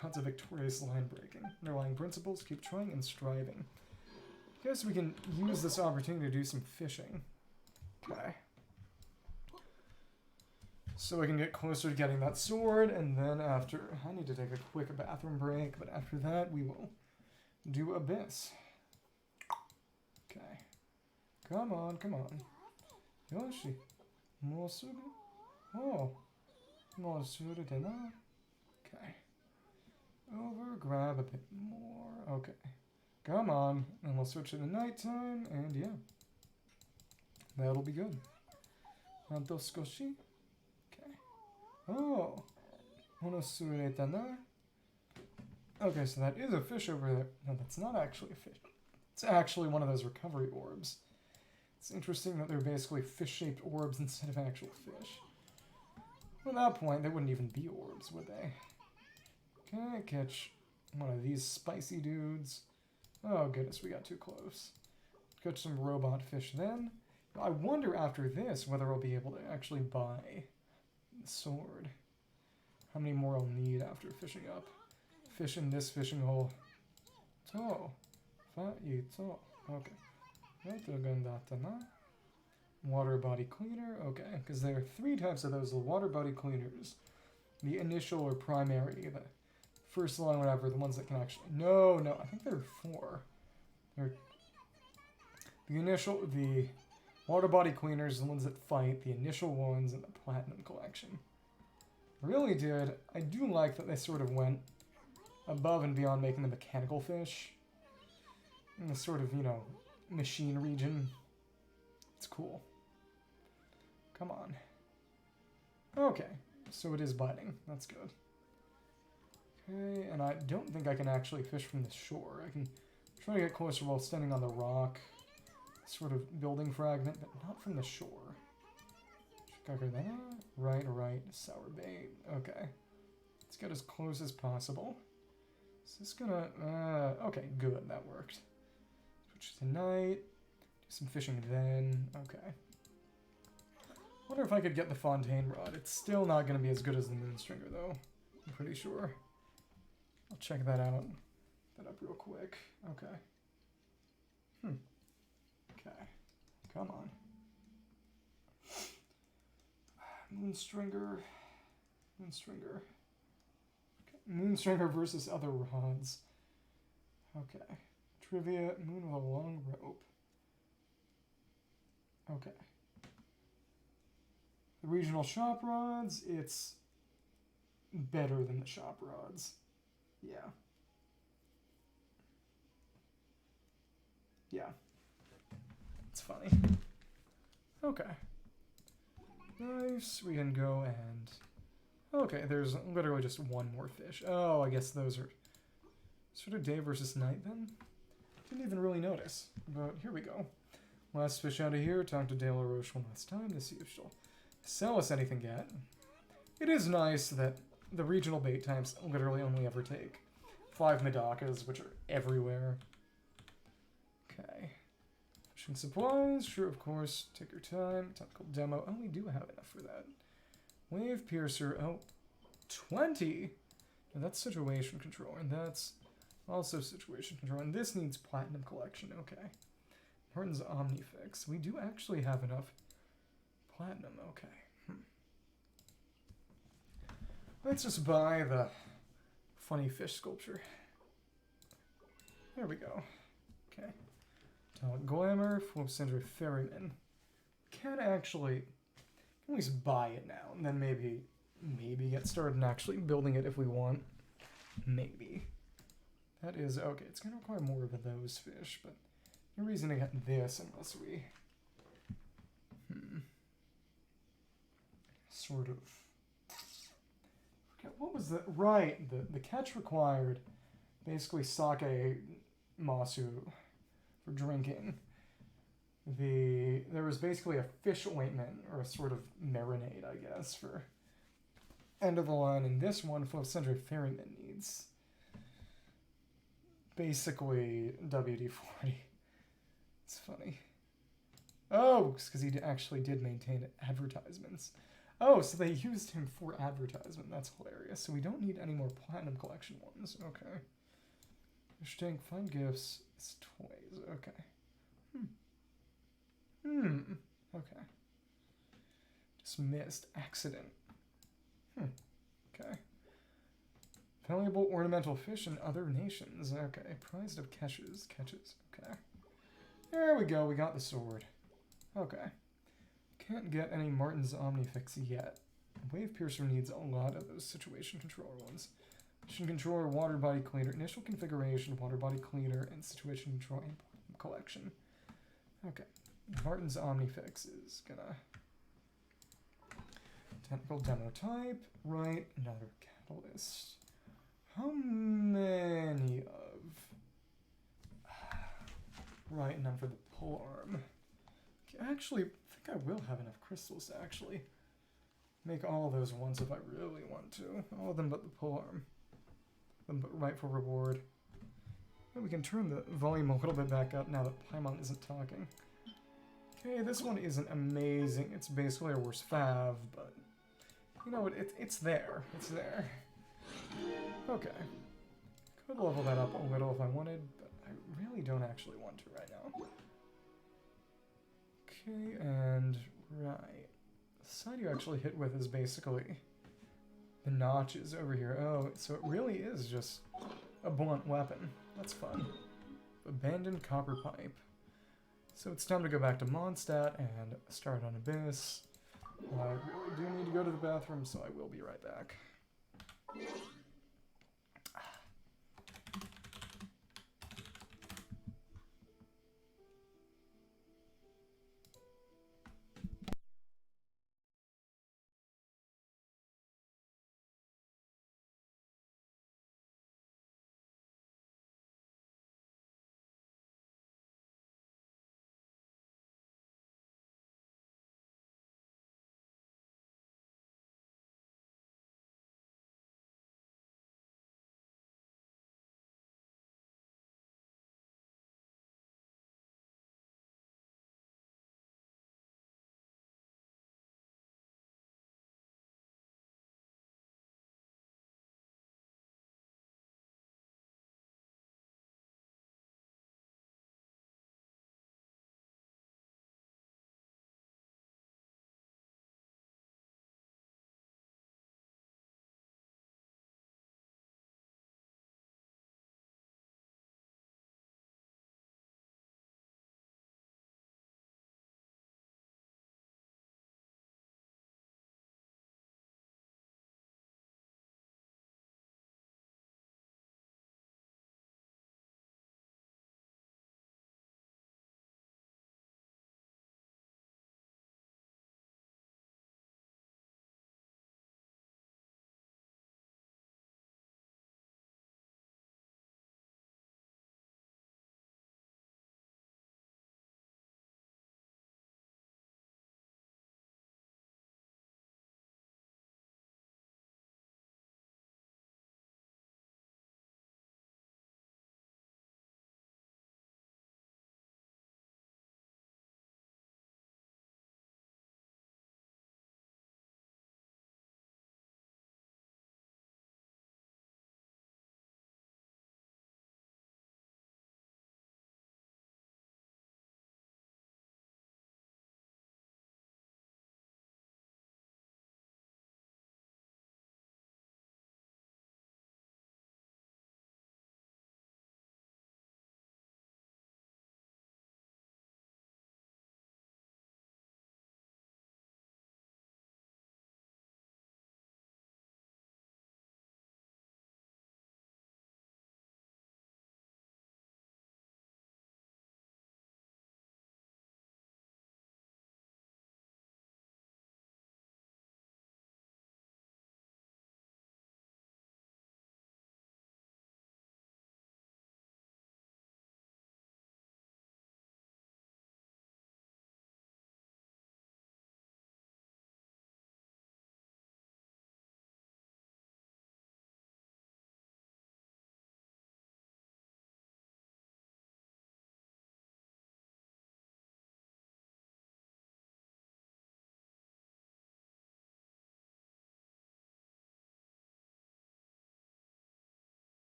Gods of victorious line breaking. Underlying principles, keep trying and striving. I guess we can use this opportunity to do some fishing. Okay. So I can get closer to getting that sword, and then after... I need to take a quick bathroom break, but after that we will do Abyss. Okay. Come on, come on. Yoshi. Mosuru? Oh. Mosuru dena. Okay. Over, grab a bit more. Okay. Come on. And we'll switch it to nighttime, and yeah. That'll be good. Antoskoshi? Okay. Oh. Monosure dana. Okay, so that is a fish over there. No, that's not actually a fish. It's actually one of those recovery orbs. It's interesting that they're basically fish-shaped orbs instead of actual fish. At that point, they wouldn't even be orbs, would they? Okay, catch one of these spicy dudes. Oh goodness, we got too close. Catch some robot fish then. I wonder after this whether I'll be able to actually buy the sword. How many more I'll need after fishing up. Fish in this fishing hole. Oh. Okay. Water body cleaner. Okay, because there are 3 types of those water body cleaners. The initial or primary, the first line, whatever, the ones that can actually... No, I think there are 4. The water body cleaners, the ones that fight, the initial ones, and the platinum collection. Really did. I do like that they sort of went above and beyond making the mechanical fish. In the sort of, you know, machine region. It's cool. Come on. Okay, so it is biting. That's good. Okay, and I don't think I can actually fish from the shore. I can try to get closer while standing on the rock. Sort of building fragment, but not from the shore. Right. Sour bait. Okay. Let's get as close as possible. Is this gonna... okay, good. That worked. Switch tonight. Do some fishing then. Okay. Wonder if I could get the Fontaine Rod. It's still not going to be as good as the Moonstringer, though. I'm pretty sure. I'll check that out. That up real quick. Okay. Okay. Come on. Moonstringer. Okay. Moonstringer versus other rods. Okay. Trivia. Moon with a long rope. Okay. The regional shop rods, it's better than the shop rods. Yeah. Yeah. It's funny. Okay. Nice. We can go and... Okay, there's literally just one more fish. Oh, I guess those are sort of day versus night then? Didn't even really notice. But here we go. Last fish out of here. Talk to De La Roche one last time to see if she'll sell us anything yet. It is nice that the regional bait types literally only ever take 5 Medakas, which are everywhere. Okay. Fishing supplies, sure, of course. Take your time. Technical demo. Oh, we do have enough for that. Wave piercer. Oh, 20. Now that's situation control, and that's also situation control. And this needs platinum collection. Okay. Martin's Omnifix. We do actually have enough platinum. Okay. Let's just buy the funny fish sculpture. There we go. Okay. Talent Glamour, Flipcenter Ferryman. Can actually at least buy it now, and then maybe get started and actually building it if we want. Maybe. That is okay. It's gonna require more of those fish, but no reason to get this unless we sort of. What was the right? The catch required basically sake masu for drinking. There was basically a fish ointment or a sort of marinade, I guess, for end of the line, and this one Flipcenter Ferryman needs basically WD-40. It's funny. Oh, because he actually did maintain advertisements. Oh, so they used him for advertisement. That's hilarious. So we don't need any more Platinum Collection ones. Okay. Hashtag find gifts. It's toys. Okay. Okay. Dismissed. Accident. Okay. Valuable ornamental fish in other nations. Okay. Prized of catches. Catches. Okay. There we go. We got the sword. Okay. Can't get any Martin's Omnifix yet. Wave Piercer needs a lot of those situation controller ones. Situation controller, water body cleaner, initial configuration, water body cleaner, and situation control and collection. Okay. Martin's Omnifix is gonna... Technical demo type. Right. Another catalyst. How many of... Right, none for the pole arm. Actually, I think I will have enough crystals to actually make all of those ones if I really want to. All of them but the pole arm. Them but right for reward. And we can turn the volume a little bit back up now that Paimon isn't talking. Okay, this one isn't amazing. It's basically a worse fav, but you know what? It's there. It's there. Okay. Could level that up a little if I wanted, but I really don't actually want to right now. Okay, and right. The side you actually hit with is basically the notches over here. Oh, so it really is just a blunt weapon. That's fun. Abandoned copper pipe. So it's time to go back to Mondstadt and start on Abyss. I really do need to go to the bathroom, so I will be right back.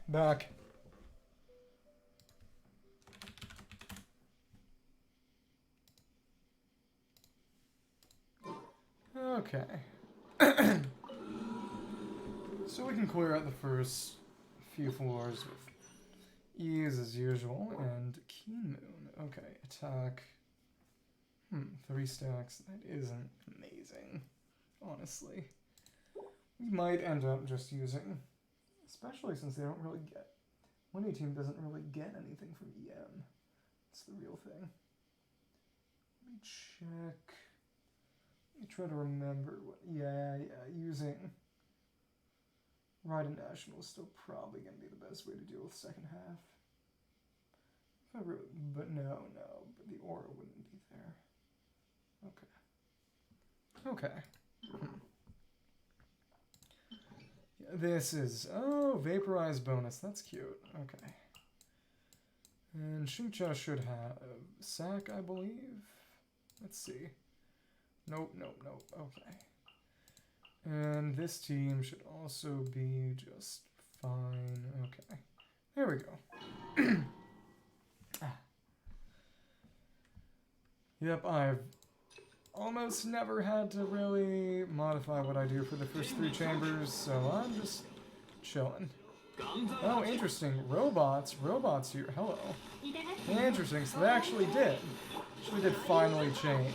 Back. Okay. So we can clear out the first few floors with ease as usual. And Keen Moon. Okay, attack. 3 stacks. That isn't amazing, honestly. We might end up just using, especially since they don't really get, 1A team doesn't really get anything from EM. That's the real thing. Let me check. Let me try to remember what, yeah, using Ride and National is still probably going to be the best way to deal with second half. If I really, but no, but the aura wouldn't be there. Okay. Yeah, this is, oh, Vaporize bonus, that's cute. Okay. And Xingqiu should have Sack, I believe. Let's see. Nope. Okay. And this team should also be just fine. Okay. There we go. Yep, I've almost never had to really modify what I do for the first 3 chambers, so I'm just chilling. Oh, interesting. Robots here. Hello. Interesting. So they actually did finally change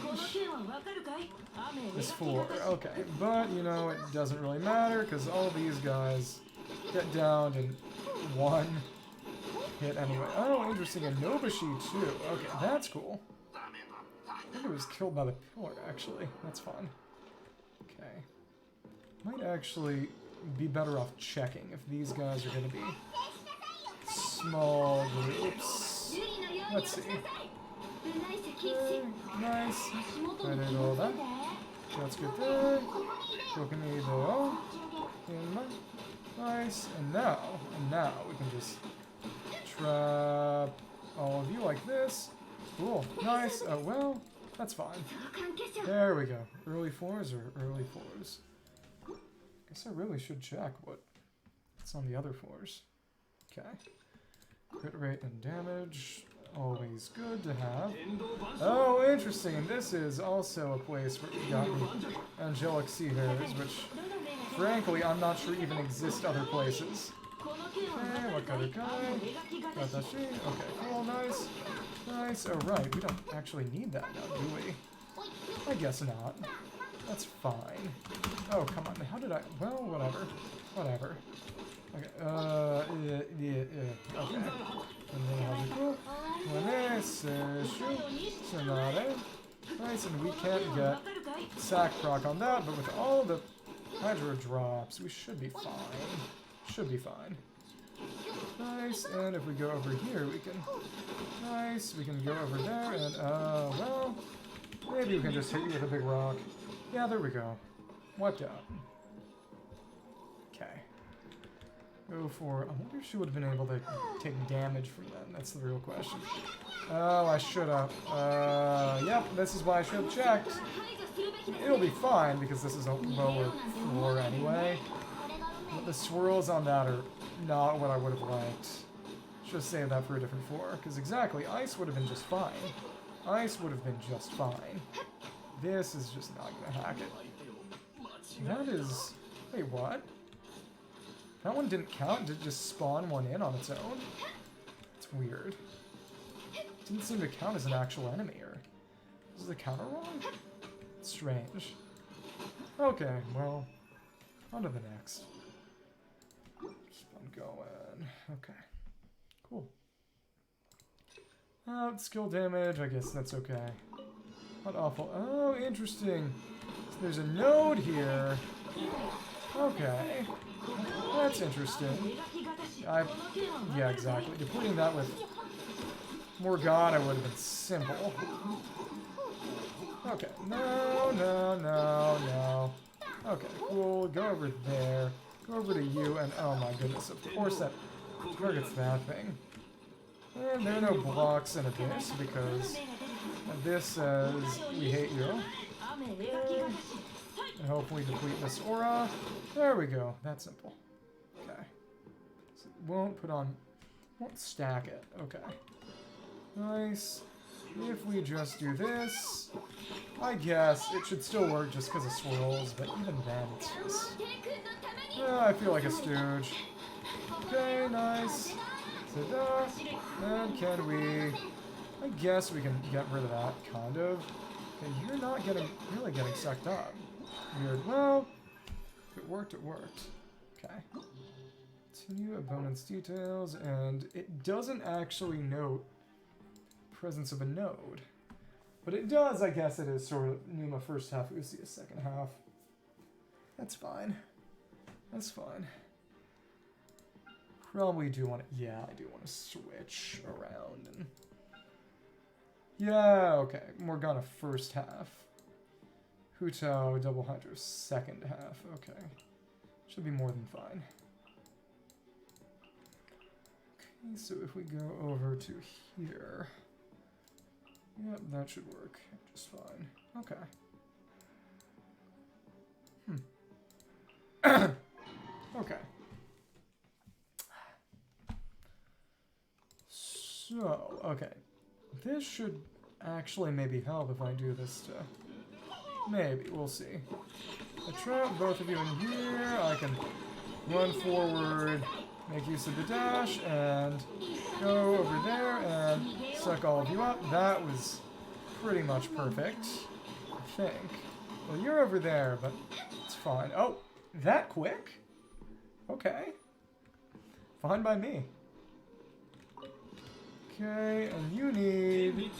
this floor. Okay, but you know it doesn't really matter because all these guys get downed in 1 hit anyway. Oh, interesting. A Nobushi too. Okay, that's cool. I think it was killed by the pillar, actually. That's fun. Okay. Might actually be better off checking if these guys are going to be small groups. Let's see. Okay, nice. I did all that. That's good there. Nice. And now we can just trap all of you like this. Cool. Nice. Oh, well. That's fine. There we go. Early 4s or early 4s? Guess I really should check what's on the other 4s. Okay. Crit rate and damage. Always good to have. Oh, interesting. And this is also a place where we got the Angelic Sea Hares, which, frankly, I'm not sure even exist other places. Okay, what kind of guy? Watashi. Okay, cool, nice. Nice. Oh, right. We don't actually need that now, do we? I guess not. That's fine. Oh, come on. How did I... Well, whatever. Whatever. Okay. Okay. And then how's it go? Nice, and we can't get sack proc on that, but with all the Hydra drops, we should be fine. Should be fine. Nice, and if we go over here, we can... Nice, we can go over there, and, well... Maybe we can just hit you with a big rock. Yeah, there we go. Wiped out. Okay. Go for... I wonder if she would have been able to take damage from them. That's the real question. Oh, I should have. Yep, this is why I should have checked. It'll be fine, because this is a lower floor anyway. But the swirls on that are not what I would have liked. Should have saved that for a different floor. Because exactly, ice would have been just fine. Ice would have been just fine. This is just not going to hack it. That is... Wait, what? That one didn't count? Did it just spawn one in on its own? It's weird. It didn't seem to count as an actual enemy, or... Is the counter wrong? It's strange. Okay, well... On to the next. Keep on going. Okay. Cool. Skill damage, I guess that's okay. Not awful. Oh, interesting. So there's a node here. Okay. That's interesting. Yeah, exactly. Depleting that with Morgana would have been simple. Okay. No. Okay, cool. Go over there. Go over to you, and oh my goodness, of course that targets that thing. And there are no blocks in Abyss because Abyss says we hate you. And hopefully deplete this aura. There we go. That's simple. Okay. So won't stack it. Okay. Nice. If we just do this, I guess it should still work just because of swirls, but even then it's just... I feel like a stooge. Okay, nice. Ta-da. And can we... I guess we can get rid of that, kind of. Okay, you're not really getting sucked up. Weird. Well, if it worked, it worked. Okay. Continue abundance details, and it doesn't actually note presence of a node. But it does, I guess it is sort of Numa first half, Uzi second half. That's fine. That's fine. Probably do want to, yeah, I do want to switch around and... Yeah, okay. Morgana first half. Huto, Double Hydro second half. Okay. Should be more than fine. Okay, so if we go over to here... Yep, that should work just fine. Okay. Okay. So, okay. This should actually maybe help if I do this to... Maybe, we'll see. I trap both of you in here, I can run forward, make use of the dash, and go over there and suck all of you up. That was pretty much perfect, I think. Well, you're over there, but it's fine. Oh, that quick? Okay. Fine by me. Okay, and you need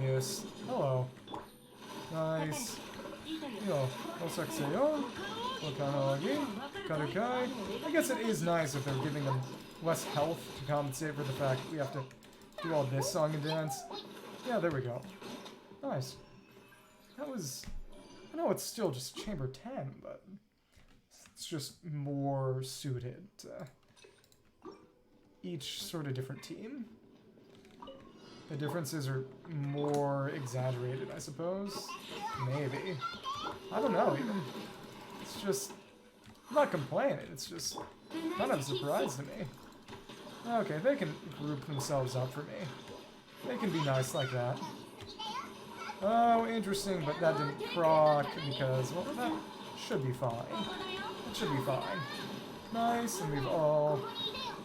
this. Hello. Nice. Yo, osakuseyo. Okanagi. Karukai. I guess it is nice if they're giving them less health to compensate for the fact that we have to do all this song and dance. Yeah, there we go. Nice. That was... I know it's still just Chamber 10, but it's just more suited to each sort of different team. The differences are more exaggerated, I suppose. Maybe. I don't know, even. It's just... I'm not complaining, it's just kind of a surprise to me. Okay, they can group themselves up for me. They can be nice like that. Oh, interesting, but that didn't proc because, well, that should be fine. It should be fine. Nice, and we've all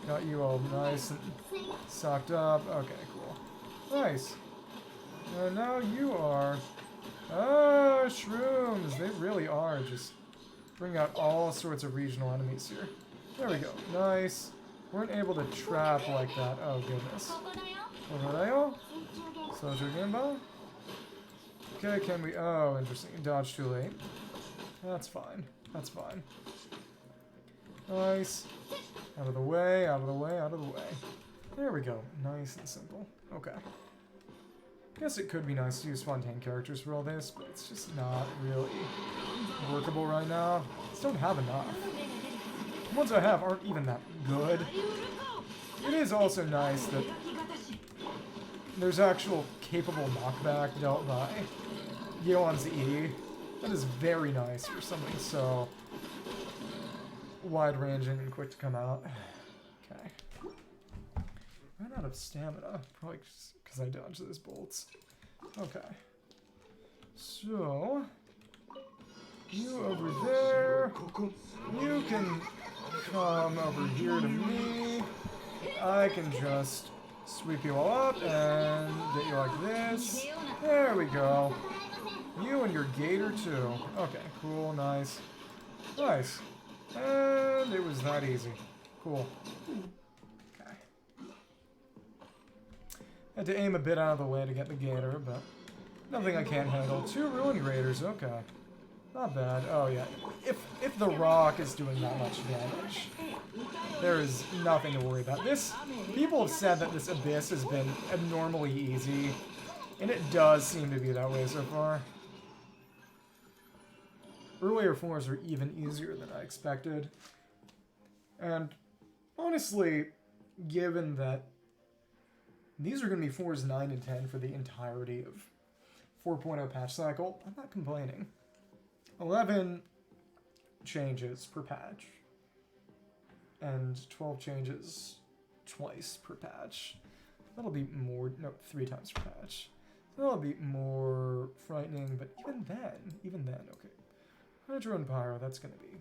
got you all nice and socked up. Okay, cool. Nice. And now you are... Oh, shrooms! They really are just bring out all sorts of regional enemies here. There we go. Nice. Weren't able to trap like that. Oh, goodness. Konodayo? Soju Genba? Okay, can we... Oh, interesting. Dodge too late. That's fine. That's fine. Nice. Out of the way, out of the way, out of the way. There we go. Nice and simple. Okay. Guess it could be nice to use spontaneous characters for all this, but it's just not really workable right now. Just don't have enough. The ones I have aren't even that good. It is also nice that there's actual capable knockback dealt by Yeon's E. That is very nice for something so wide-ranging and quick to come out. Okay. Ran out of stamina, probably because I dodged those bolts. Okay. So, you over there. You can come over here to me. I can just sweep you all up and get you like this. There we go. You and your gator too. Okay, cool, nice. Nice. And it was that easy. Cool. Okay. Had to aim a bit out of the way to get the gator, but nothing I can't handle. 2 ruin raiders, okay. Not bad. Oh yeah. If the rock is doing that much damage, there is nothing to worry about. This, people have said that this abyss has been abnormally easy, and it does seem to be that way so far. Earlier 4s are even easier than I expected. And honestly, given that these are going to be 4s 9 and 10 for the entirety of 4.0 patch cycle, I'm not complaining. 11 changes per patch. and 12 changes twice per patch. That'll be more, no, 3 times per patch. That'll be more frightening, but even then, okay. Hydro and Pyro, that's gonna be...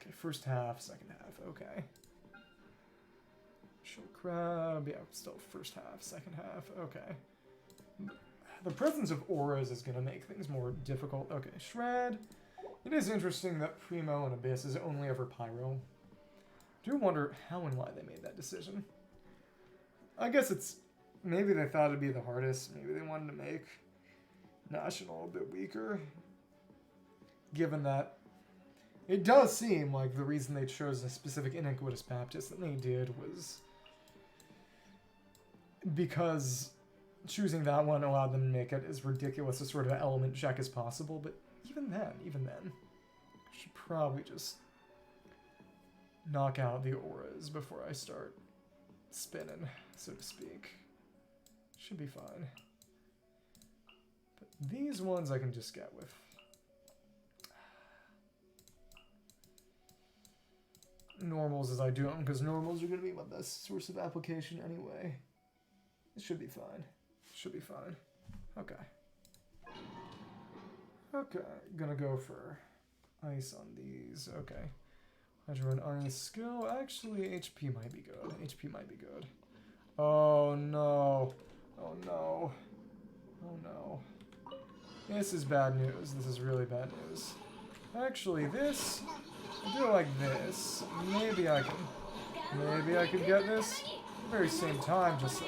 Okay, first half, second half, okay. Show Crab, yeah, still first half, second half, okay. The presence of auras is gonna make things more difficult. Okay, Shred. It is interesting that Primo and Abyss is only ever Pyro. Do wonder how and why they made that decision. I guess it's... Maybe they thought it'd be the hardest. Maybe they wanted to make National a bit weaker. Given that it does seem like the reason they chose a specific Iniquitous Baptist that they did was because choosing that one allowed them to make it as ridiculous a sort of element check as possible. But even then, I should probably just knock out the auras before I start spinning, so to speak. Should be fine. But these ones I can just get with. Normals as I do them, because normals are going to be my best source of application anyway. It should be fine. Should be fine. Okay. Okay, gonna go for ice on these. Okay. Hydro and ice skill. Actually, HP might be good. HP might be good. Oh no. Oh no. Oh no. This is bad news. This is really bad news. Actually, this... I do like this. Maybe I could get this at the very same time, just so.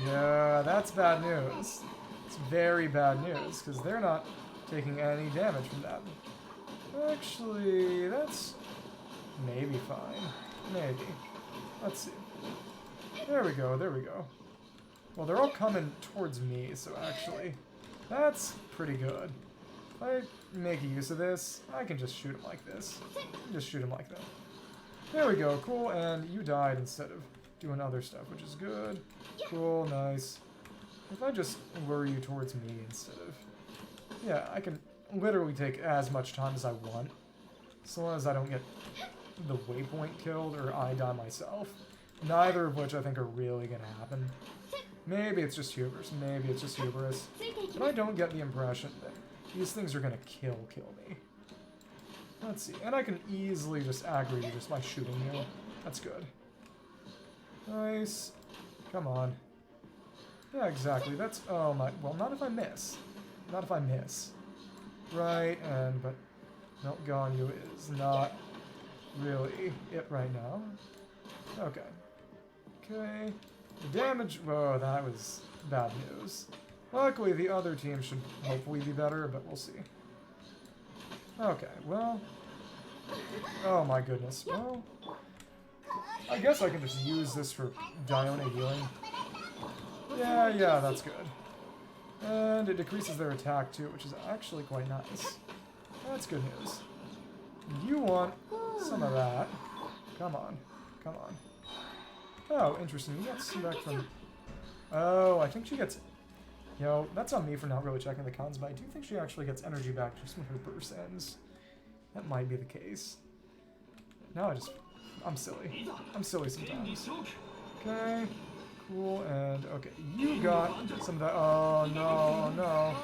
Yeah, that's bad news. It's very bad news, because they're not taking any damage from that. Actually, that's maybe fine. Maybe. Let's see. There we go, there we go. Well, they're all coming towards me, so actually, that's pretty good. If I make use of this, I can just shoot him like this. Just shoot him like that. There we go, cool, and you died instead of doing other stuff, which is good. Cool, nice. If I just lure you towards me instead of... Yeah, I can literally take as much time as I want, so long as I don't get the waypoint killed or I die myself. Neither of which I think are really going to happen. Maybe it's just hubris, maybe it's just hubris. But I don't get the impression that these things are going to kill me. Let's see, and I can easily just aggro you just by shooting you. That's good. Nice. Come on. Yeah, exactly. That's... Oh my... Well, not if I miss. Not if I miss. Right, and... But... Nope, Ganyu is not really it right now. Okay. Okay. The damage... Whoa, that was bad news. Luckily, the other team should hopefully be better, but we'll see. Okay, well... Oh my goodness. Well... I guess I can just use this for Diona healing. Yeah, that's good. And it decreases their attack too, which is actually quite nice. That's good news. You want some of that. Come on. Come on. Oh, interesting. You got some back from... Oh, I think she gets... Yo, that's on me for not really checking the cons, but I do think she actually gets energy back just when her burst ends. That might be the case. Now I'm silly. I'm silly sometimes. Okay. Cool, and okay. You got some of that. Oh, no, no.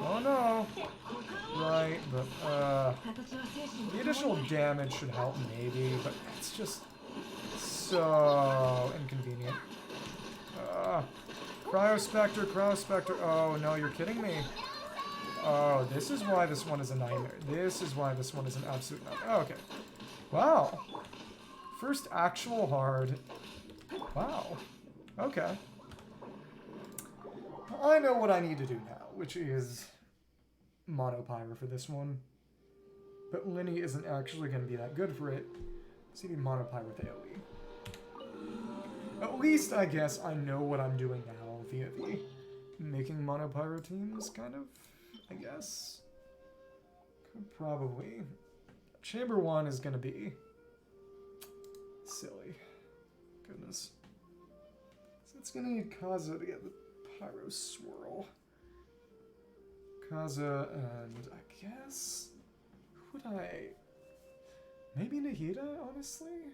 Oh, no. Right, but, the additional damage should help, maybe, but it's just so inconvenient. Cryospectre, Cryospectre. Oh, no, you're kidding me. Oh, this is why this one is a nightmare. This is why this one is an absolute nightmare. Oh, okay. Wow. First actual hard. Wow. Okay. I know what I need to do now, which is Monopyre for this one. But Linny isn't actually going to be that good for it. So you need Monopyre with AoE. At least, I guess, I know what I'm doing now via the making Monopyre teams, kind of, I guess. Could probably. Chamber 1 is going to be silly. Goodness. So it's going to need Kaza to get the Pyro Swirl. Kaza and I guess... Who would I... Maybe Nahida, honestly?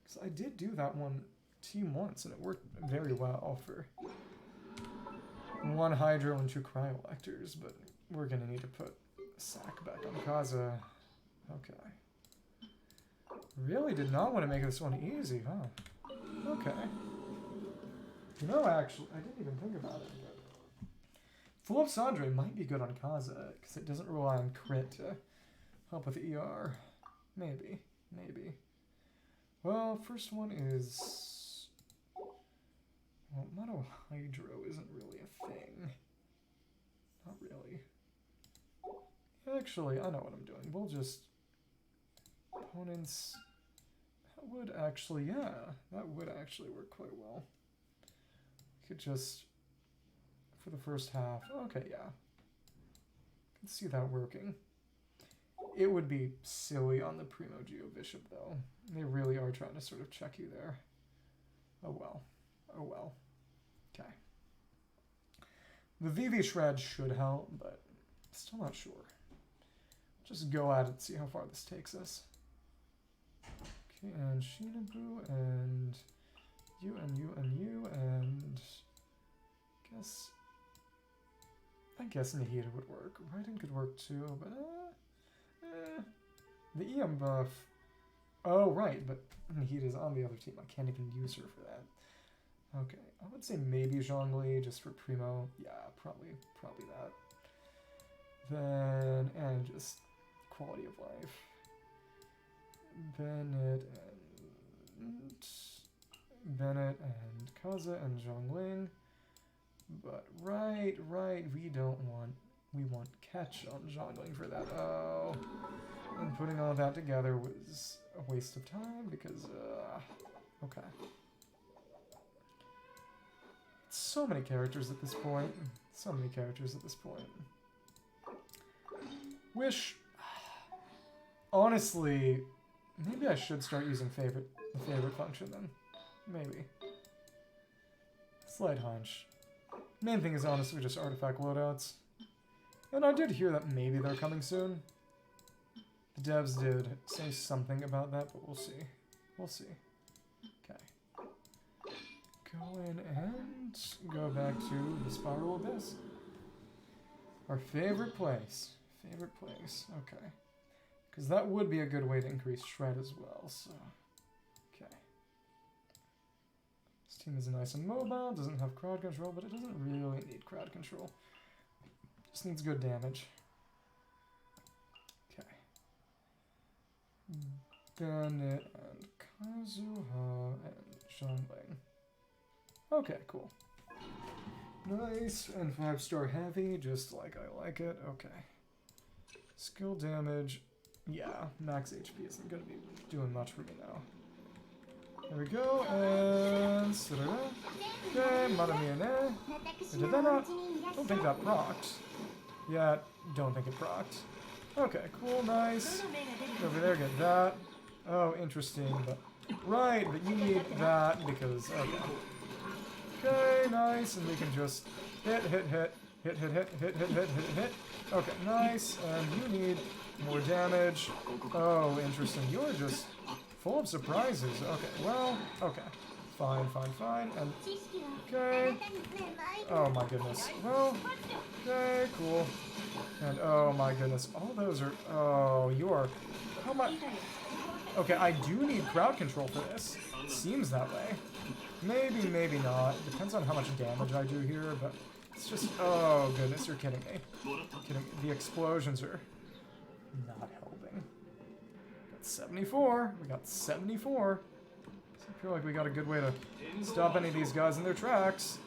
Because I did do that one team once, and it worked very well for 1 Hydro and 2 Cryolectors, but we're going to need to put Sack back on Kaza. Okay. Really did not want to make this one easy, huh? Okay. You know, actually, I didn't even think about it, but Full of Sandre might be good on Kaza, because it doesn't rely on crit to help with ER. Maybe. Maybe. Well, first one is... Well, Mono Hydro isn't really a thing. Not really. Actually, I know what I'm doing. We'll just... Opponents... That would actually, yeah. That would actually work quite well. We could just... For the first half... Okay, yeah. I can see that working. It would be silly on the Primo Geo Bishop, though. They really are trying to sort of check you there. Oh well. Oh well. Okay. The VV Shred should help, but still not sure. Just go at it, see how far this takes us. Okay, and Shinobu, and you, and you, and you, and... I guess Nahida would work. Raiden could work too, but the EM buff... Oh, right, but Nahida's on the other team. I can't even use her for that. Okay, I would say maybe Zhongli just for Primo. Yeah, probably that. Then, and just quality of life. Bennett and Kaza and Zhongling. But right, we want catch on Zhongling for that. Oh, and putting all that together was a waste of time because, okay. So many characters at this point. So many characters at this point. Wish, honestly, maybe I should start using the favorite function then. Maybe. Slight hunch. Main thing is honestly just artifact loadouts. And I did hear that maybe they're coming soon. The devs did say something about that, but we'll see. We'll see. Okay. Go in and go back to the Spiral Abyss. Our favorite place. Favorite place. Okay. Because that would be a good way to increase Shred as well, so... Okay. This team is nice and mobile, doesn't have crowd control, but it doesn't really need crowd control. Just needs good damage. Okay. Bennett and Kazuha and Zhongling. Okay, cool. Nice, and 5-star heavy, just like I like it. Okay. Skill damage. Yeah, max HP isn't going to be doing much for me now. There we go, and... Okay, Madame Miane. Did that not... Don't think that procced. Yeah, don't think it procced. Okay, cool, nice. Over there, get that. Oh, interesting, but... Right, but you need that because... Okay. Okay, nice, and we can just hit. Okay, nice, and you need more damage. Oh, interesting. You're just full of surprises. Okay, well, okay. Fine, and... Okay. Oh my goodness. Well, okay, cool. And oh my goodness, all those are... Oh, you are... How much... Okay, I do need crowd control for this. Seems that way. Maybe, maybe not. Depends on how much damage I do here, but it's just... Oh, goodness, you're kidding me. Kidding me. The explosions are not helping. Got 74. We got 74. So I feel like we got a good way to stop any of these guys in their tracks.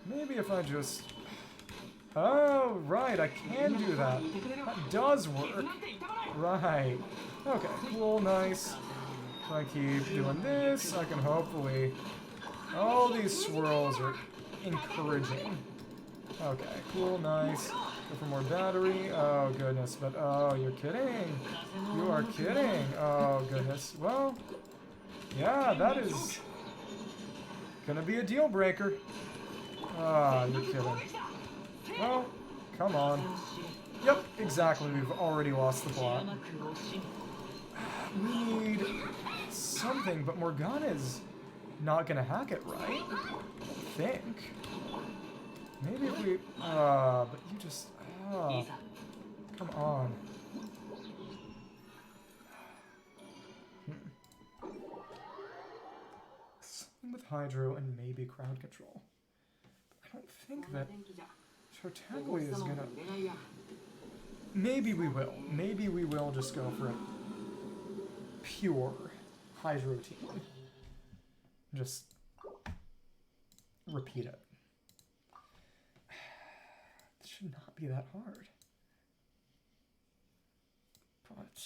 Maybe if I just... Oh, right, I can do that. That does work. Right. Okay, cool, nice. If I keep doing this, I can hopefully... All these swirls are encouraging. Okay, cool, nice. Go for more battery. Oh, goodness, but... Oh, you're kidding. You are kidding. Oh, goodness. Well, yeah, that is... gonna be a deal breaker. Ah, you're kidding. Well, come on. Yep, exactly. We've already lost the plot. We need something, but Morgana's not gonna hack it, right? I think. Maybe if we... but you just... come on. Something with Hydro and maybe crowd control. I don't think that Tartaglia is gonna... Maybe we will. Maybe we will just go for a pure Hydro team. Just repeat it. It should not be that hard. But...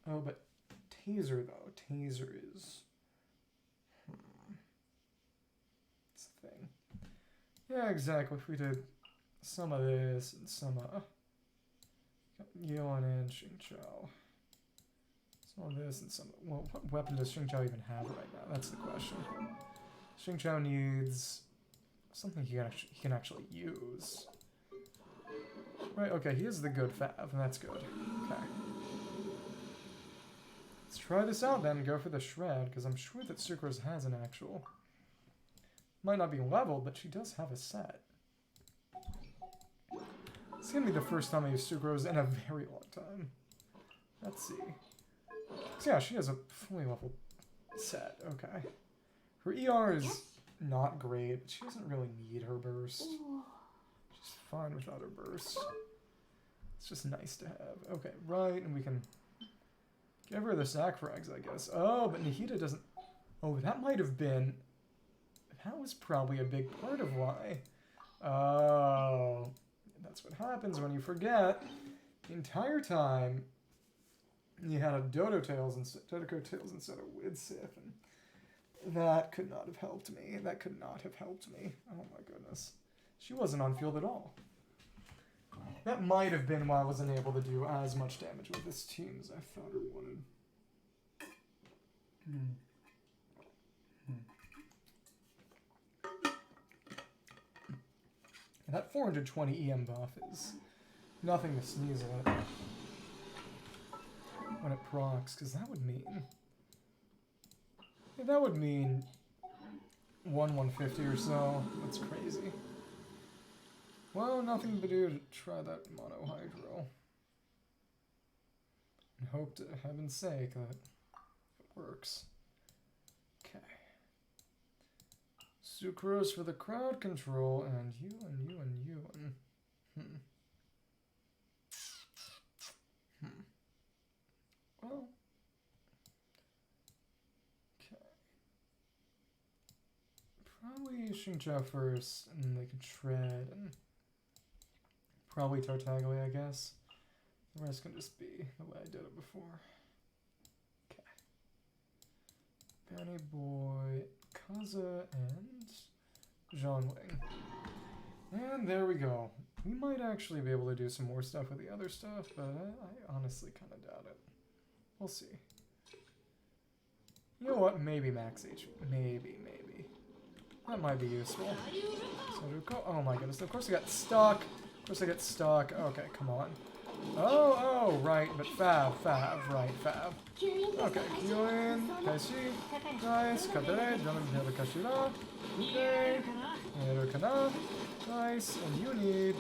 Oh, but Taser, though. Taser is... It's the thing. Yeah, exactly. If we did some of this and some of... Yuan and Xingqiao. Some of this and some... Well, what weapon does Xingqiao even have right now? That's the question. Xingqiao needs something he can actually use. Right, okay, he is the good Fav, and that's good. Okay. Let's try this out then, go for the Shred, because I'm sure that Sucrose has an actual... Might not be leveled, but she does have a set. It's gonna be the first time I use Sucrose in a very long time. Let's see. So yeah, she has a fully leveled set, okay. Her ER is not great, but she doesn't really need her burst. She's fine without her burst. It's just nice to have. Okay, right, and we can give her the sack frags, I guess. Oh, but Nahida doesn't... Oh, that might have been... That was probably a big part of why. Oh, that's what happens when you forget. The entire time, you had a Dodo Tails instead of Widsith, and that could not have helped me. That could not have helped me. Oh my goodness. She wasn't on field at all. That might have been why I wasn't able to do as much damage with this team as I thought or wanted. That 420 EM buff is nothing to sneeze at when it procs, because that would mean... Yeah, that would mean 150 or so. That's crazy. Well, nothing to do to try that Mono Hydro. And hope to heaven's sake that it works. Okay. Sucrose for the crowd control, and you and you and you and... Well... Okay. Probably Xingqiao first, and then they can shred, and... Probably Tartaglia, I guess. The rest can just be the way I did it before. Okay. Benny Boy, Kaza, and Zhongling. And there we go. We might actually be able to do some more stuff with the other stuff, but I honestly kind of doubt it. We'll see. You know what? Maybe Max H. Maybe. That might be useful. So, oh my goodness. Of course I got stuck. Okay, come on. Oh, right, but Fav, right, Fav. Okay, Kyuin, Kaishi, nice, Kadere, Donovan Kashira, okay, Kana, nice, and you need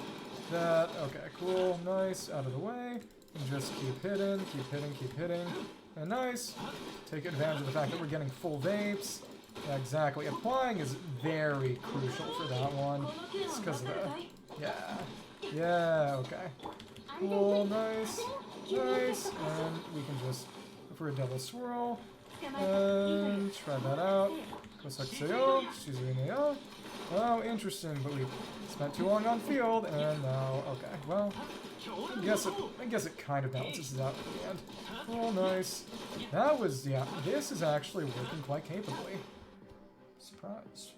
that, okay, cool, nice, out of the way, and just keep hitting, and nice. Take advantage of the fact that we're getting full vapes. Yeah, exactly, applying is very crucial for that one, it's because of the, yeah, okay. Cool, nice, and we can just go for a double swirl, and try that out. Kosakuseyo, Shizuneyo. Oh, interesting, but we spent too long on field, and now, okay, well, I guess it kind of balances out at the end. Cool, nice. That was, yeah, this is actually working quite capably. Surprised.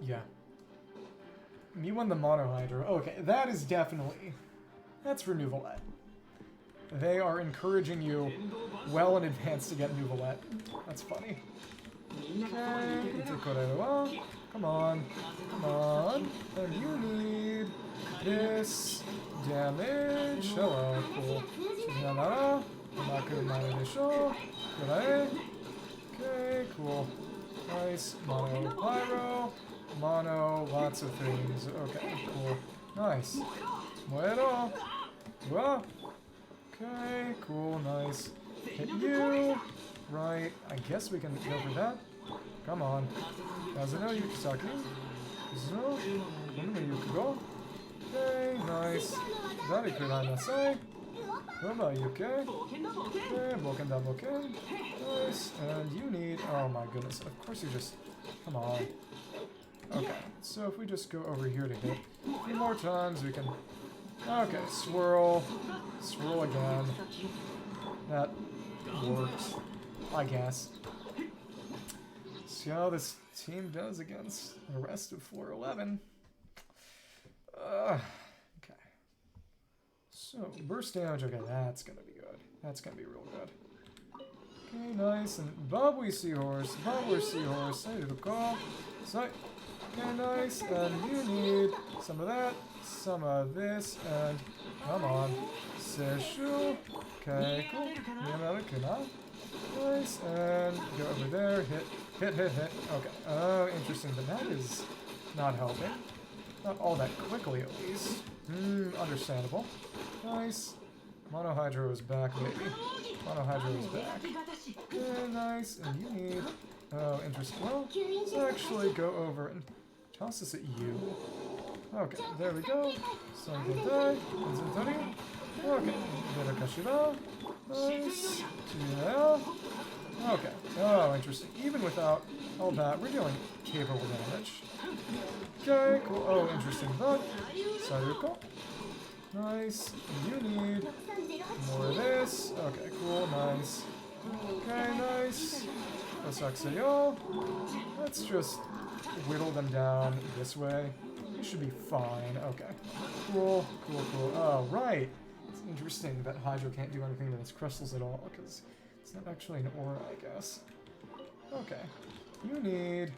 Yeah. Me won the Mono Hydro. Okay, that is definitely... That's for Nouvelette. They are encouraging you well in advance to get Nouvelette. That's funny. Okay, come on, come on. And you need this damage. Hello, cool. Shiranara, Komaku Mane Desho. Kurae. Okay, cool. Nice. Mono Pyro. Mono, lots of things. Okay, cool. Nice. Bueno. Whoa. Okay, cool, nice. Hit you. Right, I guess we can go for that. Come on. Kazuno Yukisaki. Kazuno. Kono Yukugo. Okay, nice. Zari Kurai Nasai. Roma Yuke. Okay, Boken da Boken. Nice. And you need. Oh my goodness. Of course you just. Come on. Okay, so if we just go over here to hit a few more times, we can. Okay, swirl. Swirl again. That worked, I guess. See how this team does against the rest of floor 11. Okay. So, burst damage. Okay, that's gonna be good. That's gonna be real good. Okay, nice. And Babui Seahorse. Babui Seahorse. So, okay, nice. And you need some of that, some of this, and come on. Seishu. Okay, cool. Nice. And go over there. Hit. Okay. Oh, interesting. But that is not helping. Not all that quickly, at least. Understandable. Nice. Mono Hydro is back, baby. Mono Hydro is back. Okay, nice. And you need... Oh, interesting. Well, let's actually go over and toss this at you. Okay, there we go. Sanketai. Zentori. Okay. Verakashira. Nice. Tsuya. Okay. Oh, interesting. Even without all that, we're dealing capable damage. Okay, cool. Oh, interesting. But Saruko. Nice. You need more of this. Okay, cool. Nice. Okay, nice. Osakseyo. Let's just whittle them down this way. They should be fine. Okay. Cool. Oh, right. It's interesting that Hydro can't do anything to its crystals at all, because it's not actually an aura, I guess. Okay. You need...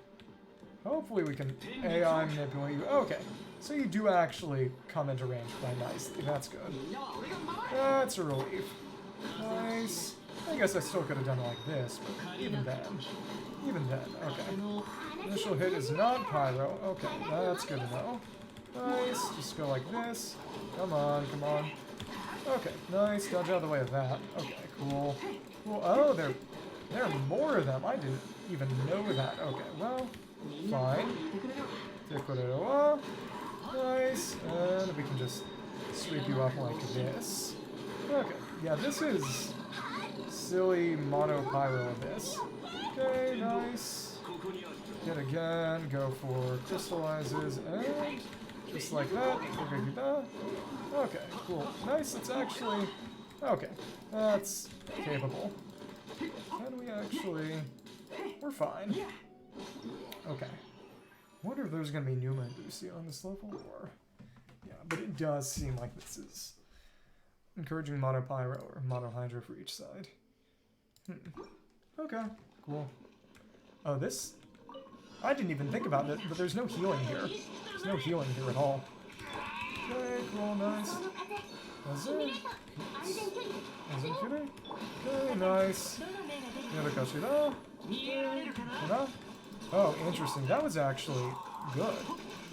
Hopefully we can AI manipulate you. Okay. So you do actually come into range quite nicely. That's good. That's a relief. Nice. I guess I still could have done it like this, but even then. Okay. Initial hit is not Pyro. Okay, that's good to know. Nice. Just go like this. Come on. Okay, nice. Dodge out of the way of that. Okay, cool. Oh, there are more of them. I didn't even know that. Okay, well, fine. Nice. And we can just sweep you up like this. Okay, yeah, this is silly mono pyro abyss. Okay, nice. Hit again, go for crystallizes, and just like that. Okay, cool. Nice, it's actually... Okay, that's capable. And we actually... We're fine. Okay. Wonder if there's going to be Numa and Lucy on this level, or... Yeah, but it does seem like this is encouraging Mono Pyro or Mono Hydra for each side. Okay, cool. Oh, this... I didn't even think about it, but there's no healing here. There's no healing here at all. Okay, cool, nice. Okay, nice. Oh, interesting. That was actually good.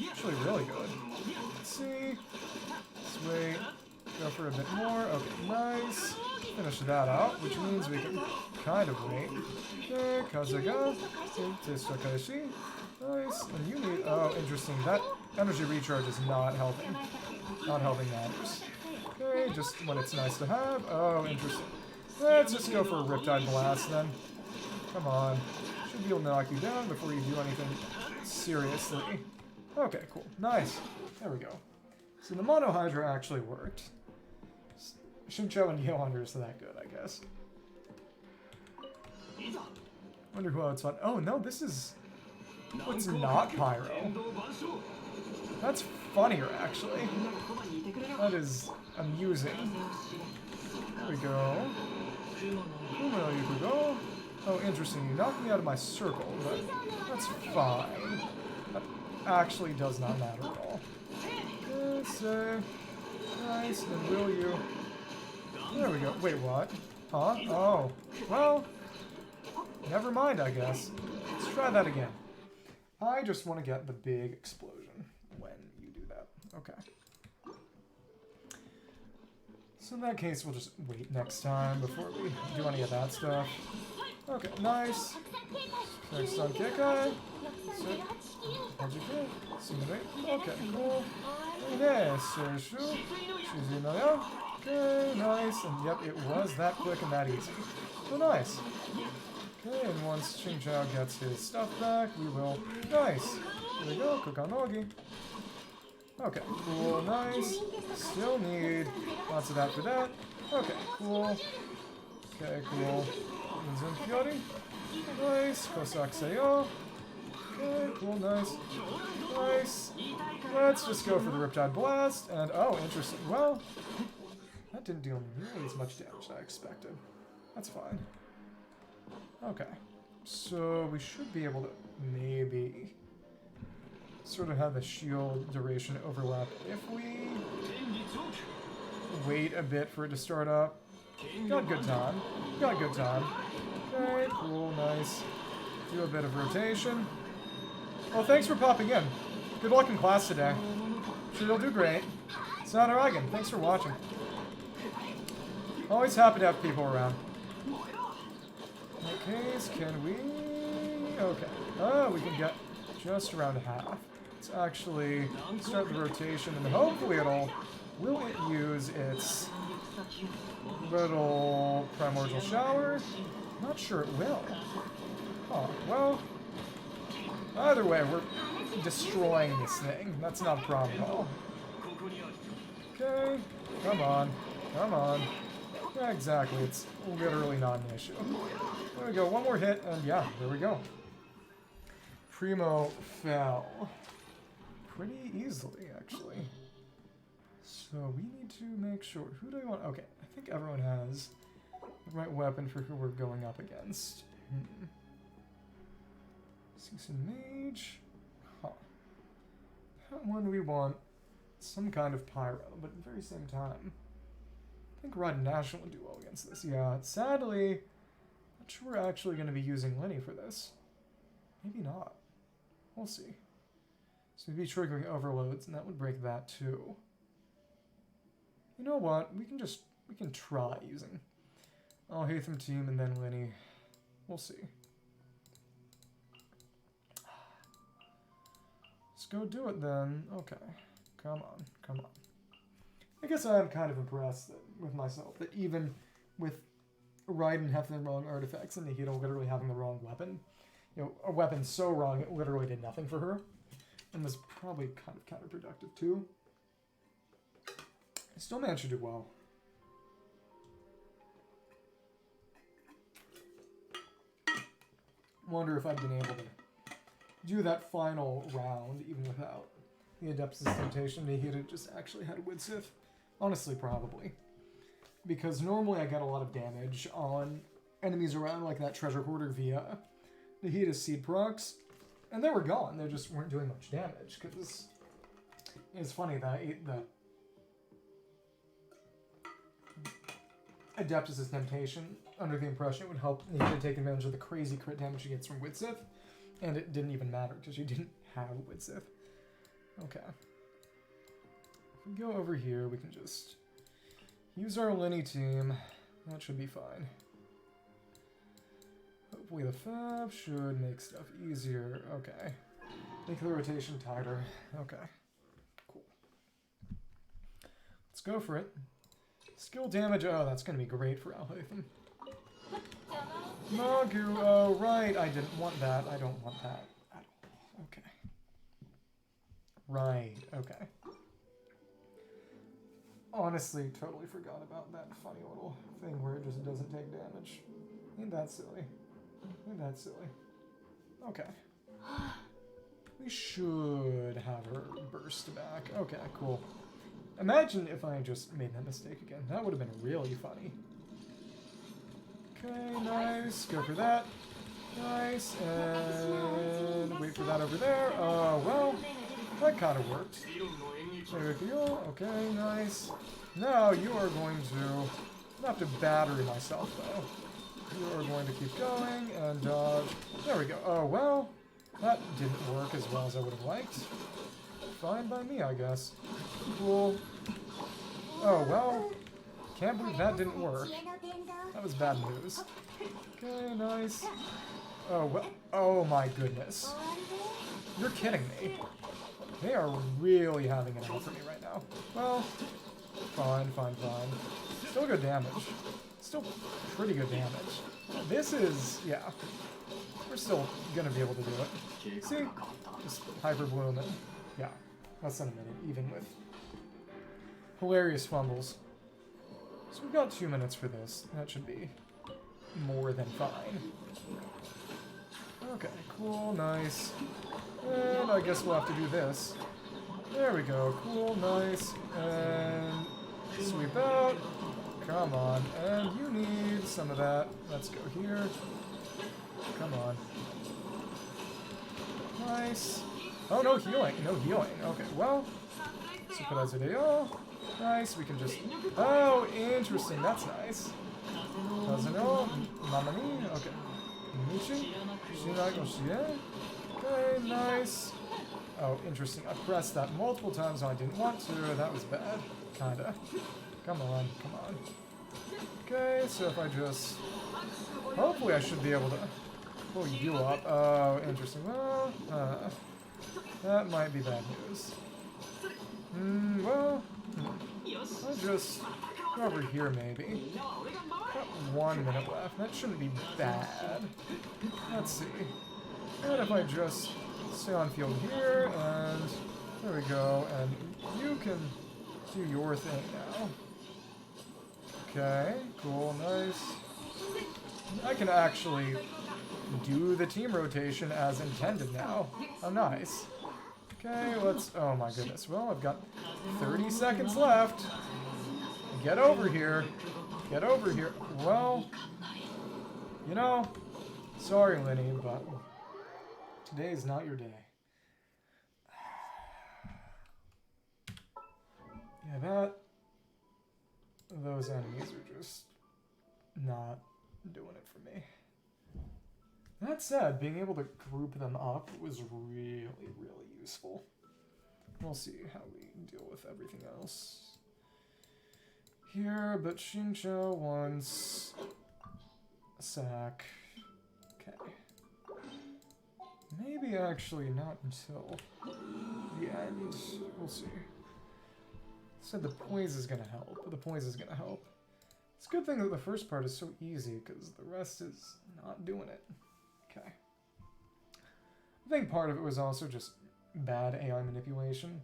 Actually really good. Let's see. Let's wait. Go for a bit more. Okay, nice. Finish that out, which means we can kind of wait. Okay, Kazaga. Testakashi. Nice. And you need... Oh, interesting. That energy recharge is not helping. Not helping matters. Okay, just when it's nice to have. Oh, interesting. Let's just go for a Riptide Blast then. Come on. Should be able to knock you down before you do anything seriously. Okay, cool. Nice. There we go. So the Mono Hydra actually worked. Shincho and Yohander is that good, I guess. Wonder who else fought. Oh, no, this is... What's not Pyro? That's funnier, actually. That is amusing. There we go. Kumano Yukugo. Oh, interesting. You knocked me out of my circle, but that's fine. That actually does not matter at all. Okay, nice, and will you... There we go. Wait, what? Huh? Oh. Well, never mind, I guess. Let's try that again. I just want to get the big explosion when you do that. Okay. So in that case, we'll just wait next time before we do any of that stuff. Okay, nice. Next on Kekai. Okay, cool. Okay, okay, nice. And yep, it was that quick and that easy. So nice. Okay, and once Ching Chao gets his stuff back, we will... Nice! Here we go, cook on Nogi. Okay, cool, nice. Still need lots of that for that. Okay, cool. Okay, cool. Inzun Fiori. Nice. Kosak Seyo. Okay, cool, nice. Nice. Let's just go for the Riptide Blast, and oh, interesting. Well, that didn't deal nearly as much damage as I expected. That's fine. Okay, so we should be able to maybe sort of have the shield duration overlap if we wait a bit for it to start up. Got good time. Got good time. Okay, cool, nice. Do a bit of rotation. Well, thanks for popping in. Good luck in class today. Sure you'll do great. Sanaragan, thanks for watching. Always happy to have people around. In that case, can we... Okay. Oh, we can get just around half. Let's actually start the rotation, and hopefully it'll... Will it use its little primordial shower? Not sure it will. Oh, well... Either way, we're destroying this thing. That's not a problem at all. Okay. Come on. Come on. Yeah, exactly. It's literally not an issue. There we go. One more hit, and yeah, there we go. Primo fell. Pretty easily, actually. So we need to make sure... Who do we want? Okay, I think everyone has the right weapon for who we're going up against. Season Mage. Huh. That one we want some kind of pyro, but at the very same time, I think Red National would do well against this. Yeah, sadly, not sure we're actually going to be using Lenny for this. Maybe not. We'll see. So we'd be triggering overloads, and that would break that too. You know what? We can try using Al-Haytham team and then Lenny. We'll see. Let's go do it then. Okay. Come on. Come on. I guess I'm kind of impressed with myself that even with Raiden having the wrong artifacts and Nikita literally having the wrong weapon, you know, a weapon so wrong it literally did nothing for her, and was probably kind of counterproductive too. I still managed to do well. Wonder if I'd been able to do that final round even without the Adeptus' Temptation. Nikita just actually had Widsith. Honestly, probably. Because normally I get a lot of damage on enemies around like that treasure hoarder via Nahita's seed procs. And they were gone. They just weren't doing much damage. Because it's funny that the Adeptus' Temptation, under the impression it would help Nahita take advantage of the crazy crit damage she gets from Widsith. And it didn't even matter because she didn't have Widsith. Okay. If we go over here, we can just use our Lenny team. That should be fine. Hopefully the Fab should make stuff easier. Okay. Make the rotation tighter. Okay. Cool. Let's go for it. Skill damage. Oh, that's going to be great for Al-Haytham. Magu. Oh, right. I didn't want that. I don't want that at all. Okay. Right. Okay. Honestly, totally forgot about that funny little thing where it just doesn't take damage. Ain't that silly. Ain't that silly. Okay. We should have her burst back. Okay, cool. Imagine if I just made that mistake again. That would have been really funny. Okay, nice. Go for that. Nice. And wait for that over there. Well, that kind of worked. There we go. Okay, nice. Now you are going to have to battery myself, though. You are going to keep going and dodge. There we go. Oh, well, that didn't work as well as I would have liked. Fine by me, I guess. Cool. Oh, well, can't believe that didn't work. That was bad news. Okay, nice. Oh, well, oh my goodness. You're kidding me. They are really having it out for me right now. Well, fine. Still good damage. Still pretty good damage. This is, yeah. We're still gonna be able to do it. See? Just hyper bloom it. Yeah, less than a minute, even with hilarious fumbles. So we've got 2 minutes for this. That should be more than fine. Okay, cool, nice. And I guess we'll have to do this. There we go, cool, nice. And sweep out. Come on. And you need some of that. Let's go here. Come on. Nice. Oh, no healing. No healing. Okay, well. Superazideo. Nice, we can just... Oh, interesting. That's nice. Kazano. Mamani. Okay. Michi. Shinago Shie. Okay, nice. Oh, interesting. I pressed that multiple times and I didn't want to. That was bad. Kinda. Come on. Okay, so if I just... Hopefully I should be able to pull you up. Oh, interesting. Well, that might be bad news. Well, I'll just go over here maybe. Got 1 minute left. That shouldn't be bad. Let's see. And if I just stay on field here, and there we go, and you can do your thing now. Okay, cool, nice. I can actually do the team rotation as intended now. Oh, nice. Okay, let's... Oh my goodness. Well, I've got 30 seconds left. Get over here. Get over here. Well, you know, sorry, Lenny, but today is not your day. Yeah, those enemies are just not doing it for me. That said, being able to group them up was really, really useful. We'll see how we deal with everything else here, but Xingqiu wants a sack. Okay. Maybe actually not until the end. We'll see. Said the poise is gonna help. The poise is gonna help. It's a good thing that the first part is so easy, because the rest is not doing it. Okay. I think part of it was also just bad AI manipulation.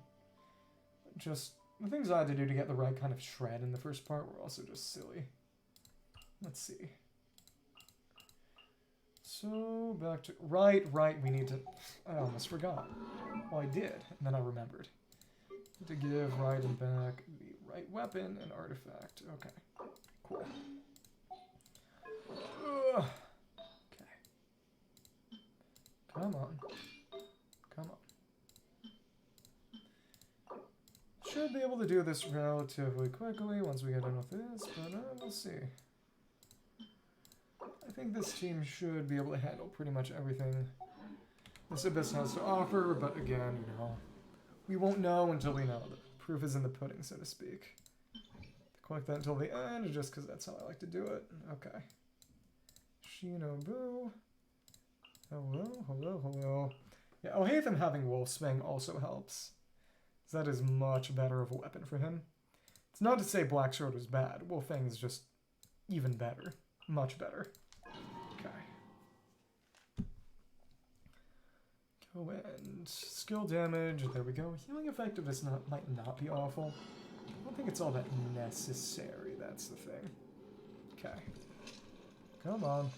Just the things I had to do to get the right kind of shred in the first part were also just silly. Let's see. So, back to... Right, we need to... I almost forgot. Well, I did, and then I remembered. To give right and back the right weapon and artifact. Okay, cool. Ugh. Okay. Come on. Should be able to do this relatively quickly once we get done with this, but we'll see. I think this team should be able to handle pretty much everything this Abyss has to offer, but again, you know, we won't know until we know. The proof is in the pudding, so to speak. Collect that until the end, just because that's how I like to do it. Okay. Shinobu. Hello. Yeah, Ohatham having Wolfsbane also helps. That is much better of a weapon for him. It's not to say Black Sword was bad. Wolfang is just even better. Much better. Okay. Go and skill damage. There we go. Healing effectiveness might not be awful. I don't think it's all that necessary. That's the thing. Okay. Come on.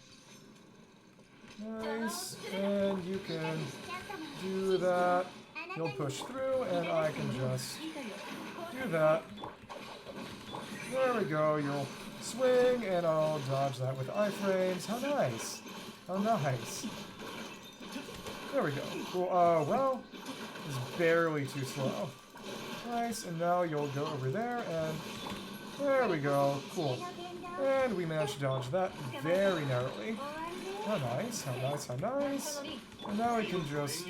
Nice. And you can do that. You'll push through, and I can just do that. There we go. You'll swing, and I'll dodge that with iframes. How nice. How nice. There we go. Cool. Well, it's barely too slow. Nice, and now you'll go over there, and there we go. Cool. And we managed to dodge that very narrowly. How nice, how nice, how nice. And now we can just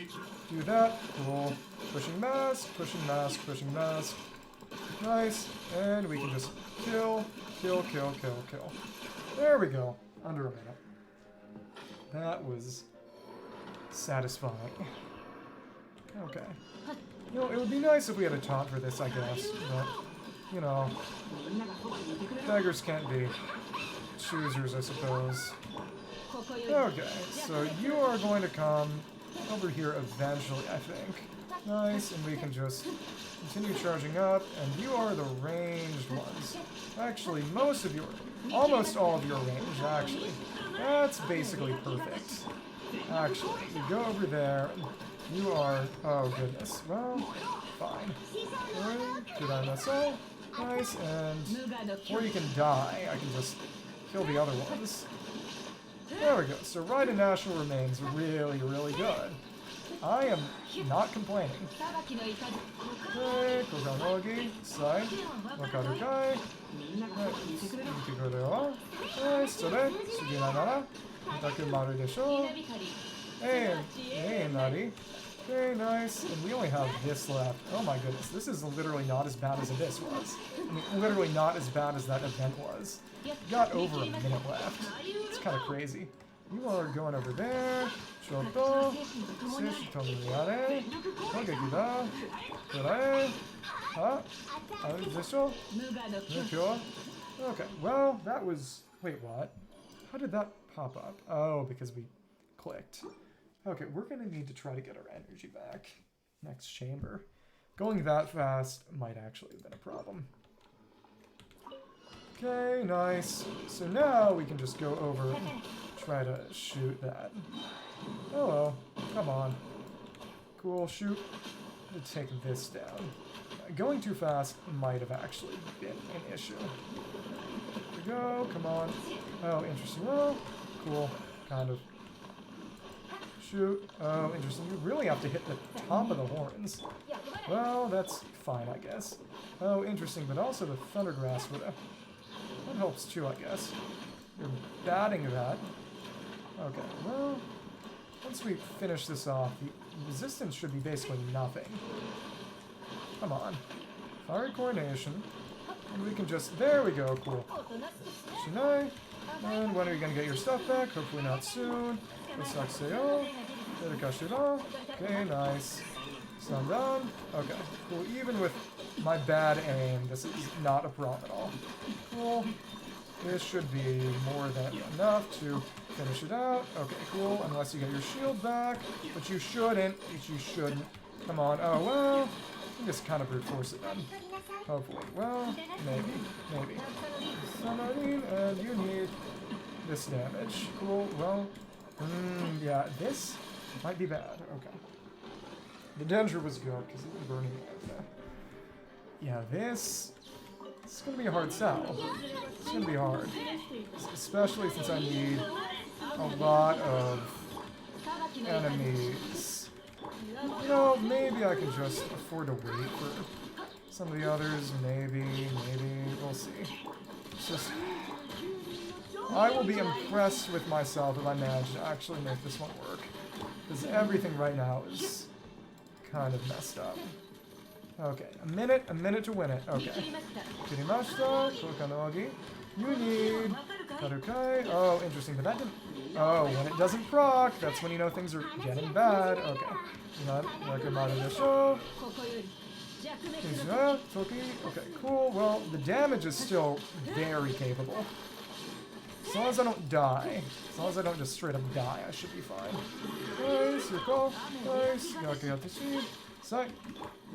do that. Cool. Pushing mask, pushing mask, pushing mask. Nice. And we can just kill, kill, kill, kill, kill. There we go. Under a minute. That was satisfying. Okay. You know, it would be nice if we had a taunt for this, I guess. But, you know, beggars can't be choosers, I suppose. Okay, so you are going to come over here eventually, I think. Nice, and we can just continue charging up, and you are the ranged ones. Actually, almost all of you are ranged, actually. That's basically perfect. Actually, you go over there, you are, oh goodness, well, fine. Did I mess up? Nice, and, or you can die, I can just kill the other ones. There we go. So Ride and National remains really, really good. I am not complaining. Okay, Kokanogi, side, Wakaru Kai. Nice, sore, suginara, Mitaku maru desho. Hey, Nari. Okay, nice. And we only have this left. Oh my goodness, this is literally not as bad as Abyss was. I mean, literally not as bad as that event was. Got over a minute left. It's kind of crazy. You are going over there. Shoto. Shishito miyare. Kogeki da. Kurae. Ha? Desho? Nukyo? Okay, well, that was... Wait, what? How did that pop up? Oh, because we clicked. Okay, we're going to need to try to get our energy back. Next chamber. Going that fast might actually have been a problem. Okay, nice. So now we can just go over and try to shoot that. Oh well, come on. Cool, shoot. To take this down. Going too fast might have actually been an issue. Here we go, come on. Oh, interesting. Oh, cool, kind of. Shoot. Oh, interesting. You really have to hit the top of the horns. Well, that's fine, I guess. Oh, interesting, but also the Thundergrass would have... That helps too, I guess. You're batting that. Okay, well, once we finish this off, the resistance should be basically nothing. Come on. Fiery Coronation. And we can just... There we go, cool. Shinai. And when are you going to get your stuff back? Hopefully not soon. Osakuseo. Dedekashiro. Okay, nice. Stand down. Okay, cool. Even with my bad aim, this is not a problem at all. Cool. This should be more than enough to finish it out. Okay, cool. Unless you get your shield back, but you shouldn't. You shouldn't. Come on. Oh, well. You just kind of brute force it then. Hopefully. Well, maybe. Submarine, and you need this damage. Cool. Well, yeah, this might be bad. Okay. The danger was good because it was burning out. Yeah, this is going to be a hard sell. It's going to be hard. Especially since I need a lot of enemies. You know, maybe I can just afford to wait for some of the others. Maybe. We'll see. It's just... I will be impressed with myself if I manage to actually make this one work. Because everything right now is kind of messed up. Okay, a minute to win it. Okay. Kirimashita, Kokanogi. You need Karukai. Oh, interesting, but that didn't... Oh, when it doesn't proc, that's when you know things are getting bad. Okay. Okay, cool. Well, the damage is still very capable. As long as I don't die, as long as I don't just straight up die, I should be fine. Nice, your call. Nice. Sight.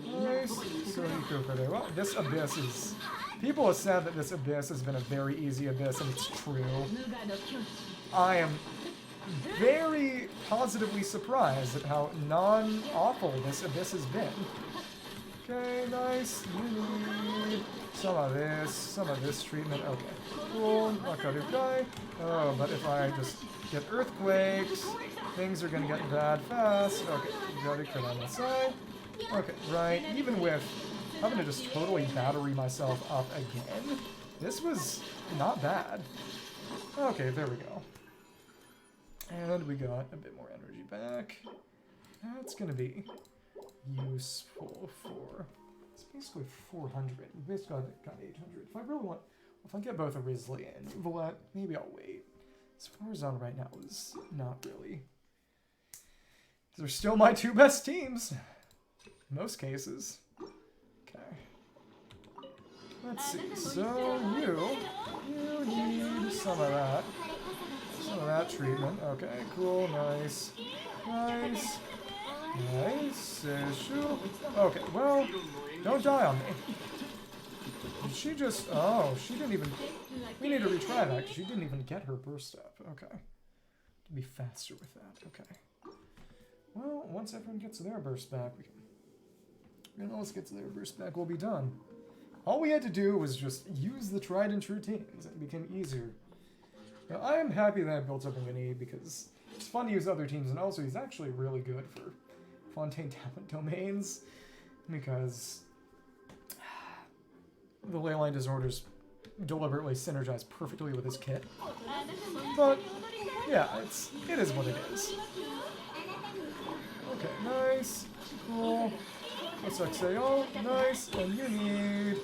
Nice. This abyss is... People have said that this abyss has been a very easy abyss, and it's true. I am very positively surprised at how non-awful this abyss has been. Okay, nice. You need some of this treatment. Okay, cool. Not gonna die. Oh, but if I just get earthquakes, things are gonna get bad fast. Okay, gotta crit on that side. Okay, right. Even with having to just totally battery myself up again, this was not bad. Okay, there we go. And we got a bit more energy back. That's gonna be useful for... It's basically 400. We basically got 800. If I really want... If I get both a Risley and Valette, maybe I'll wait. As far as on right now is not really. They're still my two best teams. In most cases. Okay. Let's see. So you need some of that. Some of that treatment. Okay, cool, nice. Nice. Nice. Okay, well, don't die on me. Did she just... Oh, she didn't even... We need to retry that, because she didn't even get her burst up. Okay. To be faster with that. Okay. Well, once everyone gets their burst back, we can... Everyone else gets their burst back, we'll be done. All we had to do was just use the tried and true teams. It became easier. Now, I am happy that I built up Winnie, because it's fun to use other teams, and also he's actually really good for Fontaine Talent Domains, because the Leyline Disorders deliberately synergize perfectly with his kit. But, yeah, it is what it is. Okay, nice, cool. Let's say, oh, nice, and you need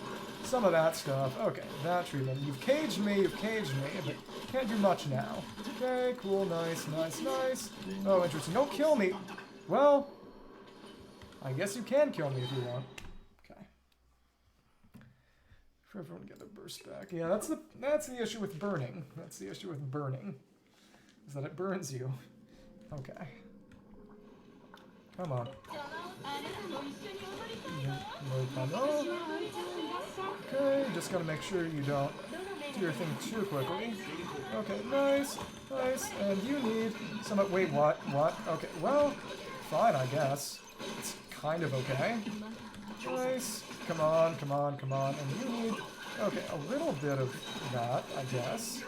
some of that stuff. Okay, that treatment. You've caged me, but can't do much now. Okay, cool, nice, nice, nice. Oh, interesting. Don't kill me. Well, I guess you can kill me if you want. Okay. For everyone to get their burst back. Yeah, that's the issue with burning. That's the issue with burning. Is that it burns you. Okay. Come on. Okay, just gotta make sure you don't do your thing too quickly. Okay, nice, nice, and you need some... Wait, what? What? Okay, well, fine, I guess. It's kind of okay. Nice. Come on, come on, come on, and you need... Okay, a little bit of that, I guess.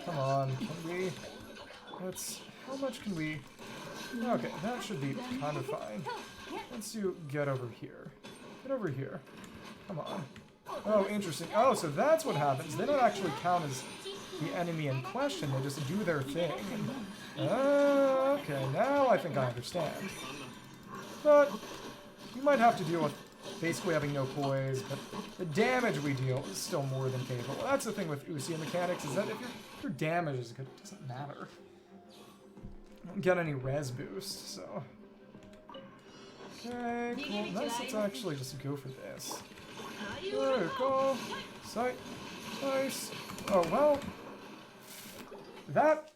Come on, can we... Let's... How much can we... Okay, that should be kind of fine. Once you get over here. Get over here. Come on. Oh, interesting. Oh, so that's what happens. They don't actually count as the enemy in question. They just do their thing. Okay, now I think I understand. But you might have to deal with basically having no poise, but the damage we deal is still more than capable. That's the thing with Usia mechanics, is that if your damage is good, it doesn't matter. I don't get any res boost, so... Okay, cool. Nice, let's actually just go for this. There we go. Sight. Nice. Oh, well. That...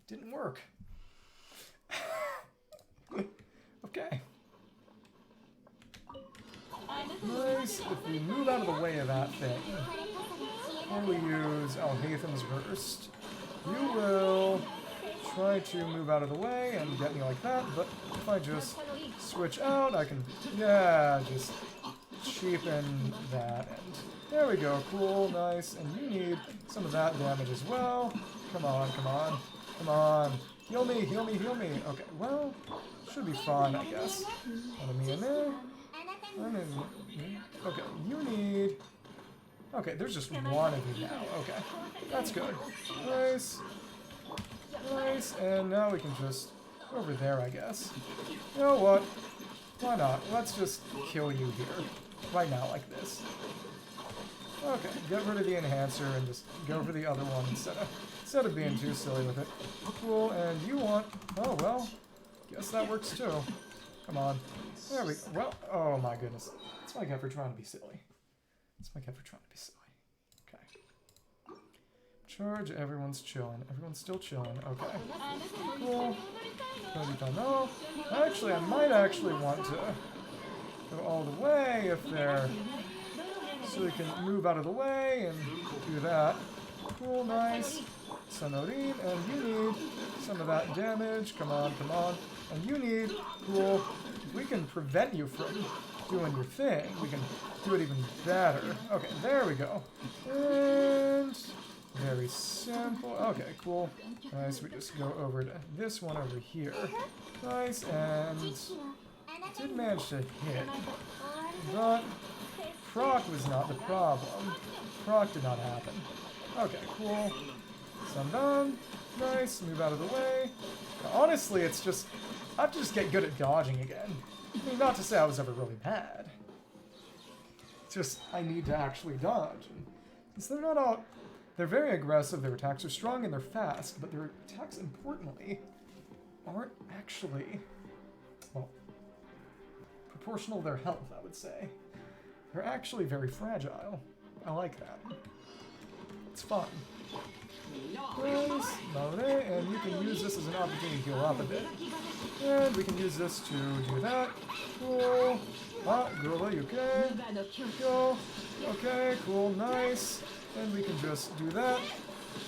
didn't work. Okay. Nice. If we move out of the way of that thing, and we use Alhatham's Burst, you will try to move out of the way and get me like that, but if I just switch out, I can, yeah, just cheapen that, and there we go, cool, nice, and you need some of that damage as well. Come on, come on, come on, heal me, heal me, heal me. Okay, well, should be fine, I guess. Enemy in there. Okay, you need... Okay, there's just one of you now. Okay, that's good. Nice. Nice, and now we can just go over there, I guess. You know what? Why not? Let's just kill you here. Right now, like this. Okay, get rid of the enhancer and just go for the other one instead of being too silly with it. Cool, and you want... Oh, well, guess that works too. Come on. There we go. Well, oh my goodness. That's my guy for trying to be silly. That's my guy for trying to be silly. Okay. Charge, everyone's chilling. Everyone's still chilling. Okay. Cool. No. Actually, I might actually want to go all the way if they're... So we can move out of the way and do that. Cool, nice. Sonorin, and you need some of that damage. Come on, come on. And you need, cool, we can prevent you from doing your thing. We can do it even better. Okay, there we go. And very simple. Okay, cool. Nice, we just go over to this one over here. Nice, and did manage to hit. But proc was not the problem. Proc did not happen. Okay, cool. So I'm done. Nice, move out of the way. Honestly, it's just, I have to just get good at dodging again. I mean, not to say I was ever really bad. It's just, I need to actually dodge. And since they're not all, they're very aggressive, their attacks are strong and they're fast, but their attacks, importantly, aren't actually, well, proportional to their health, I would say. They're actually very fragile. I like that. It's fun. Nice, and you can use this as an opportunity to heal up a bit. And we can use this to do that. Cool. Ah, Gorilla, you okay? Go. Okay, cool, nice. And we can just do that.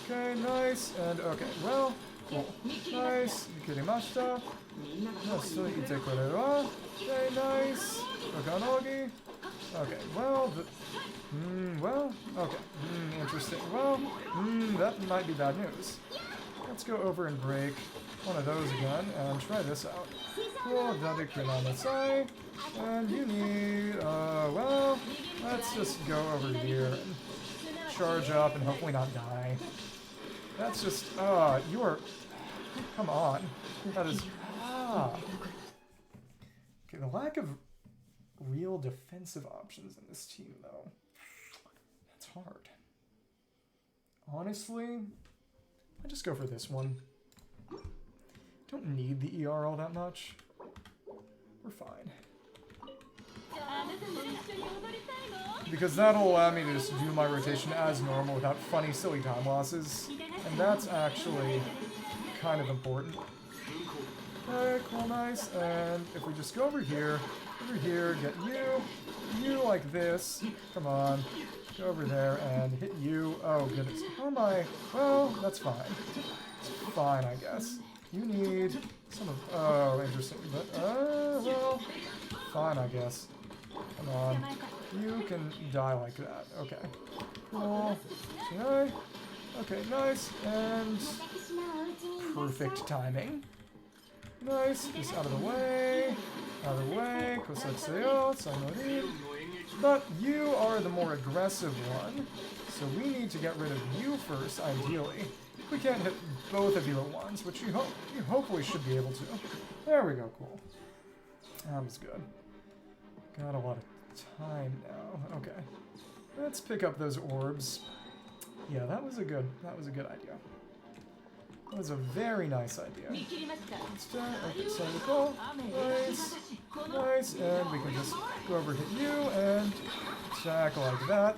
Okay, nice. And okay, well, cool. Nice. Yukirimashita. Nasu ite kore wa. Okay, nice. Okanogi. Okay, well, well, okay, interesting. Well, that might be bad news. Let's go over and break one of those again and try this out. Cool, Dadikunamasai. And you need, well, let's just go over here and charge up and hopefully not die. That's just, you are, come on. That is, Okay, the lack of real defensive options in this team, though. That's hard. Honestly, I just go for this one. Don't need the ER all that much. We're fine. Because that'll allow me to just do my rotation as normal without funny, silly time losses. And that's actually kind of important. Okay, cool, nice. And if we just go over here, get you like this. Come on. Go over there and hit you. Oh, goodness. How am I? Well, that's fine. It's fine, I guess. You need some of... Oh, interesting. But, well, fine, I guess. Come on. You can die like that. Okay. Cool. Okay, nice. And perfect timing. Nice. Just out of the way. Out of the way. Kosetsuyo. Saimori. But you are the more aggressive one. So we need to get rid of you first, ideally. We can't hit both of you at once, which you hopefully should be able to. There we go, cool. That was good. Got a lot of time now. Okay. Let's pick up those orbs. Yeah, that was a good idea. That was a very nice idea. Okay, so we go. Nice. Nice. And we can just go over hit you and attack like that.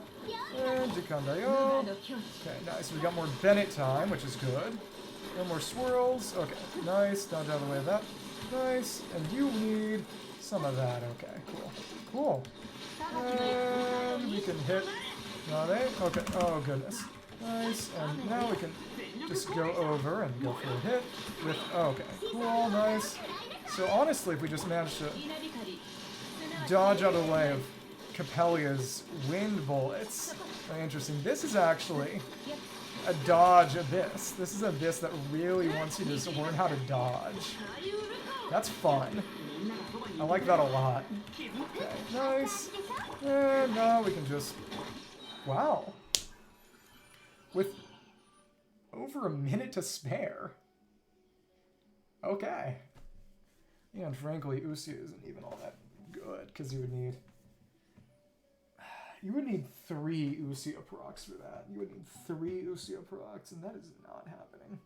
And Jikandayo. Okay, nice. We got more Bennett time, which is good. No more swirls. Okay, nice. Dodge out of the way of that. Nice. And you need some of that. Okay, cool. Cool. And we can hit Nade. Okay, oh goodness. Nice. And now we can just go over and go for a hit with, okay, cool, nice. So honestly, if we just manage to dodge out of the way of Capellia's wind bullets, very interesting. This is actually a dodge abyss. This is an abyss that really wants you to just learn how to dodge. That's fun. I like that a lot. Okay, nice. And now we can just, wow. With over a minute to spare. Okay. And frankly, Usi isn't even all that good, because you would need 3 Usia procs for that. You would need 3 Usia procs, and that is not happening.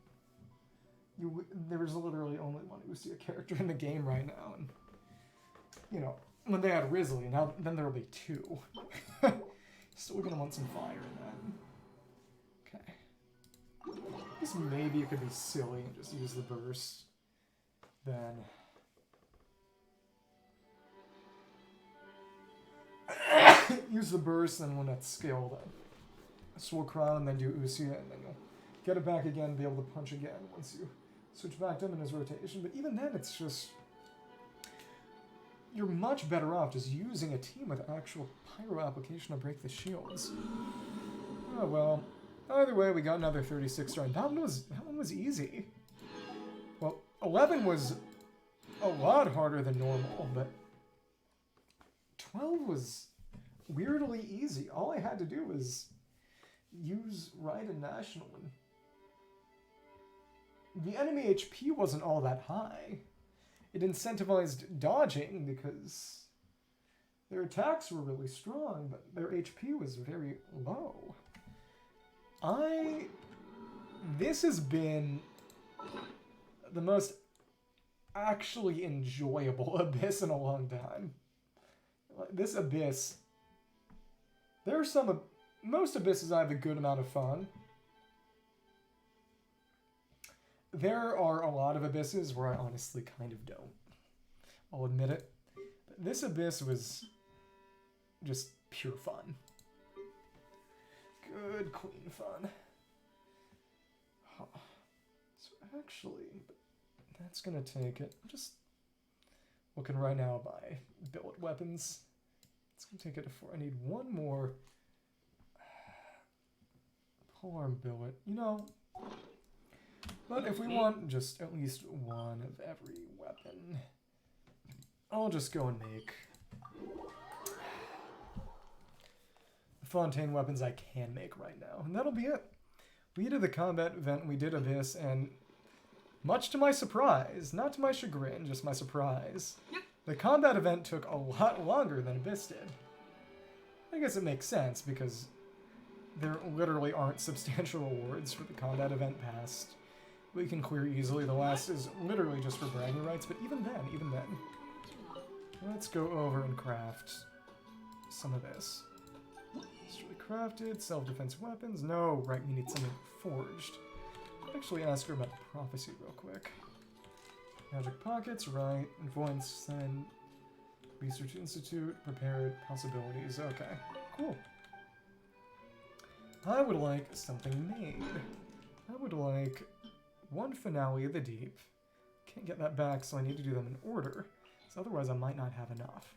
There's literally only one Usia character in the game right now, and you know, when they had Risley, then there'll be 2. Still gonna want some fire in that. Okay. I guess maybe it could be silly and just use the burst. Then use the burst, and when that's scaled up, Swole Crown, and then do Usia, and then you'll get it back again and be able to punch again once you switch back to him in his rotation, but even then it's just... You're much better off just using a team with actual pyro application to break the shields. Oh well. Either way, we got another 36 star, and that one was easy. Well, 11 was a lot harder than normal, but 12 was weirdly easy. All I had to do was use Ride and National. The enemy HP wasn't all that high. It incentivized dodging because their attacks were really strong, but their HP was very low. This has been the most actually enjoyable Abyss in a long time. This Abyss, most Abysses I have a good amount of fun. There are a lot of Abysses where I honestly kind of don't. I'll admit it. But this Abyss was just pure fun. Good, clean fun. Huh. So actually, that's gonna take it. I'm just looking right now by billet weapons. It's gonna take it to 4. I need one more polearm billet. You know, but if we want just at least one of every weapon, I'll just go and make the Fontaine weapons I can make right now. And that'll be it. We did the combat event, we did Abyss, and much to my surprise, not to my chagrin, just my surprise, the combat event took a lot longer than Abyss did. I guess it makes sense, because there literally aren't substantial rewards for the combat event past. We can clear easily. The last is literally just for bragging rights, but even then. Let's go over and craft some of this. Destroy crafted, self-defense weapons. No, right, we need something forged. Actually ask her about prophecy real quick. Magic pockets, right. Influence, send. Research institute, prepared, possibilities. Okay, cool. I would like something made. I would like one Finale of the Deep. Can't get that back, so I need to do them in order. So otherwise I might not have enough.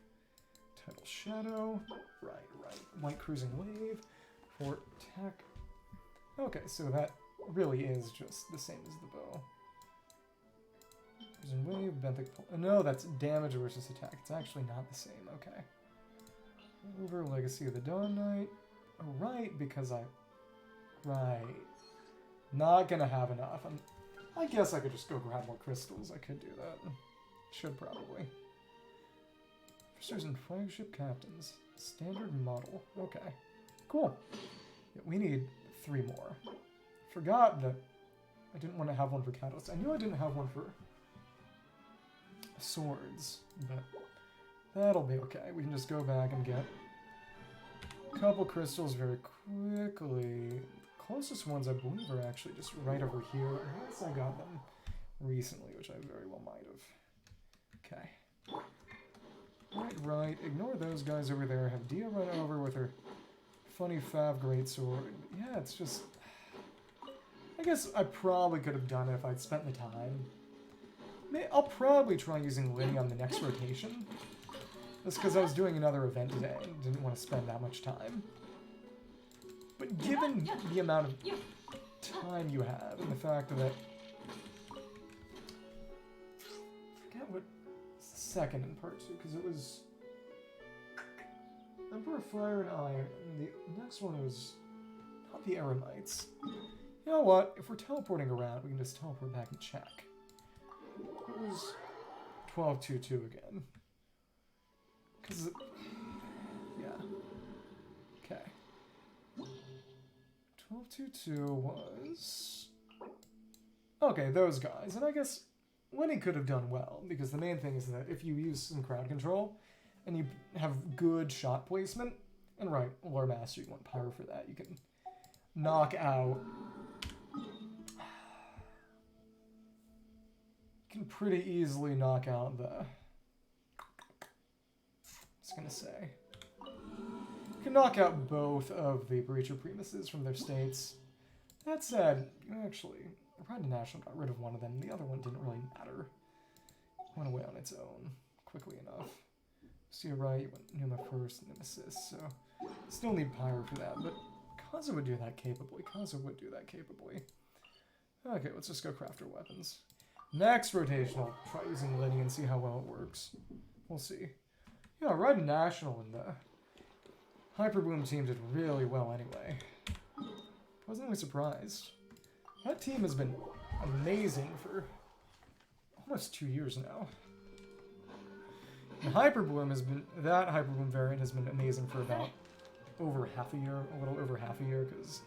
Tidal Shadow. Right. White Cruising Wave. Fort Tech. Okay, so that really is just the same as the bow. Cruising Wave, Benthic Pole. No, that's damage versus attack. It's actually not the same. Okay. Over Legacy of the Dawn Knight. Oh, right, because Right. Not gonna have enough. I guess I could just go grab more crystals. I could do that. Should probably. Officers and flagship captains. Standard model. Okay. Cool. Yeah, we need 3 more. Forgot that I didn't want to have one for catalysts. I knew I didn't have one for swords, but that'll be okay. We can just go back and get a couple crystals very quickly. Closest ones, I believe, are actually just right over here, unless I got them recently, which I very well might have. Okay. Right. Ignore those guys over there. Have Dia run over with her funny Fav greatsword. Yeah, it's just... I guess I probably could have done it if I'd spent the time. I'll probably try using Liddy on the next rotation. That's because I was doing another event today and didn't want to spend that much time. But given the amount of time you have and the fact that... I forget what second in part 2, because it was Emperor Fire and Iron, and the next one was not the Eremites. You know what? If we're teleporting around, we can just teleport back and check. It was 12-2-2 again. Because... yeah. Okay. 12-2-2 was... okay, those guys. And I guess Lenny could have done well, because the main thing is that if you use some crowd control, and you have good shot placement, and right, Lore Master, you want Pyro for that, you can knock out... you can pretty easily knock out the... I was gonna say... you can knock out both of the Breacher Primuses from their states. That said, you actually Ride to National got rid of one of them. The other one didn't really matter. It went away on its own quickly enough. So you're right, you went Numa first, Nemesis, so still need Pyro for that, but Kaza would do that capably. Okay, let's just go craft our weapons. Next rotation, I'll try using Linny and see how well it works. We'll see. Yeah, Ride National and the Hyper Bloom team did really well anyway. Pleasantly surprised. That team has been amazing for almost 2 years now. And Hyper Bloom has been, that Hyper Bloom variant has been amazing for about over half a year, a little over half a year, because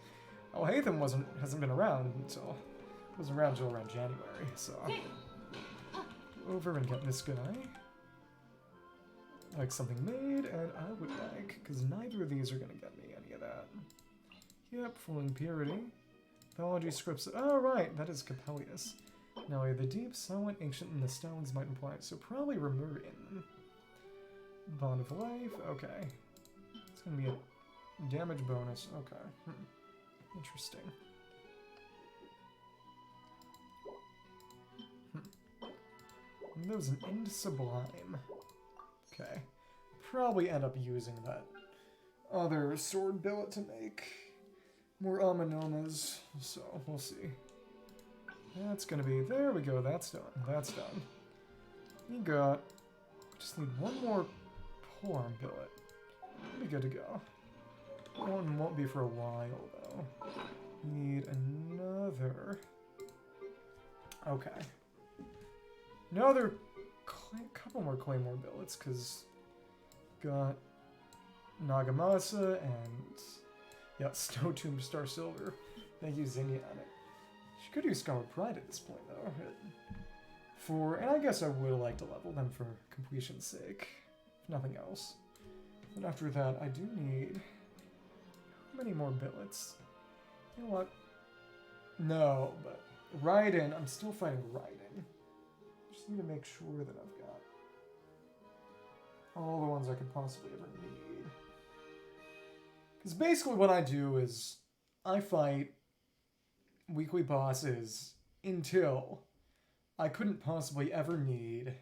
Alhaitham hasn't been around until, wasn't around until around January, so. Over and get this guy. Like something made, and I would like, because neither of these are going to get me any of that. Yep, Flowing Purity. Theology scripts, oh right, that is Capellius. Now the deep, silent, ancient, and the stones might imply it, so probably Remurian. Bond of Life, okay. It's going to be a damage bonus, okay. Interesting. And that was an End Sublime. Okay. Probably end up using that other sword billet to make more Amanomas, so we'll see. That's gonna be, there we go, that's done, You got, just need one more polearm billet. We'll be good to go. One won't be for a while, though. Need another. Okay. Another couple more Claymore billets, because got Nagamasa and yeah, Snow Tomb Star Silver. Thank you, Zinnia, on it. She could use Skyward Pride at this point, though. And I guess I would like to level them for completion's sake, if nothing else. And after that, I do need how many more billets? You know what? No, but Raiden, I'm still fighting Raiden. Just need to make sure that I've got all the ones I could possibly ever need. Because basically what I do is I fight weekly bosses until I couldn't possibly ever need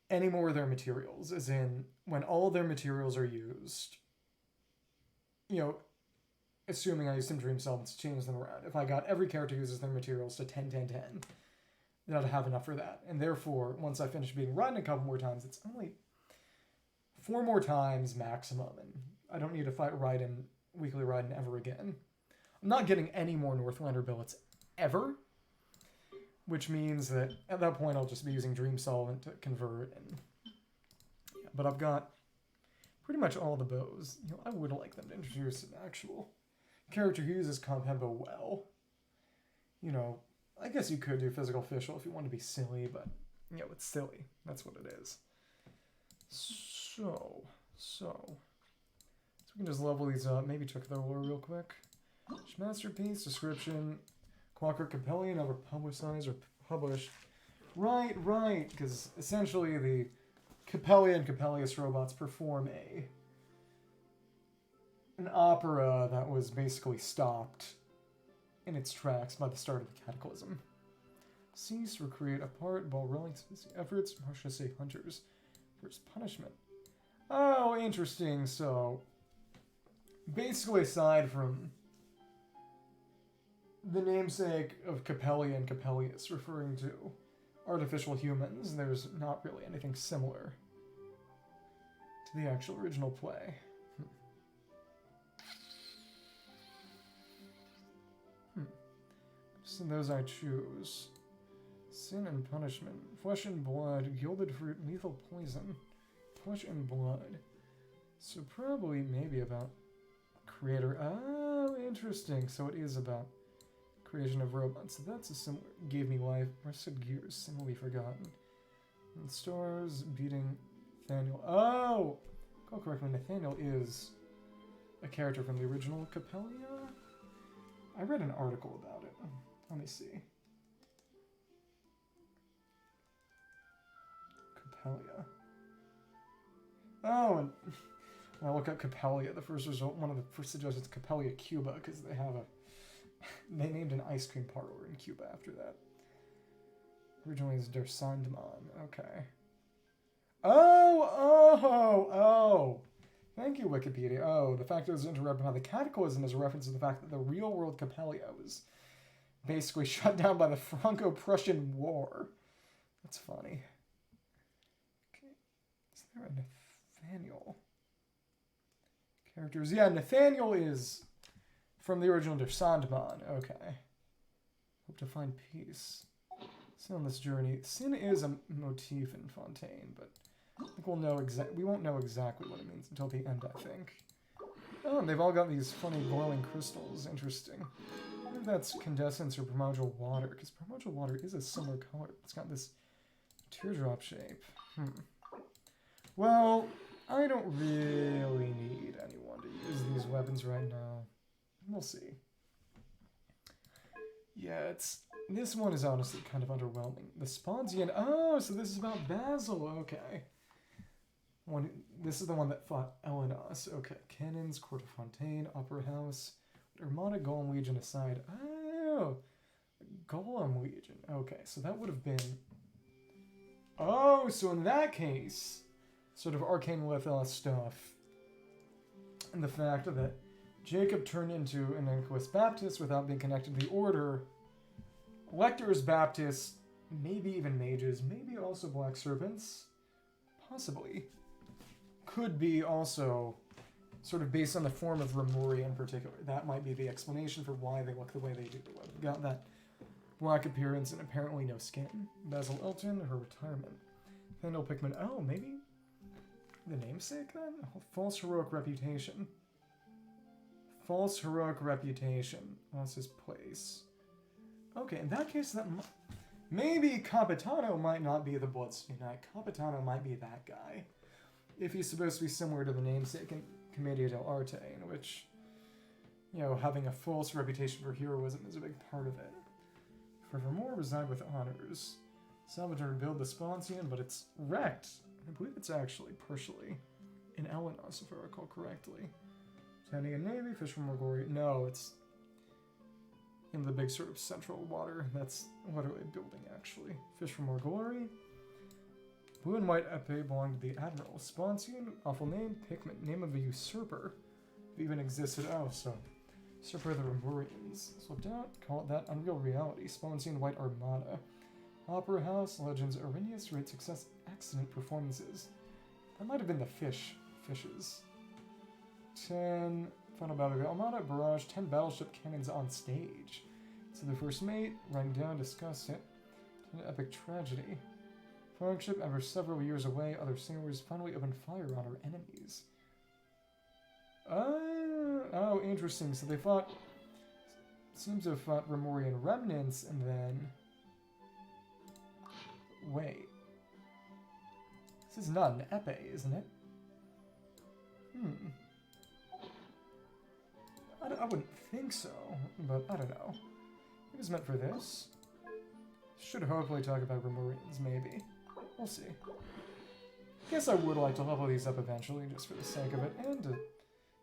any more of their materials, as in when all their materials are used, you know, assuming I use some Dream Summons to change them around. If I got every character uses their materials to 10, 10, 10, then I'd have enough for that. And therefore, once I finish being Raiden a couple more times, it's only 4 more times maximum, and I don't need to fight Raiden, weekly Raiden ever again. I'm not getting any more Northlander billets ever, which means that at that point I'll just be using Dream Solvent to convert. And yeah, but I've got pretty much all the bows. You know, I would like them to introduce an actual character who uses Compound Bow well. You know, I guess you could do Physical Official if you want to be silly, but you know, it's silly. That's what it is. So we can just level these up. Maybe check their lore real quick. Masterpiece, description, Clockwork Capellion, over publicized or published. Right, because essentially the Capellia and Capellius robots perform an opera that was basically stopped in its tracks by the start of the Cataclysm. Cease, recreate, apart, while rolling efforts, Russia save hunters for its punishment. Oh, interesting. So, basically, aside from the namesake of Capellia and Capellius referring to artificial humans, there's not really anything similar to the actual original play. So those I choose. Sin and punishment. Flesh and blood. Gilded fruit. Lethal poison. Flesh and blood. So probably maybe about creator. Oh, interesting. So it is about creation of robots. So that's a similar. Gave me life. Rusted gears. Similarly forgotten. And stars beating Nathaniel. Oh! Call correctly. Nathaniel is a character from the original Capellia. I read an article about it. Let me see. Capellia. Oh, and when I look up Capellia, the first result, one of the first suggestions is Capellia Cuba, because they have They named an ice cream parlor in Cuba after that. Originally, it's Der Sandmann. Okay. Oh! Thank you, Wikipedia. Oh, the fact it was interrupted by the Cataclysm is a reference to the fact that the real-world Capellia was basically shut down by the Franco-Prussian War. That's funny. Okay. Is there a Nathaniel? Characters. Yeah, Nathaniel is from the original Der Sandmann. Okay. Hope to find peace. Sin on this journey. Sin is a motif in Fontaine, but I think we won't know exactly what it means until the end, I think. Oh, and they've all got these funny glowing crystals. Interesting. I wonder if that's condensance or primordial water, because primordial water is a similar color. It's got this teardrop shape. Well, I don't really need anyone to use these weapons right now. We'll see. Yeah, this one is honestly kind of underwhelming. The Sponsian. Oh, so this is about Basil. Okay. This is the one that fought Elenos. Okay. Cannons, Court of Fontaine, Opera House, Armada Golem Legion aside. Oh, Golem Legion. Okay, so that would have been. Oh, so in that case, sort of Arcane Lithos stuff, and the fact that Jacob turned into an Inquis Baptist without being connected to the Order. Lectors, Baptists, maybe even mages, maybe also Black Serpents, possibly. Could be also sort of based on the form of Remori in particular. That might be the explanation for why they look the way they do. They've got that black appearance and apparently no skin. Basil Elton, her retirement. Thandel Pickman, oh, maybe the namesake then? False heroic reputation. False heroic reputation. That's his place. Okay, in that case, maybe Capitano might not be the Bloodstained Knight. Capitano might be that guy. If he's supposed to be similar to the namesake in Commedia dell'arte, in which, having a false reputation for heroism is a big part of it. Furthermore, reside with honors. Salvage and rebuild the Sponsian, but it's wrecked. I believe it's actually partially in Elenos, if I recall correctly. Standing a navy, fish from Morgori. No, it's in the big sort of central water. That's literally a building, actually. Fish from Morgori. Blue and white epee belong to the Admiral. Sponsian, awful name. Pickman, name of a usurper. If it even existed. Oh, so. Usurper of the Remorians. Slipped out. Call it that. Unreal reality. Sponsian White Armada. Opera House. Legends. Arrhenius. Rate success. Excellent performances. That might have been the fishes. 10 Final Battle of the Armada, Barrage, 10 battleship cannons on stage. So the first mate, writing down, discuss it. 10 epic tragedy. Flagship, ever several years away, other sailors finally opened fire on our enemies. Oh, interesting. So they fought, seems to have fought Remorian remnants, and then... Wait. This is not an epee, isn't it? I wouldn't think so, but I don't know. It was meant for this. Should hopefully talk about Remorians, maybe. We'll see. Guess I would like to level these up eventually, just for the sake of it, and to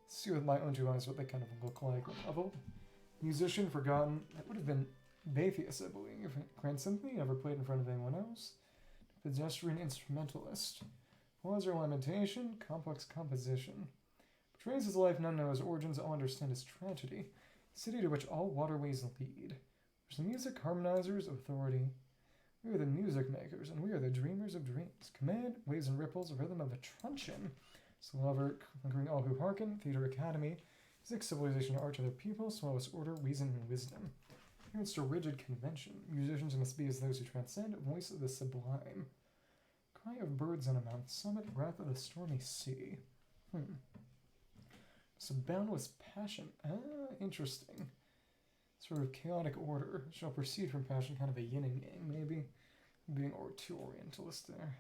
see with my own two eyes what they kind of look like when leveled. Musician, forgotten. That would have been Bathius, I believe. Grand Symphony, never played in front of anyone else. Pedestrian instrumentalist. Pause or lamentation, complex composition. Portrays his life, none know his origins, all understand his tragedy. City to which all waterways lead. There's the music harmonizers of authority. We are the music makers, and we are the dreamers of dreams. Command, waves and ripples, rhythm of the truncheon. Lover, conquering all who hearken. Theater Academy. Music, civilization, art to their people. Smallest order, reason, and wisdom. Adherence to rigid convention. Musicians must be as those who transcend. Voice of the sublime. Cry of birds on a mountain summit. Wrath of the stormy sea. So boundless passion. Interesting. Sort of chaotic order. Shall proceed from passion, kind of a yin and yang, maybe. Being too orientalist there.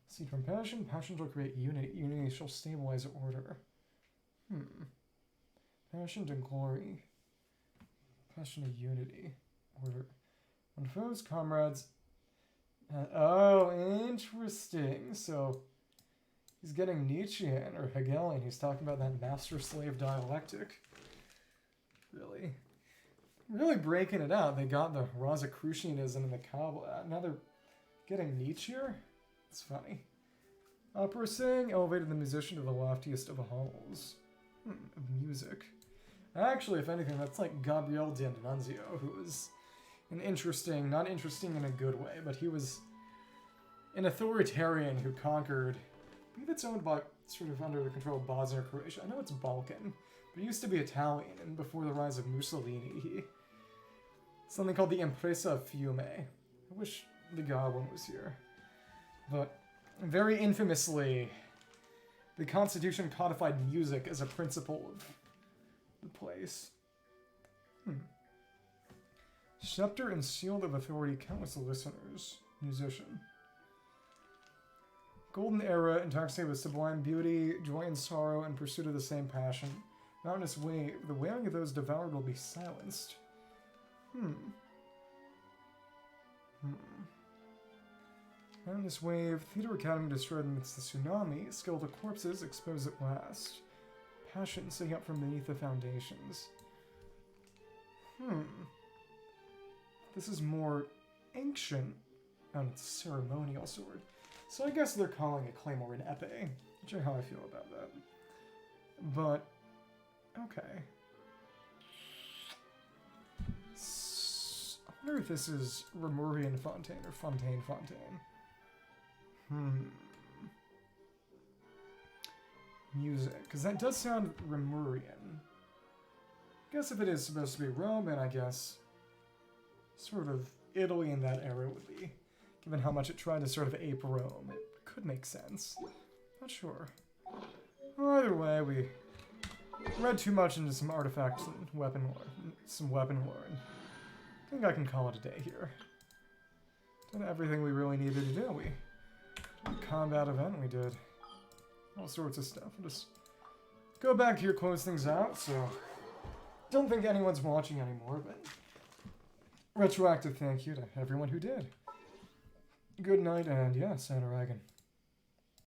Proceed from passion. Passion shall create unity. Unity shall stabilize order. Passion to glory. Passion to unity. Order. When foes, comrades. Oh, interesting. So he's getting Nietzschean or Hegelian. He's talking about that master-slave dialectic. Really? really breaking it out. They got the Rosicrucianism and the Kabbalah. Now they're getting Nietzsche here? It's funny. Opera sing elevated the musician to the loftiest of halls. Of music. Actually, if anything, that's like Gabriele D'Annunzio, who was an interesting, not interesting in a good way, but he was an authoritarian who conquered, I believe it's owned by, sort of under the control of Bosnia or Croatia. I know it's Balkan, but it used to be Italian, and before the rise of Mussolini, he... something called the Impresa of Fiume. I wish the Goblin was here. But, very infamously, the Constitution codified music as a principle of the place. Scepter and Shield of Authority, countless listeners. Musician. Golden era, intoxicated with sublime beauty, joy and sorrow, and pursuit of the same passion. Mountainous wave, the wailing of those devoured will be silenced. Mountainous wave, theater academy destroyed amidst the tsunami, skeletal corpses exposed at last. Passion sitting up from beneath the foundations. This is more ancient on its ceremonial sword. So I guess they're calling a claymore an epee, which is how I feel about that. But, okay. I wonder if this is Remurian Fontaine or Fontaine. Music, because that does sound Remurian. I guess if it is supposed to be Roman, I guess sort of Italy in that era would be. Given how much it tried to sort of ape Rome, it could make sense. Not sure. Either way, we read too much into some artifacts and weapon lore. I think I can call it a day here. Did everything we really needed to do. We did a combat event, we did all sorts of stuff. We'll just go back here, close things out, so don't think anyone's watching anymore, but retroactive thank you to everyone who did. Good night, and yeah, Santa Dragon.